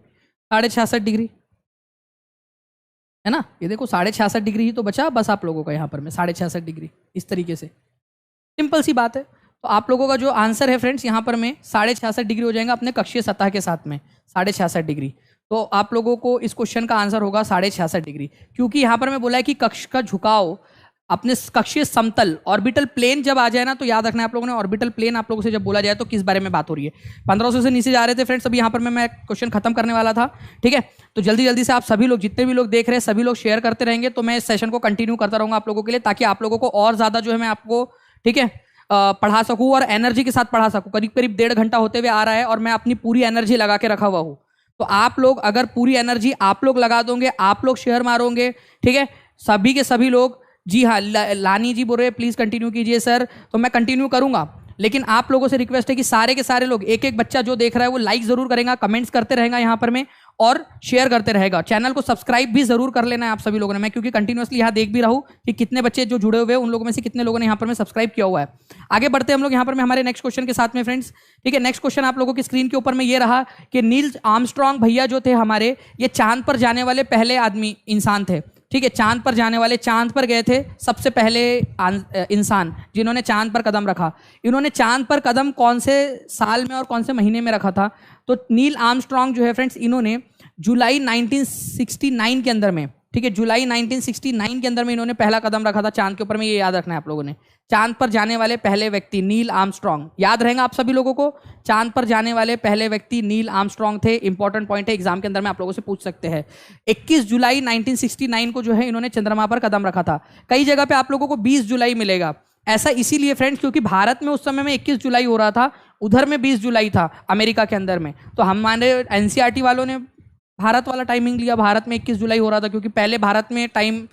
66.5 डिग्री है ना। ये देखो 66.5 डिग्री ही तो बचा बस आप लोगों का यहाँ पर में, 66.5 डिग्री, इस तरीके से सिंपल सी बात है। तो आप लोगों का जो आंसर है फ्रेंड्स यहाँ पर में 66.5 डिग्री हो जाएगा अपने कक्षीय सतह के साथ में, 66.5 डिग्री। तो आप लोगों को इस क्वेश्चन का आंसर होगा 66.5 डिग्री, क्योंकि यहाँ पर मैं बोला है कि कक्ष का झुकाव अपने कक्षीय समतल, ऑर्बिटल प्लेन जब आ जाए ना, तो याद रखना है आप लोगों ने, ऑर्बिटल प्लेन आप लोगों से जब बोला जाए तो किस बारे में बात हो रही है। 1500 से नीचे जा रहे थे फ्रेंड्स, अभी यहाँ पर मैं क्वेश्चन खत्म करने वाला था, ठीक है। तो जल्दी जल्दी से आप सभी लोग, जितने भी लोग देख रहे हैं, सभी लोग शेयर करते रहेंगे, तो मैं इस सेशन को कंटिन्यू करता रहूंगा आप लोगों के लिए, ताकि आप लोगों को और ज्यादा जो है मैं आपको, ठीक है, पढ़ा सकूं और एनर्जी के साथ पढ़ा सकूं। करीब करीब 1.5 घंटा होते हुए आ रहा है और मैं अपनी पूरी एनर्जी लगा के रखा हुआ हूं। तो आप लोग अगर पूरी एनर्जी आप लोग लगा दोगे, आप लोग शेयर मारोगे, ठीक है, सभी के सभी लोग, जी हाँ, लानी जी बोल रहे प्लीज कंटिन्यू कीजिए सर, तो मैं कंटिन्यू करूंगा। लेकिन आप लोगों से रिक्वेस्ट है कि सारे के सारे लोग, एक एक बच्चा जो देख रहा है वो लाइक जरूर करेगा, कमेंट्स करते रहेगा यहाँ पर में और शेयर करते रहेगा। चैनल को सब्सक्राइब भी जरूर कर लेना है आप सभी लोगों ने, मैं क्योंकि कंटिन्यूअसली यहाँ देख भी रहा हूँ कि कितने बच्चे जो जुड़े हुए हैं, उन लोगों में से कितने लोगों ने यहाँ पर में सब्सक्राइब किया हुआ है। आगे बढ़ते हम लोग यहाँ पर में हमारे नेक्स्ट क्वेश्चन के साथ में फ्रेंड्स, ठीक है। नेक्स्ट क्वेश्चन आप लोगों की स्क्रीन के ऊपर में ये रहा कि नील आर्मस्ट्रॉन्ग भैया जो थे हमारे, ये चांद पर जाने वाले पहले आदमी इंसान थे, ठीक है। चांद पर जाने वाले, चांद पर गए थे सबसे पहले इंसान जिन्होंने चांद पर कदम रखा। इन्होंने चांद पर कदम कौन से साल में और कौन से महीने में रखा था, तो नील आर्मस्ट्रॉन्ग जो है फ्रेंड्स, इन्होंने जुलाई 1969 के अंदर में, ठीक है, जुलाई 1969 के अंदर में इन्होंने पहला कदम रखा था चांद के ऊपर में। ये याद रखना है आप लोगों ने, चांद पर जाने वाले पहले व्यक्ति नील आर्मस्ट्रॉन्ग, याद रहेगा आप सभी लोगों को, चांद पर जाने वाले पहले व्यक्ति नील आर्मस्ट्रॉन्ग थे। इंपॉर्टेंट पॉइंट है, एग्जाम के अंदर में आप लोगों से पूछ सकते हैं। 21 जुलाई 1969 को जो है इन्होंने चंद्रमा पर कदम रखा था। कई जगह पे आप लोगों को 20 जुलाई मिलेगा, ऐसा इसीलिए फ्रेंड्स क्योंकि भारत में उस समय में 21 जुलाई हो रहा था, उधर में 20 जुलाई था अमेरिका के अंदर में। तो हमारे एनसीईआरटी वालों ने भारत वाला टाइमिंग लिया, भारत में 21 जुलाई हो रहा था, क्योंकि पहले भारत में टाइम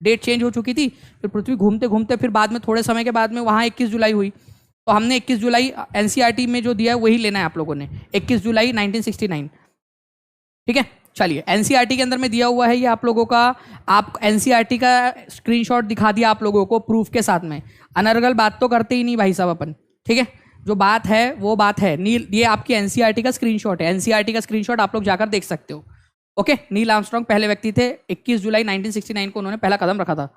डेट चेंज हो चुकी थी, फिर पृथ्वी घूमते घूमते फिर बाद में थोड़े समय के बाद में वहाँ 21 जुलाई हुई। तो हमने 21 जुलाई एनसीईआरटी में जो दिया है वही लेना है आप लोगों ने, 21 जुलाई 1969, ठीक है। चलिए, एनसीईआरटी के अंदर में दिया हुआ है ये आप लोगों का, आप एनसीईआरटी का स्क्रीनशॉट दिखा दिया आप लोगों को प्रूफ के साथ में। अनर्गल बात तो करते ही नहीं भाई साहब अपन, ठीक है, जो बात है वो बात है। नील, ये आपकी एनसीईआरटी का स्क्रीनशॉट है, एनसीईआरटी का स्क्रीनशॉट आप लोग जाकर देख सकते हो। ओके, नील आर्मस्ट्रॉन्ग पहले व्यक्ति थे, 21 जुलाई 1969 को उन्होंने पहला कदम रखा था।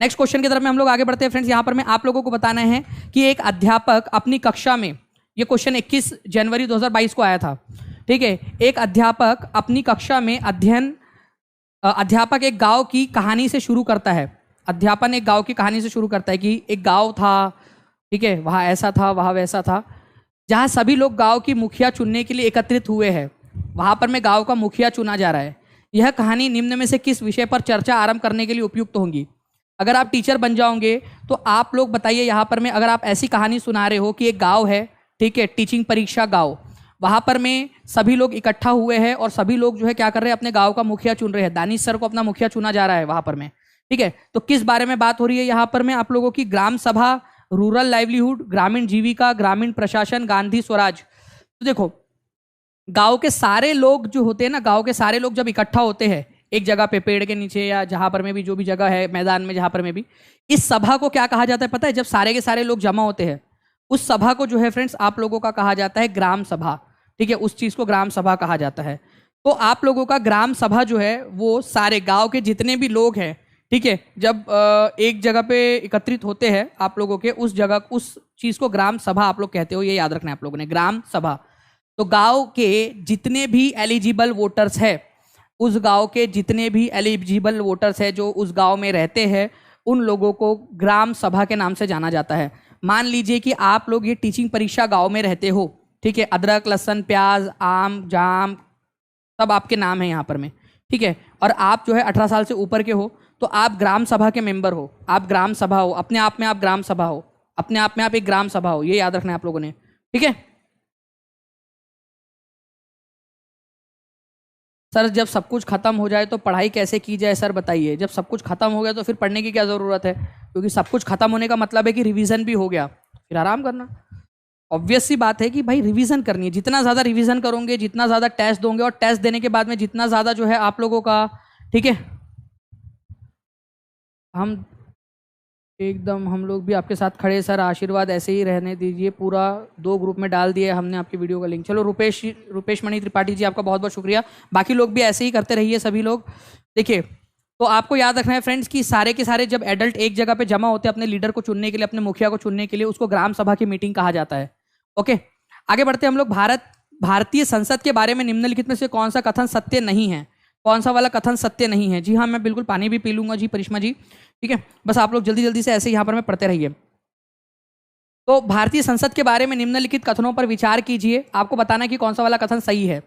नेक्स्ट क्वेश्चन की तरफ में हम लोग आगे बढ़ते हैं फ्रेंड्स। यहाँ पर मैं आप लोगों को बताना है कि एक अध्यापक अपनी कक्षा में, ये क्वेश्चन 21 जनवरी 2022 को आया था, ठीक है। एक अध्यापक अपनी कक्षा में अध्यापक एक गांव की कहानी से शुरू करता है। अध्यापन एक गांव की कहानी से शुरू करता है कि एक गांव था, ठीक है, वहाँ ऐसा था, वहाँ वैसा था, जहाँ सभी लोग गांव की मुखिया चुनने के लिए एकत्रित हुए हैं। वहाँ पर मैं गांव का मुखिया चुना जा रहा है। यह कहानी निम्न में से किस विषय पर चर्चा आरंभ करने के लिए उपयुक्त होंगी? अगर आप टीचर बन जाओगे तो आप लोग बताइए यहाँ पर में, अगर आप ऐसी कहानी सुना रहे हो कि एक गाँव है, ठीक है, टीचिंग परीक्षा गाँव, वहाँ पर में सभी लोग इकट्ठा हुए हैं और सभी लोग जो है क्या कर रहे हैं, अपने गाँव का मुखिया चुन रहे हैं। दानिश सर को अपना मुखिया चुना जा रहा है वहाँ पर में, ठीक है। तो किस बारे में बात हो रही है यहाँ पर में? आप लोगों की ग्राम सभा, रूरल लाइवलीहुड, ग्रामीण जीविका, ग्रामीण प्रशासन, गांधी स्वराज। तो देखो, गांव के सारे लोग जो होते हैं ना, गांव के सारे लोग जब इकट्ठा होते हैं एक जगह पे, पेड़ के नीचे या जहां पर में भी, जो भी जगह है मैदान में, जहां पर में भी, इस सभा को क्या कहा जाता है पता है? जब सारे के सारे लोग जमा होते हैं उस सभा को जो है फ्रेंड्स आप लोगों का कहा जाता है ग्राम सभा, ठीक है, उस चीज को ग्राम सभा कहा जाता है। तो आप लोगों का ग्राम सभा जो है वो सारे गांव के जितने भी लोग हैं, ठीक है, जब एक जगह पे एकत्रित होते हैं आप लोगों के, उस जगह उस चीज को ग्राम सभा आप लोग कहते हो, ये याद रखना है आप लोगों ने, ग्राम सभा। तो गांव के जितने भी एलिजिबल वोटर्स है, उस गांव के जितने भी एलिजिबल वोटर्स है जो उस गांव में रहते हैं, उन लोगों को ग्राम सभा के नाम से जाना जाता है। मान लीजिए कि आप लोग ये टीचिंग परीक्षा गांव में रहते हो, ठीक है, अदरक लहसुन प्याज आम जाम सब आपके नाम है यहाँ पर में, ठीक है, और आप जो है 18 साल से ऊपर के हो, तो आप ग्राम सभा के मेंबर हो, आप ग्राम सभा हो, अपने आप में आप ग्राम सभा हो, अपने आप में आप एक ग्राम सभा हो, ये याद रखना है आप लोगों ने, ठीक है। सर जब सब कुछ खत्म हो जाए तो पढ़ाई कैसे की जाए, सर बताइए। जब सब कुछ खत्म हो गया तो फिर पढ़ने की क्या जरूरत है, क्योंकि सब कुछ खत्म होने का मतलब है कि रिवीजन भी हो गया, फिर आराम करना। ऑब्वियस सी बात है कि भाई रिवीजन करनी है, जितना ज़्यादा रिवीजन करोगे, जितना ज़्यादा टेस्ट दोगे, और टेस्ट देने के बाद में जितना ज़्यादा जो है आप लोगों का, ठीक है, हम एकदम हम लोग भी आपके साथ खड़े, सर आशीर्वाद ऐसे ही रहने दीजिए। पूरा 2 ग्रुप में डाल दिए हमने आपकी वीडियो का लिंक। चलो रुपेश मणि त्रिपाठी जी, आपका बहुत बहुत शुक्रिया। बाकी लोग भी ऐसे ही करते रहिए सभी लोग। देखिए, तो आपको याद रखना है फ्रेंड्स कि सारे के सारे जब एडल्ट एक जगह पे जमा होते हैं अपने लीडर को चुनने के लिए, अपने मुखिया को चुनने के लिए, उसको ग्राम सभा की मीटिंग कहा जाता है। ओके, आगे बढ़ते हैं हम लोग। भारतीय संसद के बारे में निम्नलिखित में से कौन सा कथन सत्य नहीं है? कौन सा वाला कथन सत्य नहीं है? जी हाँ, मैं बिल्कुल पानी भी पी लूंगा जी परिश्मा जी, ठीक है, बस आप लोग जल्दी जल्दी से ऐसे यहाँ पर में पढ़ते रहिए। तो भारतीय संसद के बारे में निम्नलिखित कथनों पर विचार कीजिए, आपको बताना कि कौन सा वाला कथन सही है।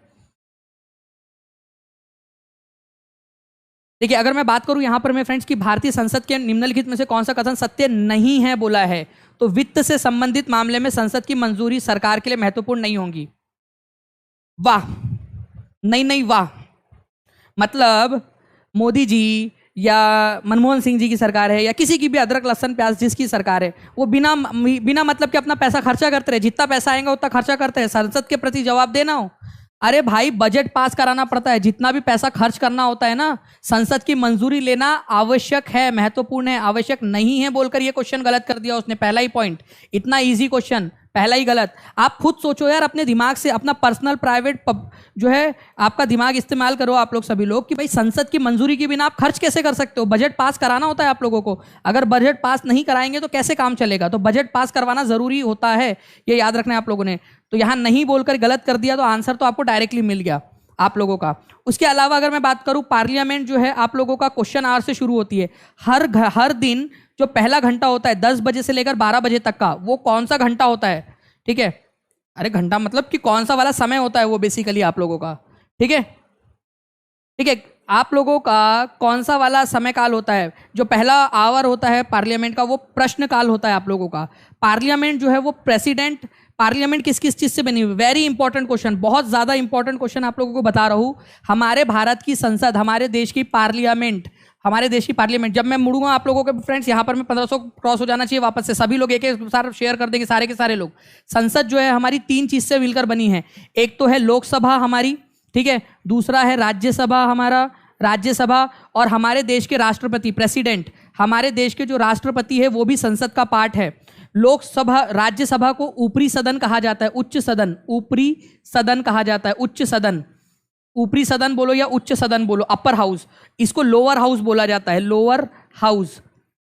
देखिए, अगर मैं बात करूं यहां पर मैं फ्रेंड्स कि भारतीय संसद के निम्नलिखित में से कौन सा कथन सत्य नहीं है बोला है, तो वित्त से संबंधित मामले में संसद की मंजूरी सरकार के लिए महत्वपूर्ण नहीं होगी। वाह, नहीं नहीं वाह, मतलब मोदी जी या मनमोहन सिंह जी की सरकार है, या किसी की भी अदरक लहसुन प्याज जिसकी सरकार है, वो बिना बिना मतलब के अपना पैसा खर्चा करते रहे, जितना पैसा आएगा उतना खर्चा करते हैं। संसद के प्रति जवाब देना हो, अरे भाई बजट पास कराना पड़ता है, जितना भी पैसा खर्च करना होता है ना, संसद की मंजूरी लेना आवश्यक है, महत्वपूर्ण है, आवश्यक नहीं है बोलकर ये क्वेश्चन गलत कर दिया उसने। पहला ही पॉइंट, इतना इजी क्वेश्चन, पहला ही गलत। आप खुद सोचो यार, अपने दिमाग से, अपना पर्सनल प्राइवेट जो है आपका दिमाग इस्तेमाल करो आप लोग सभी लोग, कि भाई संसद की मंजूरी के बिना आप खर्च कैसे कर सकते हो? बजट पास कराना होता है आप लोगों को, अगर बजट पास नहीं कराएंगे तो कैसे काम चलेगा? तो बजट पास करवाना जरूरी होता है, ये याद रखना है आप लोगों ने। तो यहां नहीं बोलकर गलत कर दिया, तो आंसर तो आपको डायरेक्टली मिल गया आप लोगों का। उसके अलावा अगर मैं बात करूं, पार्लियामेंट जो है आप लोगों का क्वेश्चन आवर से शुरू होती है। हर दिन जो पहला घंटा होता है 10 बजे से लेकर 12 बजे तक का, वो कौन सा घंटा होता है? ठीक है, अरे घंटा मतलब कि कौन सा वाला समय होता है वो बेसिकली आप लोगों का, ठीक है, ठीक है, आप लोगों का कौन सा वाला समय काल होता है? जो पहला आवर होता है पार्लियामेंट का, वो प्रश्न काल होता है आप लोगों का। पार्लियामेंट जो है वो प्रेसिडेंट, पार्लियामेंट किस किस चीज से बनी हुई? वेरी इंपॉर्टेंट क्वेश्चन, बहुत ज्यादा इंपॉर्टेंट क्वेश्चन आप लोगों को बता रहा हूं। हमारे भारत की संसद, हमारे देश की पार्लियामेंट, हमारे देश की पार्लियामेंट, जब मैं मुड़ूंगा आप लोगों के फ्रेंड्स, यहाँ पर मैं 1500 क्रॉस हो जाना चाहिए वापस से, सभी लोग एक एक सार शेयर कर देंगे, सारे के सारे लोग। संसद जो है हमारी 3 चीज से मिलकर बनी है। एक तो है लोकसभा हमारी, ठीक है, दूसरा है राज्यसभा हमारा, राज्यसभा, और हमारे देश के राष्ट्रपति प्रेसिडेंट, हमारे देश के जो राष्ट्रपति है वो भी संसद का पार्ट है। लोकसभा, राज्यसभा को ऊपरी सदन कहा जाता है, उच्च सदन, ऊपरी सदन कहा जाता है, उच्च सदन, ऊपरी सदन बोलो या उच्च सदन बोलो, अपर हाउस। इसको लोअर हाउस बोला जाता है, लोअर हाउस,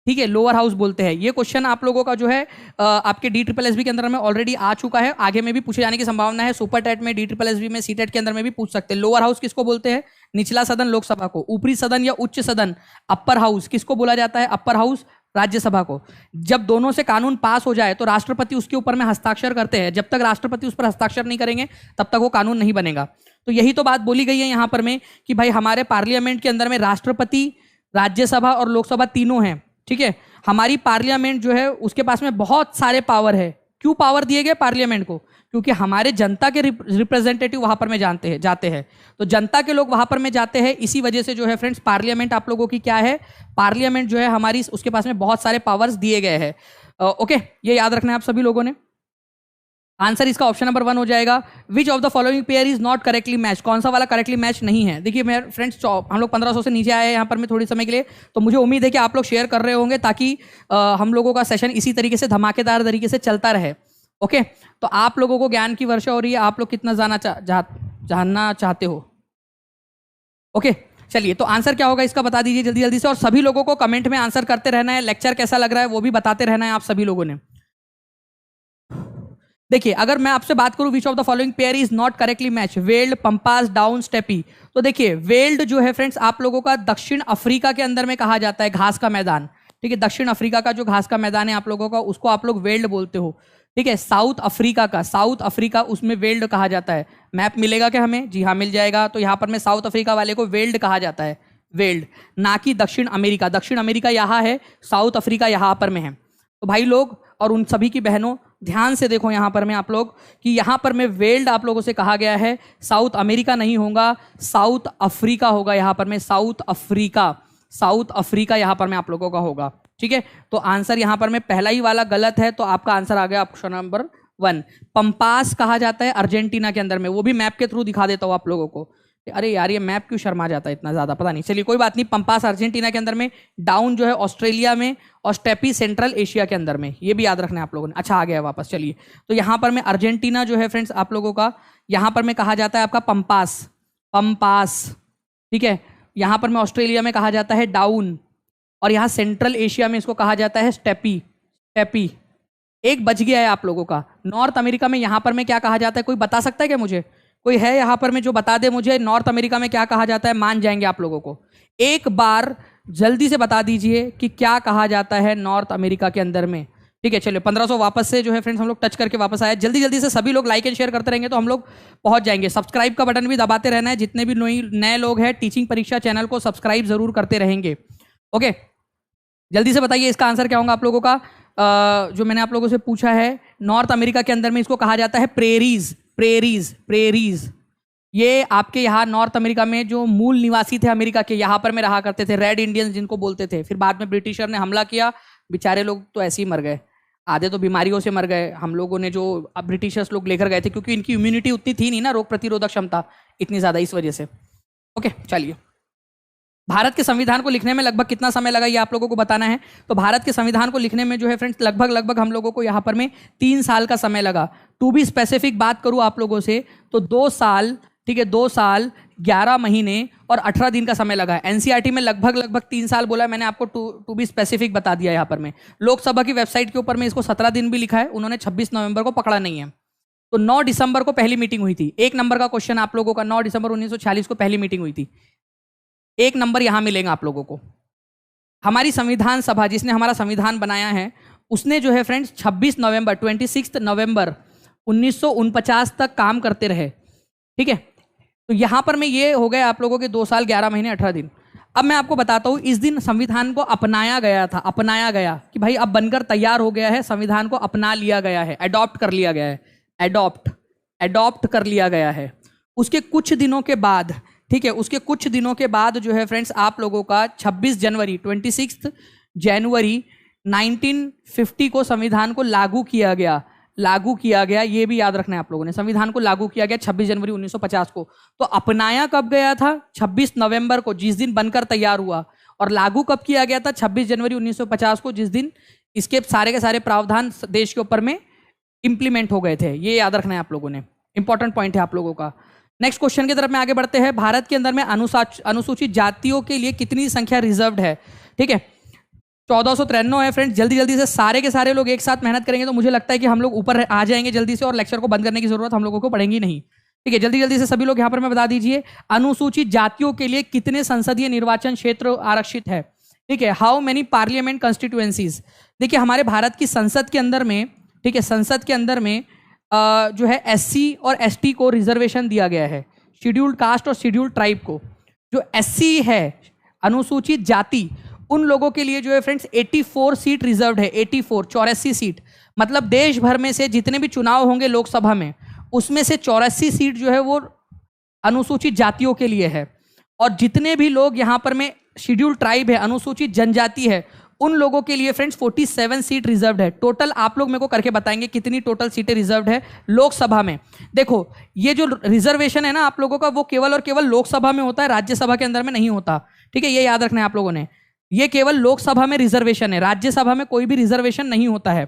ठीक है, लोअर हाउस बोलते हैं। ये क्वेश्चन आप लोगों का जो है आपके DSSB के अंदर में ऑलरेडी आ चुका है, आगे में भी पूछे जाने की संभावना है। सुपर टेट में, DSSB में, सीटेट के अंदर में भी पूछ सकते हैं। लोअर हाउस किसको बोलते हैं? निचला सदन लोकसभा को। ऊपरी सदन या उच्च सदन, अपर हाउस, किसको बोला जाता है? अपर हाउस, राज्यसभा को। जब दोनों से कानून पास हो जाए तो राष्ट्रपति उसके ऊपर में हस्ताक्षर करते हैं, जब तक राष्ट्रपति उस पर हस्ताक्षर नहीं करेंगे तब तक वो कानून नहीं बनेगा। तो यही तो बात बोली गई है यहां पर में कि भाई हमारे पार्लियामेंट के अंदर में राष्ट्रपति, राज्यसभा और लोकसभा तीनों हैं, ठीक है। हमारी पार्लियामेंट जो है उसके पास में बहुत सारे पावर है। क्यों पावर दिए गए पार्लियामेंट को? क्योंकि हमारे जनता के रिप्रेजेंटेटिव वहां पर में जाते हैं, तो जनता के लोग वहां पर में जाते हैं। इसी वजह से जो है फ्रेंड्स पार्लियामेंट आप लोगों की क्या है? पार्लियामेंट जो है हमारी, उसके पास में बहुत सारे पावर्स दिए गए हैं। ओके, ये याद रखना है आप सभी लोगों ने। आंसर इसका ऑप्शन नंबर 1 हो जाएगा। Which of the following pair is not correctly match? कौन सा वाला करेक्टली मैच नहीं है? देखिए मैं फ्रेंड्स, हम लोग 1500 से नीचे आए हैं यहाँ पर मैं थोड़ी समय के लिए, तो मुझे उम्मीद है कि आप लोग शेयर कर रहे होंगे ताकि हम लोगों का सेशन इसी तरीके से धमाकेदार तरीके से चलता रहे। ओके, तो आप लोगों को ज्ञान की वर्षा हो रही है। आप लोग कितना जानना चाहते हो? ओके चलिए, तो आंसर क्या होगा इसका बता दीजिए जल्दी जल्दी से, और सभी लोगों को कमेंट में आंसर करते रहना है। लेक्चर कैसा लग रहा है वो भी बताते रहना है आप सभी लोगों ने। देखिए, अगर मैं आपसे बात करूं which of the following pair is not correctly match, weld, pampas, down, steppe, तो देखिए वेल्ड जो है फ्रेंड्स आप लोगों का दक्षिण अफ्रीका के अंदर में कहा जाता है, घास का मैदान। ठीक है, दक्षिण अफ्रीका का जो घास का मैदान है आप लोगों का, उसको आप लोग वेल्ड बोलते हो। ठीक है, साउथ अफ्रीका उसमें वेल्ड कहा जाता है। मैप मिलेगा क्या हमें? जी हाँ मिल जाएगा। तो यहाँ पर में साउथ अफ्रीका वाले को वेल्ड कहा जाता है, वेल्ड, ना कि दक्षिण अमेरिका। दक्षिण अमेरिका यहाँ है, साउथ अफ्रीका यहाँ पर में है। तो भाई लोग और उन सभी की बहनों ध्यान से देखो यहाँ पर में आप लोग कि यहाँ पर में वेल्ड आप लोगों से कहा गया है, साउथ अमेरिका नहीं होगा, साउथ अफ्रीका होगा। यहाँ पर में साउथ अफ्रीका यहाँ पर में आप लोगों का होगा। ठीक है, तो आंसर यहाँ पर में पहला ही वाला गलत है, तो आपका आंसर आ गया ऑप्शन नंबर 1। पंपास कहा जाता है अर्जेंटीना के अंदर में, वो भी मैप के थ्रू दिखा देता हूँ आप लोगों को। अरे यार ये मैप क्यों शर्मा जाता है इतना ज्यादा, पता नहीं। चलिए कोई बात नहीं, पंपास अर्जेंटीना के अंदर में, डाउन जो है ऑस्ट्रेलिया में, और स्टेपी सेंट्रल एशिया के अंदर में, ये भी याद रखना है आप लोगों ने। अच्छा आ गया वापस। चलिए, तो यहाँ पर में अर्जेंटीना जो है फ्रेंड्स आप लोगों का, यहाँ पर में कहा जाता है आपका पंपास। ठीक है, यहाँ पर में ऑस्ट्रेलिया में कहा जाता है डाउन, और यहाँ सेंट्रल एशिया में इसको कहा जाता है स्टेपी। एक बच गया है आप लोगों का। नॉर्थ अमेरिका में यहाँ पर में क्या कहा जाता है, कोई बता सकता है क्या मुझे? कोई है यहाँ पर में जो बता दे मुझे नॉर्थ अमेरिका में क्या कहा जाता है? मान जाएंगे आप लोगों को। एक बार जल्दी से बता दीजिए कि क्या कहा जाता है नॉर्थ अमेरिका के अंदर में। ठीक है, चलिए 1500 वापस से जो है फ्रेंड्स हम लोग टच करके वापस आए। जल्दी जल्दी से सभी लोग लाइक एंड शेयर करते रहेंगे तो हम लोग पहुंच जाएंगे। सब्सक्राइब का बटन भी दबाते रहना है, जितने भी नए लोग हैं टीचिंग परीक्षा चैनल को सब्सक्राइब जरूर करते रहेंगे। ओके, जल्दी से बताइए इसका आंसर क्या होगा आप लोगों का। जो मैंने आप लोगों से पूछा है, नॉर्थ अमेरिका के अंदर में इसको कहा जाता है प्रेरीज। ये आपके यहाँ नॉर्थ अमेरिका में जो मूल निवासी थे अमेरिका के, यहाँ पर में रहा करते थे, रेड इंडियंस जिनको बोलते थे। फिर बाद में ब्रिटिशर ने हमला किया, बेचारे लोग तो ऐसे ही मर गए, आधे तो बीमारियों से मर गए। हम लोगों ने जो ब्रिटिशर्स लोग लेकर गए थे, क्योंकि इनकी इम्यूनिटी उतनी थी नहीं ना, रोग प्रतिरोधक क्षमता इतनी ज्यादा, इस वजह से। ओके चलिए, भारत के संविधान को लिखने में लगभग कितना समय लगा ये आप लोगों को बताना है। तो भारत के संविधान को लिखने में जो है फ्रेंड्स लगभग हम लोगों को यहाँ पर में 3 साल का समय लगा। टू बी स्पेसिफिक बात करूँ आप लोगों से तो 2 साल, ठीक है, 2 साल 11 महीने और 18 दिन का समय लगा है। एनसीईआरटी में लगभग 3 साल बोला है मैंने आपको, टू बी स्पेसिफिक बता दिया यहाँ पर में। लोकसभा की वेबसाइट के ऊपर में इसको 17 दिन भी लिखा है, उन्होंने 26 नवंबर को पकड़ा नहीं है। तो 9 दिसंबर को पहली मीटिंग हुई थी। 1 नंबर का क्वेश्चन आप लोगों का, 9 दिसंबर 1946 को पहली मीटिंग हुई थी। 1 नंबर यहां मिलेगा आप लोगों को। हमारी संविधान सभा जिसने हमारा संविधान बनाया है, उसने जो है फ्रेंड्स 26 नवंबर 1949 तक काम करते रहे। ठीक है, तो यहां पर में ये हो गए आप लोगों के 2 साल 11 महीने 18 दिन। अब मैं आपको बताता हूं, इस दिन संविधान को अपनाया गया कि भाई अब बनकर तैयार हो गया है, संविधान को अपना लिया गया है, अडॉप्ट कर लिया गया है, अडॉप्ट कर लिया गया है। उसके कुछ दिनों के बाद, ठीक है, उसके कुछ दिनों के बाद जो है फ्रेंड्स आप लोगों का 26 जनवरी 1950 को संविधान को लागू किया गया। ये भी याद रखना है आप लोगों ने, संविधान को लागू किया गया 26 जनवरी 1950 को। तो अपनाया कब गया था? 26 नवंबर को, जिस दिन बनकर तैयार हुआ। और लागू कब किया गया था? 26 जनवरी 1950 को, जिस दिन इसके सारे के सारे प्रावधान देश के ऊपर में इंप्लीमेंट हो गए थे। ये याद रखना है आप लोगों ने, इंपॉर्टेंट पॉइंट है आप लोगों का। नेक्स्ट क्वेश्चन की तरफ में आगे बढ़ते हैं। भारत के अंदर में अनुसूचित जातियों के लिए कितनी संख्या रिजर्व्ड है? ठीक है, 1493 है फ्रेंड्स। जल्दी जल्दी से सारे के सारे लोग एक साथ मेहनत करेंगे तो मुझे लगता है कि हम लोग ऊपर आ जाएंगे जल्दी से, और लेक्चर को बंद करने की जरूरत हम लोगों को पड़ेगी नहीं। ठीक है, जल्दी जल्दी से सभी लोग यहाँ पर मैं बता दीजिए, अनुसूचित जातियों के लिए कितने संसदीय निर्वाचन क्षेत्र आरक्षित है? ठीक है, हाउ मेनी पार्लियामेंट कंस्टिट्यूएंसीज? देखिए हमारे भारत की संसद के अंदर में, ठीक है, संसद के अंदर में जो है SC और ST को रिजर्वेशन दिया गया है, शेड्यूल्ड कास्ट और शेड्यूल्ड ट्राइब को। जो SC है, अनुसूचित जाति, उन लोगों के लिए जो है फ्रेंड्स 84 सीट रिजर्व्ड है। 84 सीट, मतलब देश भर में से जितने भी चुनाव होंगे लोकसभा में, उसमें से 84 सीट जो है वो अनुसूचित जातियों के लिए है। और जितने भी लोग यहाँ पर में शेड्यूल्ड ट्राइब है, अनुसूचित जनजाति है, उन लोगों के लिए फ्रेंड्स 47 सीट रिजर्व्ड है। टोटल आप लोग मेरे को करके बताएंगे कितनी टोटल सीटें रिजर्व्ड है लोकसभा में। देखो ये जो रिजर्वेशन है ना आप लोगों का, वो केवल और केवल लोकसभा में होता है, राज्यसभा के अंदर में नहीं होता। ठीक है, ये याद रखना है आप लोगों ने, ये केवल लोकसभा में रिजर्वेशन है, राज्यसभा में कोई भी रिजर्वेशन नहीं होता है।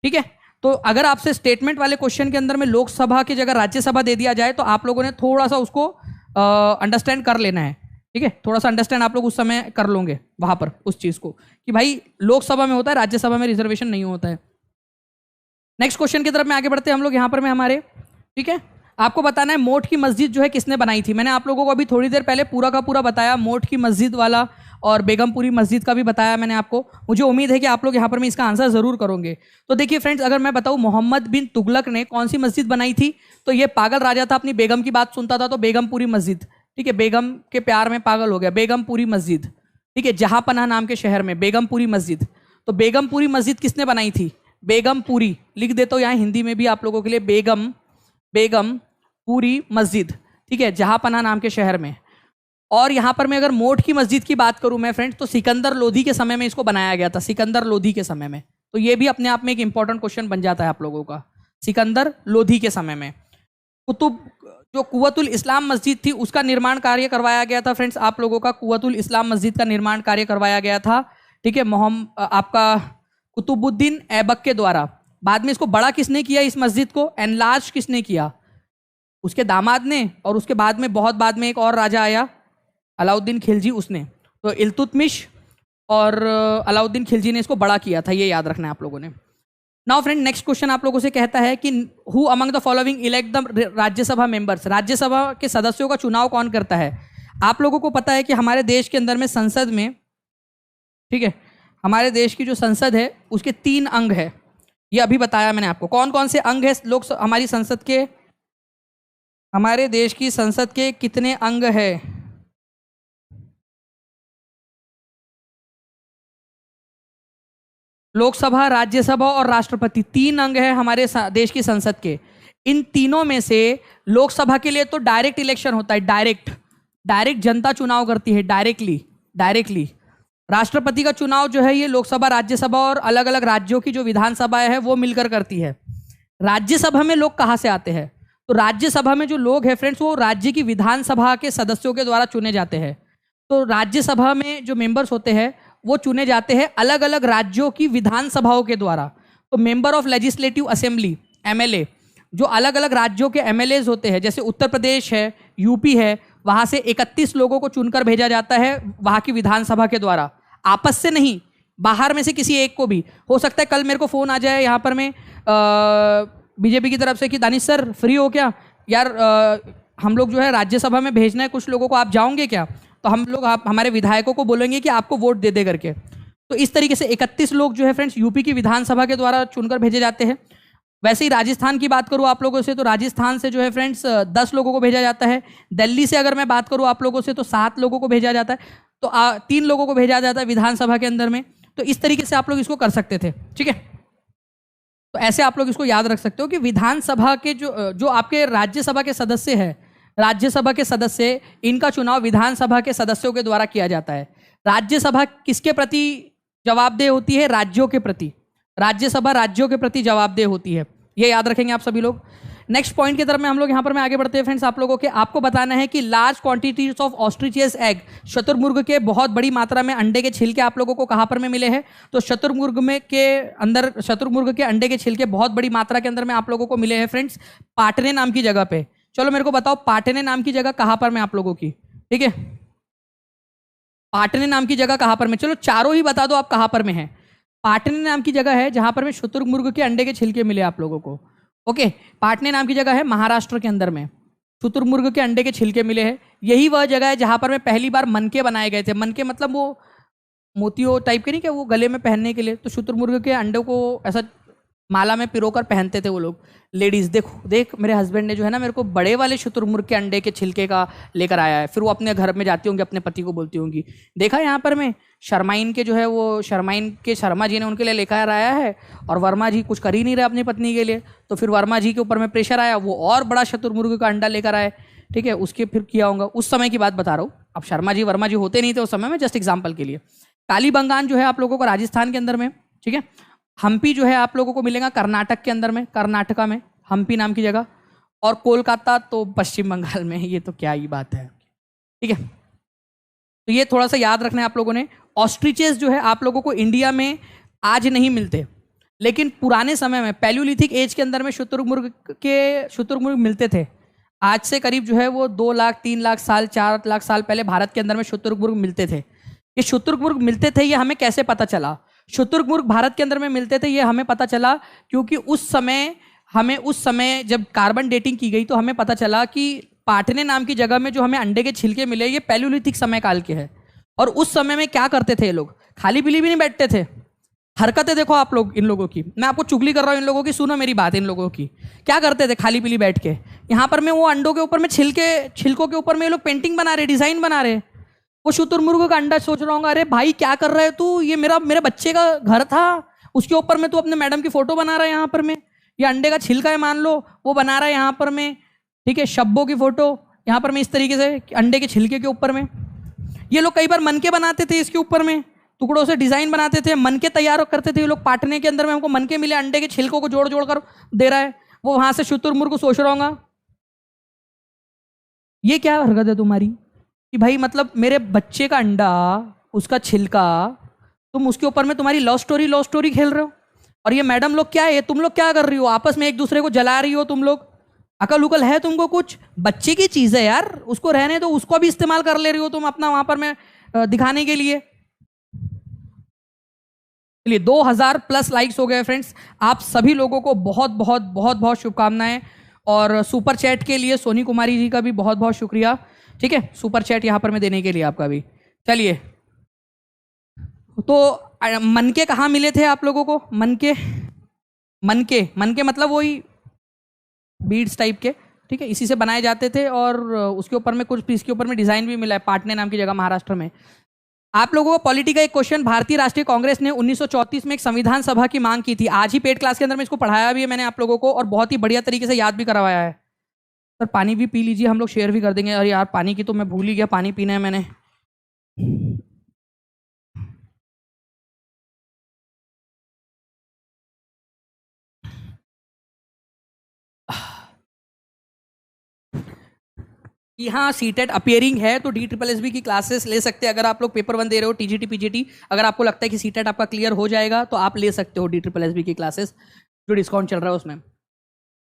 ठीक है, तो अगर आपसे स्टेटमेंट वाले क्वेश्चन के अंदर में लोकसभा की जगह राज्यसभा दे दिया जाए तो आप लोगों ने थोड़ा सा उसको अंडरस्टैंड कर लेना है। ठीक है, थोड़ा सा अंडरस्टैंड आप लोग उस समय कर लोगे वहां पर उस चीज को कि भाई लोकसभा में होता है, राज्यसभा में रिजर्वेशन नहीं होता है। नेक्स्ट क्वेश्चन की तरफ में आगे बढ़ते हैं हम लोग यहाँ पर में हमारे। ठीक है, आपको बताना है मोठ की मस्जिद जो है किसने बनाई थी। मैंने आप लोगों को अभी थोड़ी देर पहले पूरा का पूरा बताया, मोठ की मस्जिद वाला और बेगमपुरी मस्जिद का भी बताया मैंने आपको। मुझे उम्मीद है कि आप लोग यहाँ पर में इसका आंसर जरूर करोगे। तो देखिए फ्रेंड्स, अगर मैं बताऊँ मोहम्मद बिन तुगलक ने कौन सी मस्जिद बनाई थी, तो ये पागल राजा था, अपनी बेगम की बात सुनता था, तो बेगमपुरी मस्जिद। ठीक है, बेगम के प्यार में पागल हो गया, बेगमपुरी मस्जिद। ठीक है, जहांपनाह नाम के शहर में बेगमपुरी मस्जिद। तो बेगमपुरी मस्जिद किसने बनाई थी? बेगमपुरी लिख देता हूँ यहाँ हिंदी में भी आप लोगों के लिए, बेगमपुरी मस्जिद। ठीक है, जहांपनाह नाम के शहर में। और यहाँ पर मैं अगर मोठ की मस्जिद की बात करूँ मैं फ्रेंड्स, तो सिकंदर लोधी के समय में इसको बनाया गया था, सिकंदर लोधी के समय में। तो ये भी अपने आप में एक इंपॉर्टेंट क्वेश्चन बन जाता है आप लोगों का, सिकंदर लोधी के समय में। जो कुव्वतुल इस्लाम मस्जिद थी उसका निर्माण कार्य करवाया गया था फ्रेंड्स आप लोगों का, कुव्वतुल इस्लाम मस्जिद का निर्माण कार्य करवाया गया था। ठीक है, आपका कुतुबुद्दीन ऐबक के द्वारा। बाद में इसको बड़ा किसने किया, इस मस्जिद को एनलार्ज किसने किया? उसके दामाद ने, और उसके बाद में बहुत बाद में एक और राजा आया अलाउद्दीन खिलजी, उसने। तो इल्तुतमिश और अलाउद्दीन खिलजी ने इसको बड़ा किया था, ये याद रखना है आप लोगों ने। नाउ फ्रेंड, नेक्स्ट क्वेश्चन आप लोगों से कहता है कि who among the following elect the Rajya Sabha members, Rajya Sabha के सदस्यों का चुनाव कौन करता है? आप लोगों को पता है कि हमारे देश के अंदर में संसद में, ठीक है, हमारे देश की जो संसद है उसके 3 अंग है, ये अभी बताया मैंने आपको। कौन कौन से अंग है लोग हमारी संसद के? हमारे देश की संसद के कितने अंग है? लोकसभा, राज्यसभा और राष्ट्रपति, 3 अंग है हमारे देश की संसद के। इन तीनों में से लोकसभा के लिए तो डायरेक्ट इलेक्शन होता है, डायरेक्ट जनता चुनाव करती है, डायरेक्टली। राष्ट्रपति का चुनाव जो है ये लोकसभा, राज्यसभा और अलग अलग राज्यों की जो विधानसभाएं है वो मिलकर करती है। राज्यसभा में लोग कहाँ से आते हैं? तो राज्यसभा में जो लोग हैं फ्रेंड्स वो राज्य की विधानसभा के सदस्यों के द्वारा चुने जाते हैं। तो राज्यसभा में जो मेंबर्स होते हैं वो चुने जाते हैं अलग अलग राज्यों की विधानसभाओं के द्वारा। तो member of legislative assembly, MLA, जो अलग अलग राज्यों के एमएलएज होते हैं, जैसे उत्तर प्रदेश है, यूपी है, वहां से 31 लोगों को चुनकर भेजा जाता है वहां की विधानसभा के द्वारा, आपस से नहीं, बाहर में से किसी एक को भी। हो सकता है कल मेरे को फोन आ जाए यहाँ पर मैं बीजेपी की तरफ से कि दानिश सर फ्री हो क्या यार, हम लोग जो है राज्यसभा में भेजना है कुछ लोगों को, आप जाओगे क्या? तो हम लोग हमारे विधायकों को बोलेंगे कि आपको वोट दे दे करके। तो इस तरीके से 31 लोग जो है फ्रेंड्स यूपी की विधानसभा के द्वारा चुनकर भेजे जाते हैं। वैसे ही राजस्थान की बात करूँ आप लोगों से, तो राजस्थान से जो है फ्रेंड्स 10 लोगों को भेजा जाता है। दिल्ली से अगर मैं बात करूँ आप लोगों से तो 7 लोगों को भेजा जाता है। तो 3 लोगों को भेजा जाता है विधानसभा के अंदर में। तो इस तरीके से आप लोग इसको कर सकते थे, ठीक है। तो ऐसे आप लोग इसको याद रख सकते हो कि विधानसभा के जो आपके राज्यसभा के सदस्य हैं, राज्यसभा के सदस्य, इनका चुनाव विधानसभा के सदस्यों के द्वारा किया जाता है। राज्यसभा किसके प्रति जवाबदेह होती है? राज्यों के प्रति। राज्यसभा राज्यों के प्रति जवाबदेह होती है, ये याद रखेंगे आप सभी लोग। नेक्स्ट पॉइंट की तरफ में हम लोग यहाँ पर में आगे बढ़ते हैं फ्रेंड्स। आप लोगों के आपको बताना है कि large quantities of ostriches egg, शतुरमुर्ग के बहुत बड़ी मात्रा में अंडे के छिलके आप लोगों को कहाँ पर में मिले हैं? तो शतुरमुर्ग के अंडे के छिलके बहुत बड़ी मात्रा के अंदर में आप लोगों को मिले हैं फ्रेंड्स, पाटने नाम की जगह पे। चलो मेरे को बताओ पाटने नाम की जगह कहाँ पर में आप लोगों की, ठीक है, पाटने नाम की जगह कहाँ पर में? चलो चारों ही बता दो आप कहाँ पर में है। पाटने नाम की जगह है जहां पर में शुतुरमुर्ग के अंडे के छिलके मिले आप लोगों को। ओके, पाटने नाम की जगह है महाराष्ट्र के अंदर में, शुतुरमुर्ग के अंडे के छिलके मिले हैं। यही वह जगह है जहां पर में पहली बार मनके बनाए गए थे। मनके मतलब वो मोतियों टाइप के नहीं क्या, वो गले में पहनने के लिए। तो शुतुरमुर्ग के अंडों को ऐसा माला में पिरोकर पहनते थे वो लोग, लेडीज। देख मेरे हस्बैंड ने जो है ना मेरे को बड़े वाले शुतुरमुर्ग के अंडे के छिलके का लेकर आया है। फिर वो अपने घर में जाती होंगी, अपने पति को बोलती होंगी, देखा यहाँ पर मैं शर्माइन के जो है वो शर्मा जी ने उनके लिए लेकर आया है, और वर्मा जी कुछ कर ही नहीं रहे अपनी पत्नी के लिए। तो फिर वर्मा जी के ऊपर में प्रेशर आया, वो और बड़ा शुतुरमुर्ग का अंडा लेकर आए, ठीक है। उसके फिर किया होगा, उस समय की बात बता रहा हूँ। अब शर्मा जी वर्मा जी होते नहीं थे उस समय में, जस्ट एग्जाम्पल के लिए। कालीबंगान जो है आप लोगों को राजस्थान के अंदर में, ठीक है। हम्पी जो है आप लोगों को मिलेगा कर्नाटक के अंदर में, कर्नाटका में हम्पी नाम की जगह। और कोलकाता तो पश्चिम बंगाल में। ये तो क्या ही बात है, ठीक है। तो ये थोड़ा सा याद रखना है आप लोगों ने। ऑस्ट्रिचेस जो है आप लोगों को इंडिया में आज नहीं मिलते, लेकिन पुराने समय में पैलियोलिथिक एज के अंदर में शुतुरमुर्ग मिलते थे। आज से करीब जो है वो 2 लाख 3 लाख साल 4 लाख साल पहले भारत के अंदर में शुतुरमुर्ग मिलते थे। ये शुतुरमुर्ग मिलते थे ये हमें कैसे पता चला? शुतुरमुर्ग भारत के अंदर में मिलते थे ये हमें पता चला क्योंकि उस समय जब कार्बन डेटिंग की गई तो हमें पता चला कि पाटने नाम की जगह में जो हमें अंडे के छिलके मिले ये पैलियोलिथिक समय काल के हैं। और उस समय में क्या करते थे ये लोग? खाली पीली भी नहीं बैठते थे। हरकतें देखो आप लोग इन लोगों की, मैं आपको चुगली कर रहा हूँ इन लोगों की, सुनो मेरी बात। इन लोगों की क्या करते थे खाली पीली बैठ के? यहाँ पर में वो अंडों के ऊपर में छिलकों के ऊपर में ये लोग पेंटिंग बना रहे, डिजाइन बना रहे। वो शुतुरमुर्ग का अंडा सोच रहा हूँ अरे भाई क्या कर रहे है तू, ये मेरे बच्चे का घर था, उसके ऊपर में तू अपने मैडम की फोटो बना रहा है। यहाँ पर में ये अंडे का छिलका है मान लो, वो बना रहा है यहाँ पर में, ठीक है, शब्बों की फोटो यहाँ पर में इस तरीके से अंडे के छिलके के ऊपर में। ये लोग कई बार मन के बनाते थे, इसके ऊपर में टुकड़ों से डिजाइन बनाते थे, मन के तैयार करते थे। ये लोग पाटने के अंदर में हमको मन के मिले, अंडे के छिलकों को जोड़ जोड़ कर दे रहा है। वो वहां से शुतुरमुर्ग को सोच रहा हूँ ये क्या हरकत है तुम्हारी कि भाई मतलब मेरे बच्चे का अंडा, उसका छिलका, तुम उसके ऊपर में तुम्हारी लव स्टोरी खेल रहे हो। और ये मैडम लोग क्या है, तुम लोग क्या कर रही हो? आपस में एक दूसरे को जला रही हो तुम लोग। अकल उकल है तुमको कुछ? बच्चे की चीज है यार, उसको रहने दो, उसको भी इस्तेमाल कर ले रही हो तुम अपना वहां पर में दिखाने के लिए। चलिए 2000+ लाइक्स हो गए फ्रेंड्स। आप सभी लोगों को बहुत बहुत बहुत बहुत शुभकामनाएं। और सुपर चैट के लिए सोनी कुमारी जी का भी बहुत बहुत शुक्रिया, ठीक है, सुपर चैट यहां पर में देने के लिए आपका भी। चलिए तो मन के कहाँ मिले थे आप लोगों को? मन के मतलब वही बीड्स टाइप के, ठीक है, इसी से बनाए जाते थे। और उसके ऊपर में कुछ पीस के ऊपर में डिजाइन भी मिला है, पाटने नाम की जगह महाराष्ट्र में। आप लोगों को पॉलिटी का एक क्वेश्चन, भारतीय राष्ट्रीय कांग्रेस ने 1934 में एक संविधान सभा की मांग की थी। आज ही पेड क्लास के अंदर में इसको पढ़ाया भी है मैंने आप लोगों को, और बहुत ही बढ़िया तरीके से याद भी करवाया है। सर पानी भी पी लीजिए, हम लोग शेयर भी कर देंगे। और यार पानी की तो मैं भूल ही गया, पानी पीना है मैंने। कि हाँ सीटेट अपियरिंग है तो DSSB की क्लासेस ले सकते हैं। अगर आप लोग पेपर 1 दे रहे हो, TGT PGT, अगर आपको लगता है कि सीटेट आपका क्लियर हो जाएगा तो आप ले सकते हो DSSB की क्लासेस, जो डिस्काउंट चल रहा है उसमें।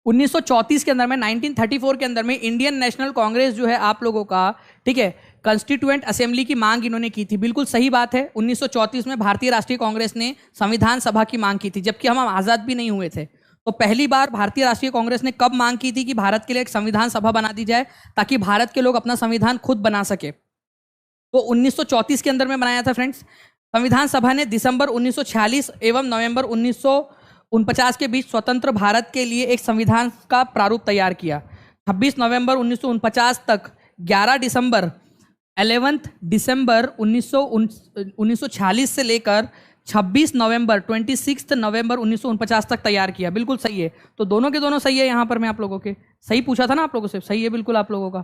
1934 के अंदर में, 1934 के अंदर में इंडियन नेशनल कांग्रेस जो है आप लोगों का, ठीक है, कंस्टिट्यूएंट असेंबली की मांग इन्होंने की थी। बिल्कुल सही बात है, 1934 में भारतीय राष्ट्रीय कांग्रेस ने संविधान सभा की मांग की थी, जबकि हम आजाद भी नहीं हुए थे। तो पहली बार भारतीय राष्ट्रीय कांग्रेस ने कब मांग की थी कि भारत के लिए एक संविधान सभा बना दी जाए ताकि भारत के लोग अपना संविधान खुद बना सके? तो 1934 के अंदर में बनाया था फ्रेंड्स। संविधान सभा ने दिसंबर 1946 एवं नवंबर 1949 के बीच स्वतंत्र भारत के लिए एक संविधान का प्रारूप तैयार किया। 26 नवंबर 1949 तक 11 दिसंबर 1946 से लेकर 26 नवंबर 1949 तक तैयार किया। बिल्कुल सही है, तो दोनों के दोनों सही है। यहाँ पर मैं आप लोगों के सही पूछा था ना आप लोगों से, सही है बिल्कुल आप लोगों का,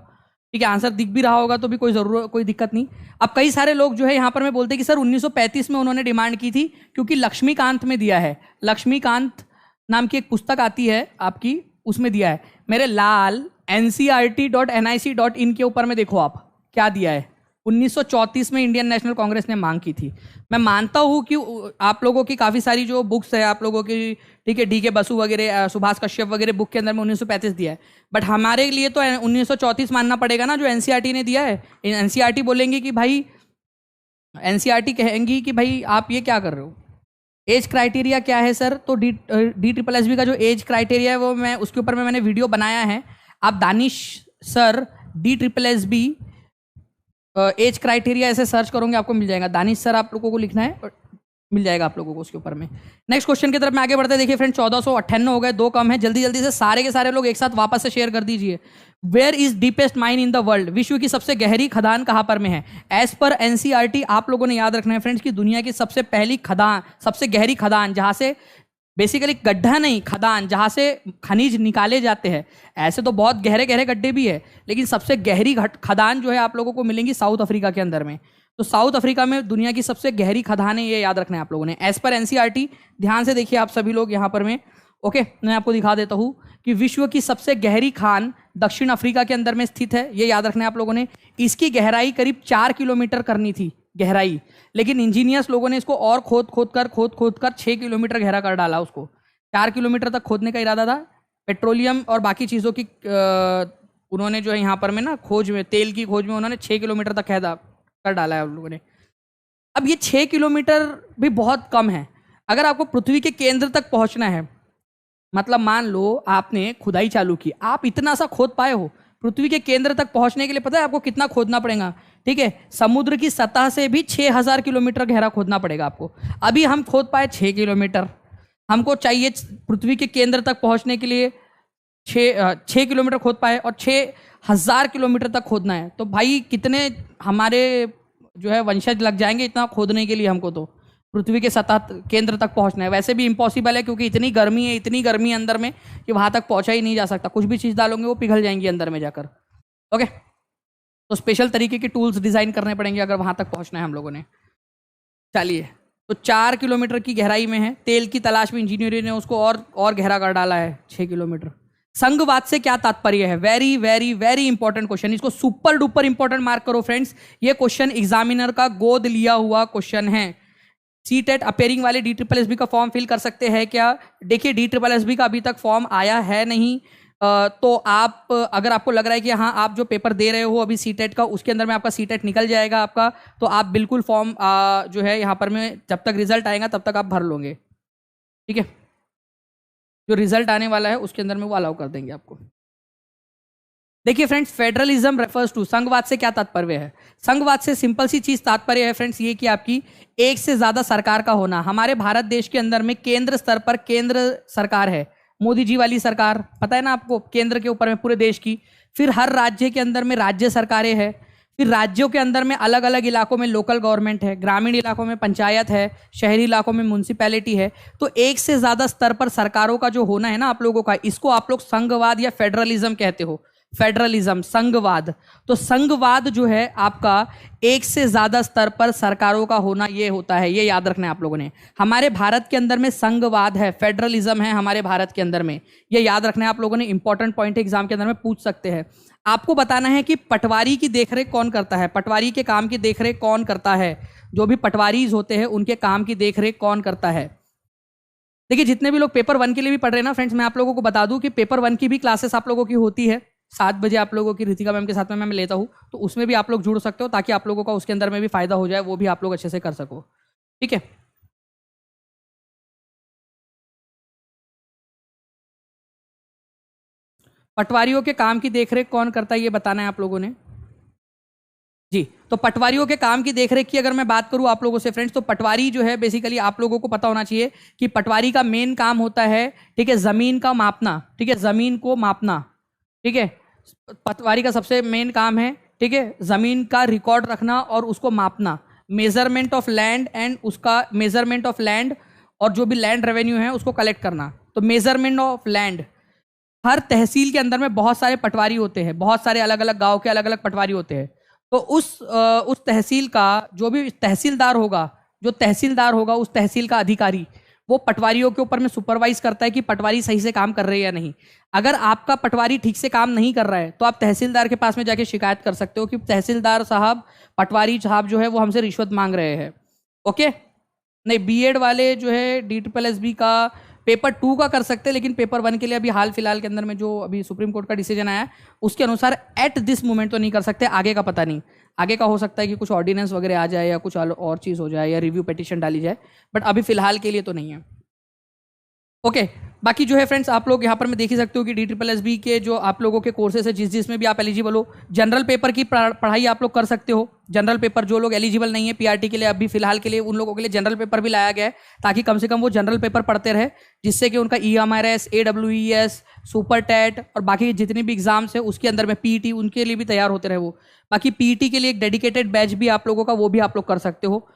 ठीक है। आंसर दिख भी रहा होगा तो भी कोई दिक्कत नहीं। अब कई सारे लोग जो है यहाँ पर मैं बोलते कि सर 1935 में उन्होंने डिमांड की थी, क्योंकि लक्ष्मीकांत में दिया है, लक्ष्मीकांत नाम की एक पुस्तक आती है आपकी, उसमें दिया है। मेरे लाल ncrt.nic.in के ऊपर में देखो आप क्या दिया है। 1934 में इंडियन नेशनल कांग्रेस ने मांग की थी। मैं मानता हूं कि आप लोगों की काफ़ी सारी जो बुक्स है आप लोगों की, ठीक है, DK बसु वगैरह, सुभाष कश्यप वगैरह बुक के अंदर में 1935 दिया है, बट हमारे लिए तो 1934 मानना पड़ेगा ना, जो NCERT ने दिया है। NCERT बोलेंगे कि भाई, NCERT कहेंगी कि भाई आप ये क्या कर रहे हो, एज क्राइटेरिया क्या है सर? तो DSSB का जो एज क्राइटेरिया है वो मैं उसके ऊपर में मैंने वीडियो बनाया है। आप Danish sir DSSB age criteria ऐसे सर्च करोगे आपको मिल जाएगा। दानिश सर आप लोगों को लिखना है और मिल जाएगा आप लोगों को उसके ऊपर में। नेक्स्ट क्वेश्चन की तरफ मैं आगे बढ़ते हैं। देखिए फ्रेंड 1458 हो गए, 2 कम है। जल्दी जल्दी से सारे के सारे लोग एक साथ वापस से शेयर कर दीजिए। Where is deepest mine in the world? विश्व की सबसे गहरी खदान कहाँ पर में है? एज पर NCERT आप लोगों ने याद रखना है फ्रेंड्स की दुनिया की सबसे पहली खदान, सबसे गहरी खदान, जहाँ से बेसिकली गड्ढा नहीं, खदान, जहाँ से खनिज निकाले जाते हैं। ऐसे तो बहुत गहरे गहरे गड्ढे भी है, लेकिन सबसे गहरी खदान जो है आप लोगों को मिलेंगी साउथ अफ्रीका के अंदर में। तो साउथ अफ्रीका में दुनिया की सबसे गहरी खदान है, ये याद रखना है आप लोगों ने। एज पर NCERT ध्यान से देखिए आप सभी लोग यहाँ पर में। ओके, मैं आपको दिखा देता हूँ कि विश्व की सबसे गहरी खान दक्षिण अफ्रीका के अंदर में स्थित है, ये याद रखना है आप लोगों ने। इसकी गहराई करीब 4 किलोमीटर करनी थी गहराई, लेकिन इंजीनियर्स लोगों ने इसको और खोद खोद कर 6 किलोमीटर गहरा कर डाला। उसको 4 किलोमीटर तक खोदने का इरादा था। पेट्रोलियम और बाकी चीज़ों की उन्होंने जो है यहाँ पर में ना खोज में, तेल की खोज में उन्होंने 6 किलोमीटर तक कैद कर डाला है उन लोगों ने। अब ये 6 किलोमीटर भी बहुत कम है। अगर आपको पृथ्वी के केंद्र तक पहुंचना है, मतलब मान लो आपने खुदाई चालू की, आप इतना सा खोद पाए हो, पृथ्वी के केंद्र तक पहुंचने के लिए पता है आपको कितना खोदना पड़ेगा? ठीक है, समुद्र की सतह से भी 6000 किलोमीटर गहरा खोदना पड़ेगा आपको। अभी हम खोद पाए 6 किलोमीटर, हमको चाहिए पृथ्वी के केंद्र तक पहुंचने के लिए 6 किलोमीटर खोद पाए और 6000 किलोमीटर तक खोदना है। तो भाई कितने हमारे जो है वंशज लग जाएंगे इतना खोदने के लिए हमको, तो पृथ्वी के सतह केंद्र तक पहुंचना है। वैसे भी इम्पॉसिबल है क्योंकि इतनी गर्मी है, इतनी गर्मी है अंदर में कि वहां तक पहुंचा ही नहीं जा सकता। कुछ भी चीज़ डालोगे वो पिघल जाएंगी अंदर में जाकर। ओके, तो स्पेशल तरीके के टूल्स डिजाइन करने पड़ेंगे अगर वहां तक पहुंचना है हम लोगों ने। चलिए, तो 4 किलोमीटर की गहराई में है, तेल की तलाश में इंजीनियरों ने उसको और गहरा कर डाला है 6 किलोमीटर। संघवाद से क्या तात्पर्य है? Very very very important question, इसको सुपर डुपर इंपॉर्टेंट मार्क करो फ्रेंड्स। ये क्वेश्चन एग्जामिनर का गोद लिया हुआ क्वेश्चन है। सीटेट अपेयरिंग वाले DSSB का फॉर्म फिल कर सकते हैं क्या? देखिए, DSSB का अभी तक फॉर्म आया है नहीं, तो आप अगर आपको लग रहा है कि हाँ आप जो पेपर दे रहे हो अभी सीटेट का, उसके अंदर में आपका सीटेट निकल जाएगा आपका, तो आप बिल्कुल फॉर्म जो है यहाँ पर में जब तक रिजल्ट आएगा तब तक आप भर लोगे। ठीक है, जो रिजल्ट आने वाला है उसके अंदर में वो अलाउ कर देंगे आपको। देखिए फ्रेंड्स, फेडरलिज्म रेफर्स टू, संघवाद से क्या तात्पर्य है? संघवाद से सिंपल सी चीज तात्पर्य है फ्रेंड्स ये कि आपकी एक से ज्यादा सरकार का होना। हमारे भारत देश के अंदर में केंद्र स्तर पर केंद्र सरकार है, मोदी जी वाली सरकार, पता है ना आपको, केंद्र के ऊपर में पूरे देश की। फिर हर राज्य के अंदर में राज्य सरकारें हैं, फिर राज्यों के अंदर में अलग अलग इलाकों में लोकल गवर्नमेंट है, ग्रामीण इलाकों में पंचायत है, शहरी इलाकों में म्युनिसिपैलिटी है। तो एक से ज्यादा स्तर पर सरकारों का जो होना है ना आप लोगों का, इसको आप लोग संघवाद या फेडरलिज्म कहते हो। फेडरलिज्म, संघवाद। तो संघवाद जो है आपका एक से ज्यादा स्तर पर सरकारों का होना ये होता है, ये याद रखना है आप लोगों ने। हमारे भारत के अंदर में संघवाद है, फेडरलिज्म है हमारे भारत के अंदर में, ये याद रखना है आप लोगों ने। इंपॉर्टेंट पॉइंट एग्जाम के अंदर में पूछ सकते हैं। आपको बताना है कि पटवारी की देखरेख कौन करता है, पटवारी के काम की देखरेख कौन करता है, जो भी पटवारीज होते हैं उनके काम की देखरेख कौन करता है। देखिए, जितने भी लोग पेपर 1 के लिए भी पढ़ रहे हैं ना फ्रेंड्स, मैं आप लोगों को बता दूं कि पेपर 1 की भी क्लासेस आप लोगों की होती है 7 बजे आप लोगों की, रितिका मैम के साथ में मैं लेता हूँ, तो उसमें भी आप लोग जुड़ सकते हो ताकि आप लोगों का उसके अंदर में भी फायदा हो जाए, वो भी आप लोग अच्छे से कर सको। ठीक है, पटवारियों के काम की देखरेख कौन करता है ये बताना है आप लोगों ने जी। तो पटवारियों के काम की देखरेख की अगर मैं बात करूं आप लोगों से फ्रेंड्स, तो पटवारी जो है बेसिकली आप लोगों को पता होना चाहिए कि पटवारी का मेन काम होता है, ठीक है, जमीन का मापना। ठीक है, जमीन को मापना। ठीक है, पटवारी का सबसे मेन काम है, ठीक है, जमीन का रिकॉर्ड रखना और उसको मापना। मेजरमेंट ऑफ लैंड एंड उसका मेजरमेंट ऑफ लैंड और जो भी लैंड रेवेन्यू है उसको कलेक्ट करना। तो मेजरमेंट ऑफ लैंड, हर तहसील के अंदर में बहुत सारे पटवारी होते हैं, बहुत सारे अलग अलग गांव के अलग अलग पटवारी होते हैं। तो उस तहसील का जो भी तहसीलदार होगा, जो तहसीलदार होगा उस तहसील का अधिकारी, वो पटवारियों के ऊपर में सुपरवाइज करता है कि पटवारी सही से काम कर रहे हैं या नहीं। अगर आपका पटवारी ठीक से काम नहीं कर रहा है तो आप तहसीलदार के पास में जाके शिकायत कर सकते हो कि तहसीलदार साहब, पटवारी साहब जो है वो हमसे रिश्वत मांग रहे हैं। ओके, नहीं, बीएड वाले जो है DSSB का पेपर 2 का कर सकते हैं, लेकिन पेपर 1 के लिए अभी हाल फिलहाल के अंदर में जो अभी सुप्रीम कोर्ट का डिसीजन आया उसके अनुसार एट दिस मोमेंट तो नहीं कर सकते। आगे का पता नहीं, आगे का हो सकता है कि कुछ ऑर्डिनेंस वगैरह आ जाए या कुछ और चीज़ हो जाए या रिव्यू पिटीशन डाली जाए, बट अभी फिलहाल के लिए तो नहीं है। ओके, बाकी जो है फ्रेंड्स आप लोग यहाँ पर मैं देख ही सकते हो कि DSSB के जो आप लोगों के कोर्सेस है जिसमें भी आप एलिजिबल हो, जनरल पेपर की पढ़ाई आप लोग कर सकते हो। जनरल पेपर जो लोग एलिजिबल नहीं है PRT के लिए, अभी फिलहाल के लिए उन लोगों के लिए जनरल पेपर भी लाया गया है ताकि कम से कम वो जनरल पेपर पढ़ते रहे, जिससे कि उनका EMRS, AWES, सुपर टेट और बाकी जितने भी एग्जाम्स है उसके अंदर में PET उनके लिए भी तैयार होते रहे वो। बाकी PET के लिए एक डेडिकेटेड बैच भी आप लोगों का, वो भी आप लोग कर सकते हो।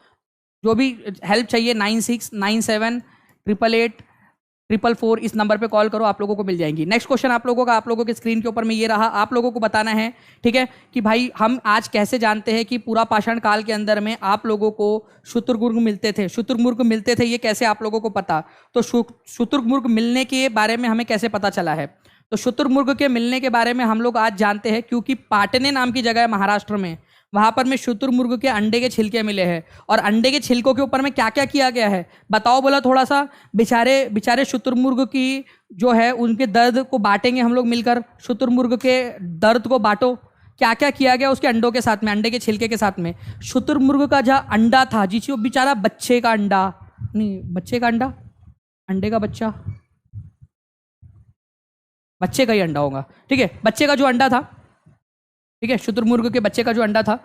जो भी हेल्प चाहिए 9697888844 इस नंबर पे कॉल करो, आप लोगों को मिल जाएंगी। नेक्स्ट क्वेश्चन आप लोगों का, आप लोगों के स्क्रीन के ऊपर में ये रहा। आप लोगों को बताना है, ठीक है, कि भाई हम आज कैसे जानते हैं कि पूरा पाषाण काल के अंदर में आप लोगों को शुतुरमुर्ग मिलते थे, शुतुरमुर्ग मिलते थे, ये कैसे आप लोगों को पता? तो शुतुरमुर्ग मिलने के बारे में हमें कैसे पता चला है? तो शुतुरमुर्ग के मिलने के बारे में हम लोग आज जानते हैं क्योंकि पाटने नाम की जगह है महाराष्ट्र में, वहां पर में शुतुरमुर्ग के अंडे के छिलके मिले हैं, और अंडे के छिलकों के ऊपर में क्या क्या किया गया है बताओ बोला थोड़ा सा। बेचारे बेचारे शुतुरमुर्ग की जो है उनके दर्द को बांटेंगे हम लोग मिलकर, शुतुरमुर्ग के दर्द को बांटो। क्या क्या किया गया उसके अंडों के साथ में, अंडे के छिलके के साथ में। शुतुरमुर्ग का जहाँ अंडा था, जिस वो बेचारा बच्चे का अंडा, नहीं बच्चे का अंडा, अंडे का बच्चा, बच्चे का ही अंडा होगा, ठीक है, बच्चे का जो अंडा था, ठीक है, शुतुरमुर्ग के बच्चे का जो अंडा था,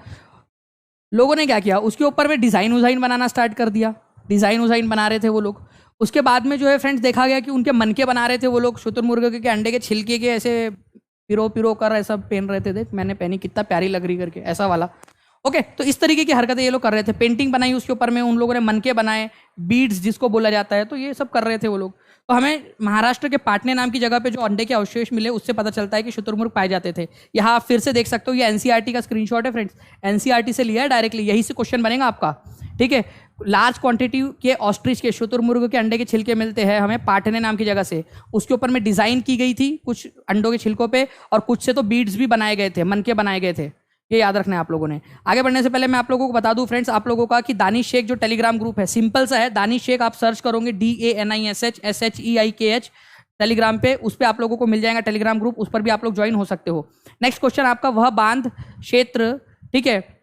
लोगों ने क्या किया उसके ऊपर में डिजाइन उजाइन बनाना स्टार्ट कर दिया। डिजाइन उजाइन बना रहे थे वो लोग। उसके बाद में जो है फ्रेंड्स देखा गया कि उनके मन के बना रहे थे वो लोग, शुतुरमुर्ग के अंडे के छिलके के ऐसे पिरो पिरो कर ऐसा पहन रहे थे, देख मैंने पहनी कितना प्यारी लग रही करके, ऐसा वाला। ओके, तो इस तरीके की हरकतें ये लोग कर रहे थे। पेंटिंग बनाई उसके ऊपर में, उन लोगों ने मन के बनाए, बीड्स जिसको बोला जाता है, तो ये सब कर रहे थे वो लोग। तो हमें महाराष्ट्र के पाटने नाम की जगह पे जो अंडे के अवशेष मिले उससे पता चलता है कि शुतुरमुर्ग पाए जाते थे। यहाँ आप फिर से देख सकते हो, ये एनसीईआरटी का स्क्रीनशॉट है फ्रेंड्स, एनसीईआरटी से लिया है डायरेक्टली, यही से क्वेश्चन बनेगा आपका, ठीक है। लार्ज क्वांटिटी के ऑस्ट्रिच के, शुतुरमुर्ग के अंडे के छिलके मिलते हैं हमें पाटने नाम की जगह से। उसके ऊपर में डिजाइन की गई थी कुछ अंडों के छिलकों पे, और कुछ से तो बीड्स भी बनाए गए थे, मन के बनाए गए थे। ये याद रखना है आप लोगों ने। आगे बढ़ने से पहले मैं आप लोगों को बता दूं फ्रेंड्स, आप लोगों का कि दानिश शेख जो टेलीग्राम ग्रुप है, सिंपल सा है, दानिश शेख आप सर्च करोगे DANISH टेलीग्राम पे, उस पर आप लोगों को मिल जाएगा टेलीग्राम ग्रुप, उस पर भी आप लोग ज्वाइन हो सकते हो। नेक्स्ट क्वेश्चन आपका, वह बांध क्षेत्र, ठीक है,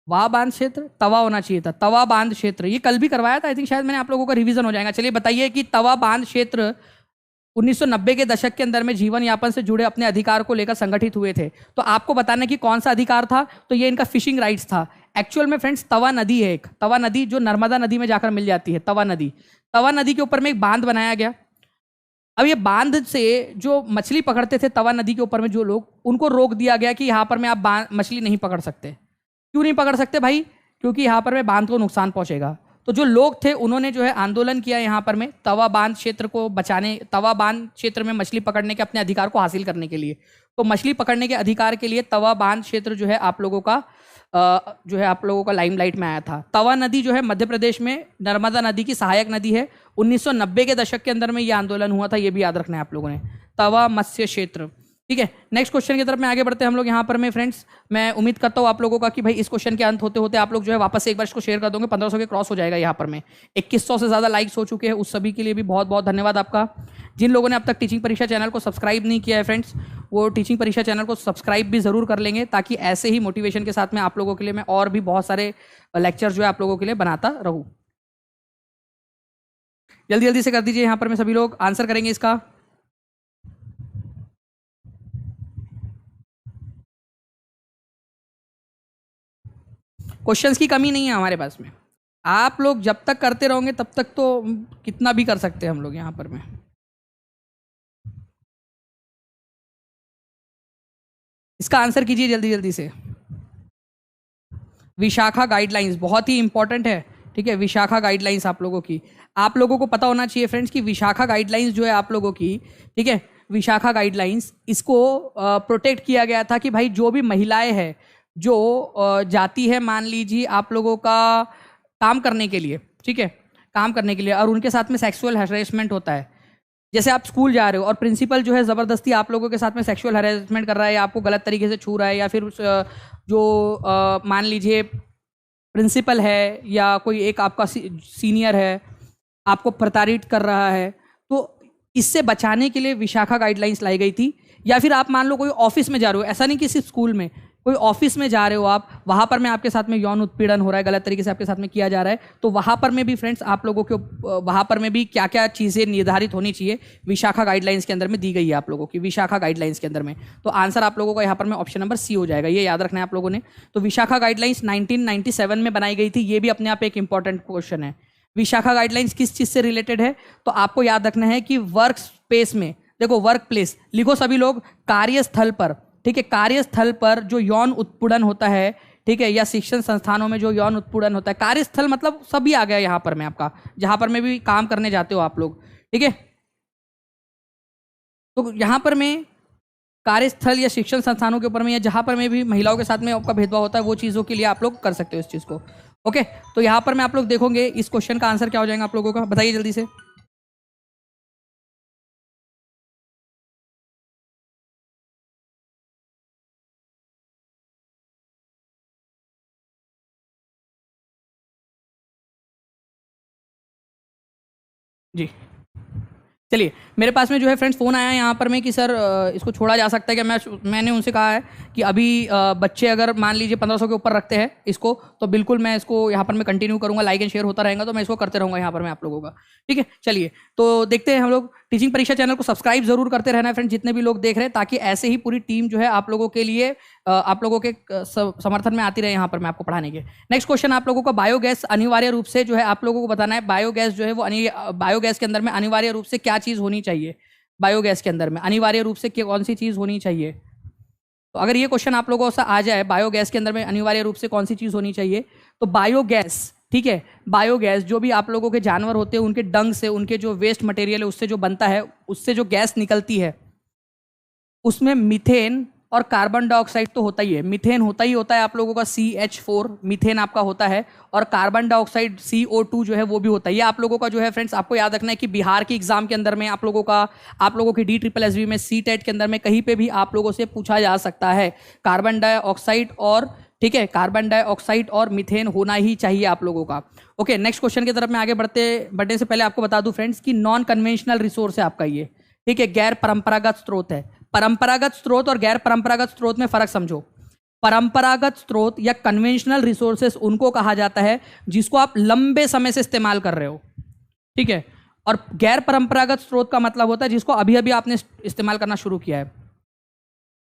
वह बांध क्षेत्र तवा होना चाहिए था, तवा बांध क्षेत्र, ये कल भी करवाया था आई थिंक, शायद मैंने आप लोगों का रिवीजन हो जाएगा। चलिए बताइए कि तवा बांध क्षेत्र 1990 के दशक के अंदर में जीवन यापन से जुड़े अपने अधिकार को लेकर संगठित हुए थे। तो आपको बताना कि कौन सा अधिकार था, तो ये इनका फिशिंग राइट्स था। एक्चुअल में फ्रेंड्स तवा नदी है एक, तवा नदी जो नर्मदा नदी में जाकर मिल जाती है, तवा नदी। तवा नदी के ऊपर में एक बांध बनाया गया। अब ये बांध से जो मछली पकड़ते थे तवा नदी के ऊपर में जो लोग, उनको रोक दिया गया कि यहाँ पर में आप मछली नहीं पकड़ सकते। क्यों नहीं पकड़ सकते भाई? क्योंकि यहाँ पर में बांध को नुकसान पहुंचेगा। तो जो लोग थे उन्होंने जो है आंदोलन किया यहाँ पर में तवा बांध क्षेत्र को बचाने, तवा बांध क्षेत्र में मछली पकड़ने के अपने अधिकार को हासिल करने के लिए। तो मछली पकड़ने के अधिकार के लिए तवा बांध क्षेत्र जो है आप लोगों का लाइमलाइट में आया था। तवा नदी जो है मध्य प्रदेश में नर्मदा नदी की सहायक नदी है। 1990 के दशक के अंदर में यह आंदोलन हुआ था, ये भी याद रखना है आप लोगों ने। तवा मत्स्य क्षेत्र, ठीक है। नेक्स्ट क्वेश्चन की तरफ में आगे बढ़ते हैं हम लोग। यहाँ पर मैं फ्रेंड्स, मैं उम्मीद करता हूँ आप लोगों का कि भाई इस क्वेश्चन के अंत होते होते आप लोग जो है वापस से एक बार इसको शेयर कर दोगे, 1500 के क्रॉस हो जाएगा। यहाँ पर में 2100 से ज़्यादा लाइक्स हो चुके हैं, उस सभी के लिए भी बहुत बहुत धन्यवाद आपका। जिन लोगों ने अब तक टीचिंग परीक्षा चैनल को सब्सक्राइब नहीं किया है फ्रेंड्स, वो टीचिंग परीक्षा चैनल को सब्सक्राइब भी जरूर कर लेंगे, ताकि ऐसे ही मोटिवेशन के साथ में आप लोगों के लिए मैं और भी बहुत सारे लेक्चर जो है आप लोगों के लिए बनाता रहूँ। जल्दी जल्दी से कर दीजिए, यहाँ पर मैं सभी लोग आंसर करेंगे इसका। क्वेश्चंस की कमी नहीं है हमारे पास में, आप लोग जब तक करते रहोगे तब तक तो कितना भी कर सकते हैं हम लोग यहाँ पर में। इसका आंसर कीजिए जल्दी जल्दी से। विशाखा गाइडलाइंस बहुत ही इंपॉर्टेंट है, ठीक है। विशाखा गाइडलाइंस आप लोगों की, आप लोगों को पता होना चाहिए फ्रेंड्स कि विशाखा गाइडलाइंस जो है आप लोगों की, ठीक है, विशाखा गाइडलाइंस, इसको प्रोटेक्ट किया गया था कि भाई जो भी महिलाएं हैं जो जाती है, मान लीजिए आप लोगों का काम करने के लिए, ठीक है, काम करने के लिए, और उनके साथ में सेक्सुअल हैरेसमेंट होता है। जैसे आप स्कूल जा रहे हो और प्रिंसिपल जो है ज़बरदस्ती आप लोगों के साथ में सेक्सुअल हैरेसमेंट कर रहा है, या आपको गलत तरीके से छू रहा है, या फिर जो मान लीजिए प्रिंसिपल है या कोई एक आपका सीनियर है आपको प्रताड़ित कर रहा है, तो इससे बचाने के लिए विशाखा गाइडलाइंस लाई गई थी। या फिर आप मान लो कोई ऑफिस में जा रहे हो, ऐसा नहीं कि सिर्फ स्कूल में, कोई ऑफिस में जा रहे हो आप, वहां पर में आपके साथ में यौन उत्पीड़न हो रहा है, गलत तरीके से आपके साथ में किया जा रहा है, तो वहां पर में भी फ्रेंड्स आप लोगों को वहां पर में भी क्या क्या चीज़ें निर्धारित होनी चाहिए विशाखा गाइडलाइंस के अंदर में दी गई है आप लोगों की, विशाखा गाइडलाइंस के अंदर में। तो आंसर आप लोगों का यहाँ पर में ऑप्शन नंबर सी हो जाएगा, ये याद रखना है आप लोगों ने। तो विशाखा गाइडलाइंस 1997 में बनाई गई थी, ये भी अपने आप एक इंपॉर्टेंट क्वेश्चन है। विशाखा गाइडलाइंस किस चीज़ से रिलेटेड है, तो आपको याद रखना है कि वर्क स्पेस में, देखो वर्क प्लेस लिखो सभी लोग, कार्यस्थल पर, ठीक है, कार्यस्थल पर जो यौन उत्पीड़न होता है, ठीक है, या शिक्षण संस्थानों में जो यौन उत्पीड़न होता है, कार्यस्थल मतलब सभी आ गया यहाँ पर में आपका, जहाँ पर में भी काम करने जाते हो आप लोग, ठीक है। तो यहाँ पर में कार्यस्थल या शिक्षण संस्थानों के ऊपर में, या जहाँ पर में भी महिलाओं के साथ में आपका भेदभाव होता है, वो चीज़ों के लिए आप लोग कर सकते हो इस चीज़ को। ओके, तो यहाँ पर में आप लोग देखोगे इस क्वेश्चन का आंसर क्या हो जाएगा आप लोगों का, बताइए जल्दी से। जी चलिए, मेरे पास में जो है फ्रेंड्स फ़ोन आया है यहाँ पर में कि सर इसको छोड़ा जा सकता है क्या। मैंने उनसे कहा है कि अभी बच्चे अगर मान लीजिए 1500 के ऊपर रखते हैं इसको, तो बिल्कुल मैं इसको यहाँ पर मैं कंटिन्यू करूँगा, लाइक एंड शेयर होता रहेगा तो मैं इसको करते रहूँगा यहाँ पर मैं आप लोगों का। ठीक है, चलिए तो देखते हैं हम लोग। टीचिंग परीक्षा चैनल को सब्सक्राइब जरूर करते रहना है फ्रेंड्स, जितने भी लोग देख रहे हैं, ताकि ऐसे ही पूरी टीम जो है आप लोगों के लिए आप लोगों के समर्थन में आती रहे यहाँ पर मैं आपको पढ़ाने के। नेक्स्ट क्वेश्चन आप लोगों का, बायोगैस अनिवार्य रूप से जो है आप लोगों को बताना है, बायोगैस जो है वो बायोगैस के अंदर में अनिवार्य रूप से क्या चीज़ होनी चाहिए। बायोगैस के अंदर में अनिवार्य रूप से कौन सी चीज़ होनी चाहिए। तो अगर ये क्वेश्चन आप लोगों से आ जाए, बायोगैस के अंदर में अनिवार्य रूप से कौन सी चीज़ होनी चाहिए, तो बायोगैस, ठीक है, बायोगैस जो भी आप लोगों के जानवर होते हैं उनके डंग से, उनके जो वेस्ट मटेरियल है उससे जो बनता है, उससे जो गैस निकलती है उसमें मीथेन और कार्बन डाइऑक्साइड तो होता ही है। मीथेन होता ही होता है आप लोगों का CH4 मीथेन आपका होता है, और कार्बन डाइऑक्साइड CO2 जो है वो भी होता है। ये आप लोगों का जो है फ्रेंड्स आपको याद रखना है कि बिहार की एग्जाम के अंदर में आप लोगों की DSSS में CTET के अंदर में कहीं पे भी आप लोगों से पूछा जा सकता है कार्बन डाइऑक्साइड और, ठीक है, कार्बन डाइऑक्साइड और मीथेन होना ही चाहिए आप लोगों का। ओके, नेक्स्ट क्वेश्चन की तरफ मैं आगे बढ़ने से पहले आपको बता दूं फ्रेंड्स कि नॉन कन्वेंशनल रिसोर्स है आपका ये, ठीक है, गैर परंपरागत स्रोत है। परंपरागत स्रोत और गैर परंपरागत स्रोत में फर्क समझो। परंपरागत स्रोत या कन्वेंशनल रिसोर्सेस उनको कहा जाता है जिसको आप लंबे समय से इस्तेमाल कर रहे हो, ठीक है, और गैर परंपरागत स्रोत का मतलब होता है जिसको अभी अभी आपने इस्तेमाल करना शुरू किया है।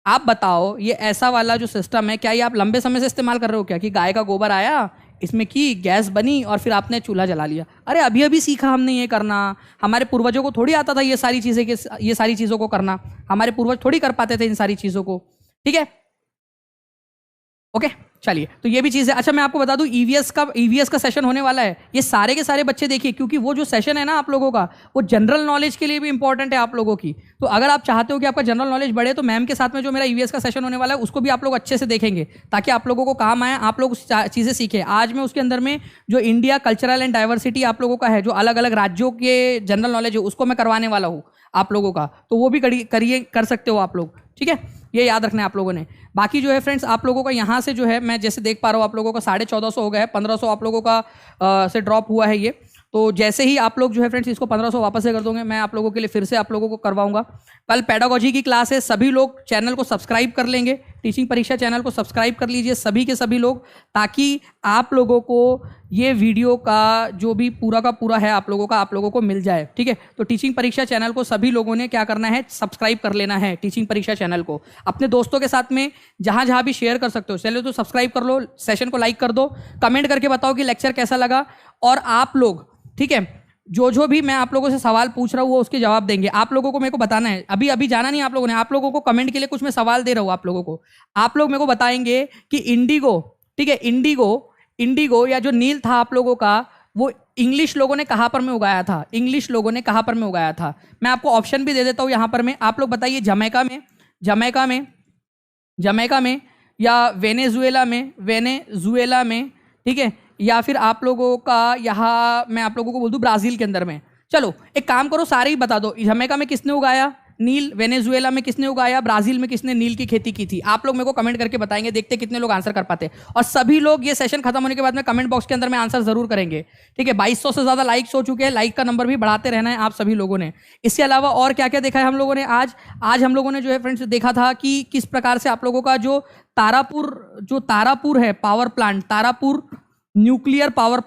आप बताओ ये ऐसा वाला जो सिस्टम है, क्या ये आप लंबे समय से इस्तेमाल कर रहे हो क्या, कि गाय का गोबर आया, इसमें की गैस बनी और फिर आपने चूल्हा जला लिया। अरे अभी अभी सीखा हमने ये करना, हमारे पूर्वजों को थोड़ी आता था ये सारी चीज़ों को करना, हमारे पूर्वज थोड़ी कर पाते थे इन सारी चीज़ों को, ठीक है। ओके चलिए, तो ये भी चीज़ है। अच्छा मैं आपको बता दूं ईवीएस का सेशन होने वाला है, ये सारे के सारे बच्चे देखिए, क्योंकि वो जो सेशन है ना आप लोगों का वो जनरल नॉलेज के लिए भी इंपॉर्टेंट है आप लोगों की। तो अगर आप चाहते हो कि आपका जनरल नॉलेज बढ़े तो मैम के साथ में जो मेरा ईवीएस का सेशन होने वाला है उसको भी आप लोग अच्छे से देखेंगे, ताकि आप लोगों को काम आए, आप लोग चीज़ें सीखें। आज मैं उसके अंदर में जो इंडिया कल्चरल एंड डाइवर्सिटी आप लोगों का है, जो अलग अलग राज्यों के जनरल नॉलेज है, उसको मैं करवाने वाला हूँ आप लोगों का, तो वो भी कर सकते हो आप लोग, ठीक है, ये याद रखना है आप लोगों ने। बाकी जो है फ्रेंड्स आप लोगों का यहाँ से जो है मैं जैसे देख पा रहा हूँ आप लोगों का 1450 हो गया है, 1500 आप लोगों का से ड्रॉप हुआ है ये। तो जैसे ही आप लोग जो है फ्रेंड्स इसको 1500 वापस से कर दोगे, मैं आप लोगों के लिए फिर से आप लोगों को करवाऊंगा। कल पेडागोजी की क्लास है, सभी लोग चैनल को सब्सक्राइब कर लेंगे, टीचिंग परीक्षा चैनल को सब्सक्राइब कर लीजिए सभी के सभी लोग, ताकि आप लोगों को ये वीडियो का जो भी पूरा का पूरा है आप लोगों को मिल जाए, ठीक है। तो टीचिंग परीक्षा चैनल को सभी लोगों ने क्या करना है, सब्सक्राइब कर लेना है टीचिंग परीक्षा चैनल को। अपने दोस्तों के साथ में जहां जहां भी शेयर कर सकते हो, चलो तो सब्सक्राइब कर लो, सेशन को लाइक कर दो, कमेंट करके बताओ कि लेक्चर कैसा लगा। और आप लोग, ठीक है, जो भी मैं आप लोगों से सवाल पूछ रहा हूँ वो उसके जवाब देंगे। आप लोगों को मेरे को बताना है, अभी अभी जाना नहीं आप लोगों ने, आप लोगों को कमेंट के लिए कुछ मैं सवाल दे रहा हूँ आप लोगों को। आप लोग मेरे को बताएंगे कि इंडिगो, ठीक है, इंडिगो या जो नील था आप लोगों का, वो इंग्लिश लोगों ने कहाँ पर में उगाया था, इंग्लिश लोगों ने कहाँ पर में उगाया था। मैं आपको ऑप्शन भी दे देता हूँ यहाँ पर में, आप लोग बताइए, जमैका में या वेनेजुएला में, ठीक है, या फिर आप लोगों का यहाँ मैं आप लोगों को बोल दूं ब्राजील के अंदर में। चलो एक काम करो, सारे ही बता दो, जमैका में किसने उगाया नील, वेनेजुएला में किसने उगाया, ब्राजील में किसने नील की खेती की थी। आप लोग मेरे को कमेंट करके बताएंगे, देखते कितने लोग आंसर कर पाते। और सभी लोग ये सेशन खत्म होने के बाद में कमेंट बॉक्स के अंदर में आंसर जरूर करेंगे, ठीक है। 2200 से ज्यादा लाइक्स हो चुके हैं, लाइक का नंबर भी बढ़ाते रहना है आप सभी लोगों ने। इसके अलावा और क्या क्या देखा है हम लोगों ने आज हम लोगों ने जो है फ्रेंड्स देखा था कि किस प्रकार से आप लोगों का जो तारापुर है power plant, Tarapur nuclear power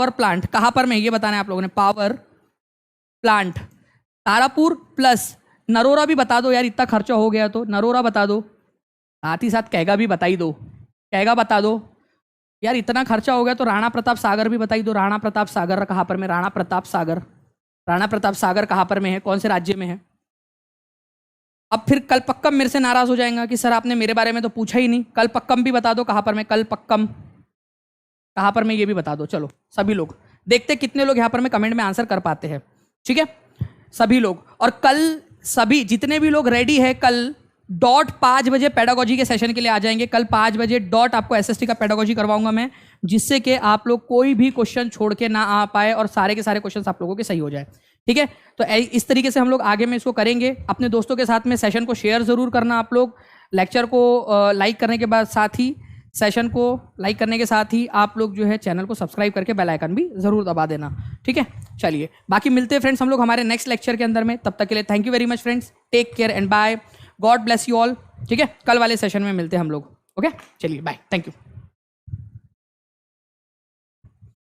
plant कहां पर में, ये बताना है आप लोगों ने। Power plant Tarapur plus Narora भी बता दो यार, इतना खर्चा हो गया तो नरोरा बता दो, साथ ही साथ कैगा भी बता ही दो, कैगा बता दो यार, इतना खर्चा हो गया तो राणा प्रताप सागर भी बताई दो। राणा प्रताप सागर कहां पर में, राणा प्रताप सागर कहां पर में है, कौन से राज्य में है। अब फिर कल पक्कम मेरे से नाराज हो जाएगा कि सर आपने मेरे बारे में तो पूछा ही नहीं। कल पक्कम भी बता दो कहां पर में, कल पक्कम कहां पर में, ये भी बता दो। चलो सभी लोग देखते कितने लोग यहां पर में कमेंट में आंसर कर पाते हैं, ठीक है सभी लोग। और कल सभी जितने भी लोग रेडी है, कल डॉट 5 बजे पेडागोजी के सेशन के लिए आ जाएंगे। कल 5 बजे डॉट आपको एसएसटी का पेडागोजी करवाऊंगा मैं, जिससे कि आप लोग कोई भी क्वेश्चन छोड़ के ना आ पाए और सारे के सारे क्वेश्चन आप लोगों के सही हो जाए, ठीक है। तो इस तरीके से हम लोग आगे में इसको करेंगे। अपने दोस्तों के साथ में सेशन को शेयर जरूर करना आप लोग, लेक्चर को लाइक करने के बाद साथ ही सेशन को लाइक करने के साथ ही आप लोग जो है चैनल को सब्सक्राइब करके बेल आइकन भी ज़रूर दबा देना, ठीक है। चलिए बाकी मिलते हैं फ्रेंड्स हम लोग हमारे नेक्स्ट लेक्चर के अंदर में। तब तक के लिए thank you very much friends, take care and bye, God bless you all, ठीक है। कल वाले सेशन में मिलते हैं हम लोग, ओके। चलिए बाय, थैंक यू।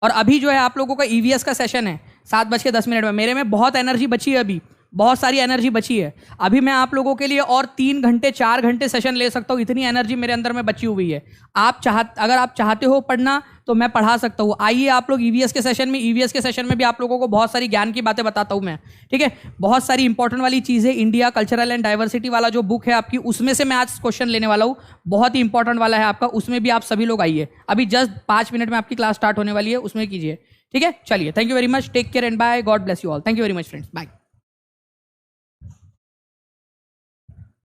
और अभी जो है आप लोगों का ईवीएस का सेशन है 7:10 में। मेरे में बहुत एनर्जी बची है, अभी बहुत सारी एनर्जी बची है। अभी मैं आप लोगों के लिए और 3 घंटे 4 घंटे सेशन ले सकता हूँ, इतनी एनर्जी मेरे अंदर में बची हुई है। अगर आप चाहते हो पढ़ना तो मैं पढ़ा सकता हूँ। आइए आप लोग ईवीएस के सेशन में, ईवीएस के सेशन में भी आप लोगों को बहुत सारी ज्ञान की बातें बताता हूँ मैं, ठीक है। बहुत सारी इंपॉर्टेंट वाली चीज़ें, इंडिया कल्चरल एंड डाइवर्सिटी वाला जो बुक है आपकी, उसमें से मैं आज क्वेश्चन लेने वाला हूँ, बहुत ही इंपॉर्टेंट वाला है आपका। उसमें भी आप सभी लोग आइए, अभी जस्ट 5 मिनट में आपकी क्लास स्टार्ट होने वाली है, उसमें कीजिए, ठीक है। चलिए thank you very much, take care and bye, God bless you all, thank you very much friends, bye.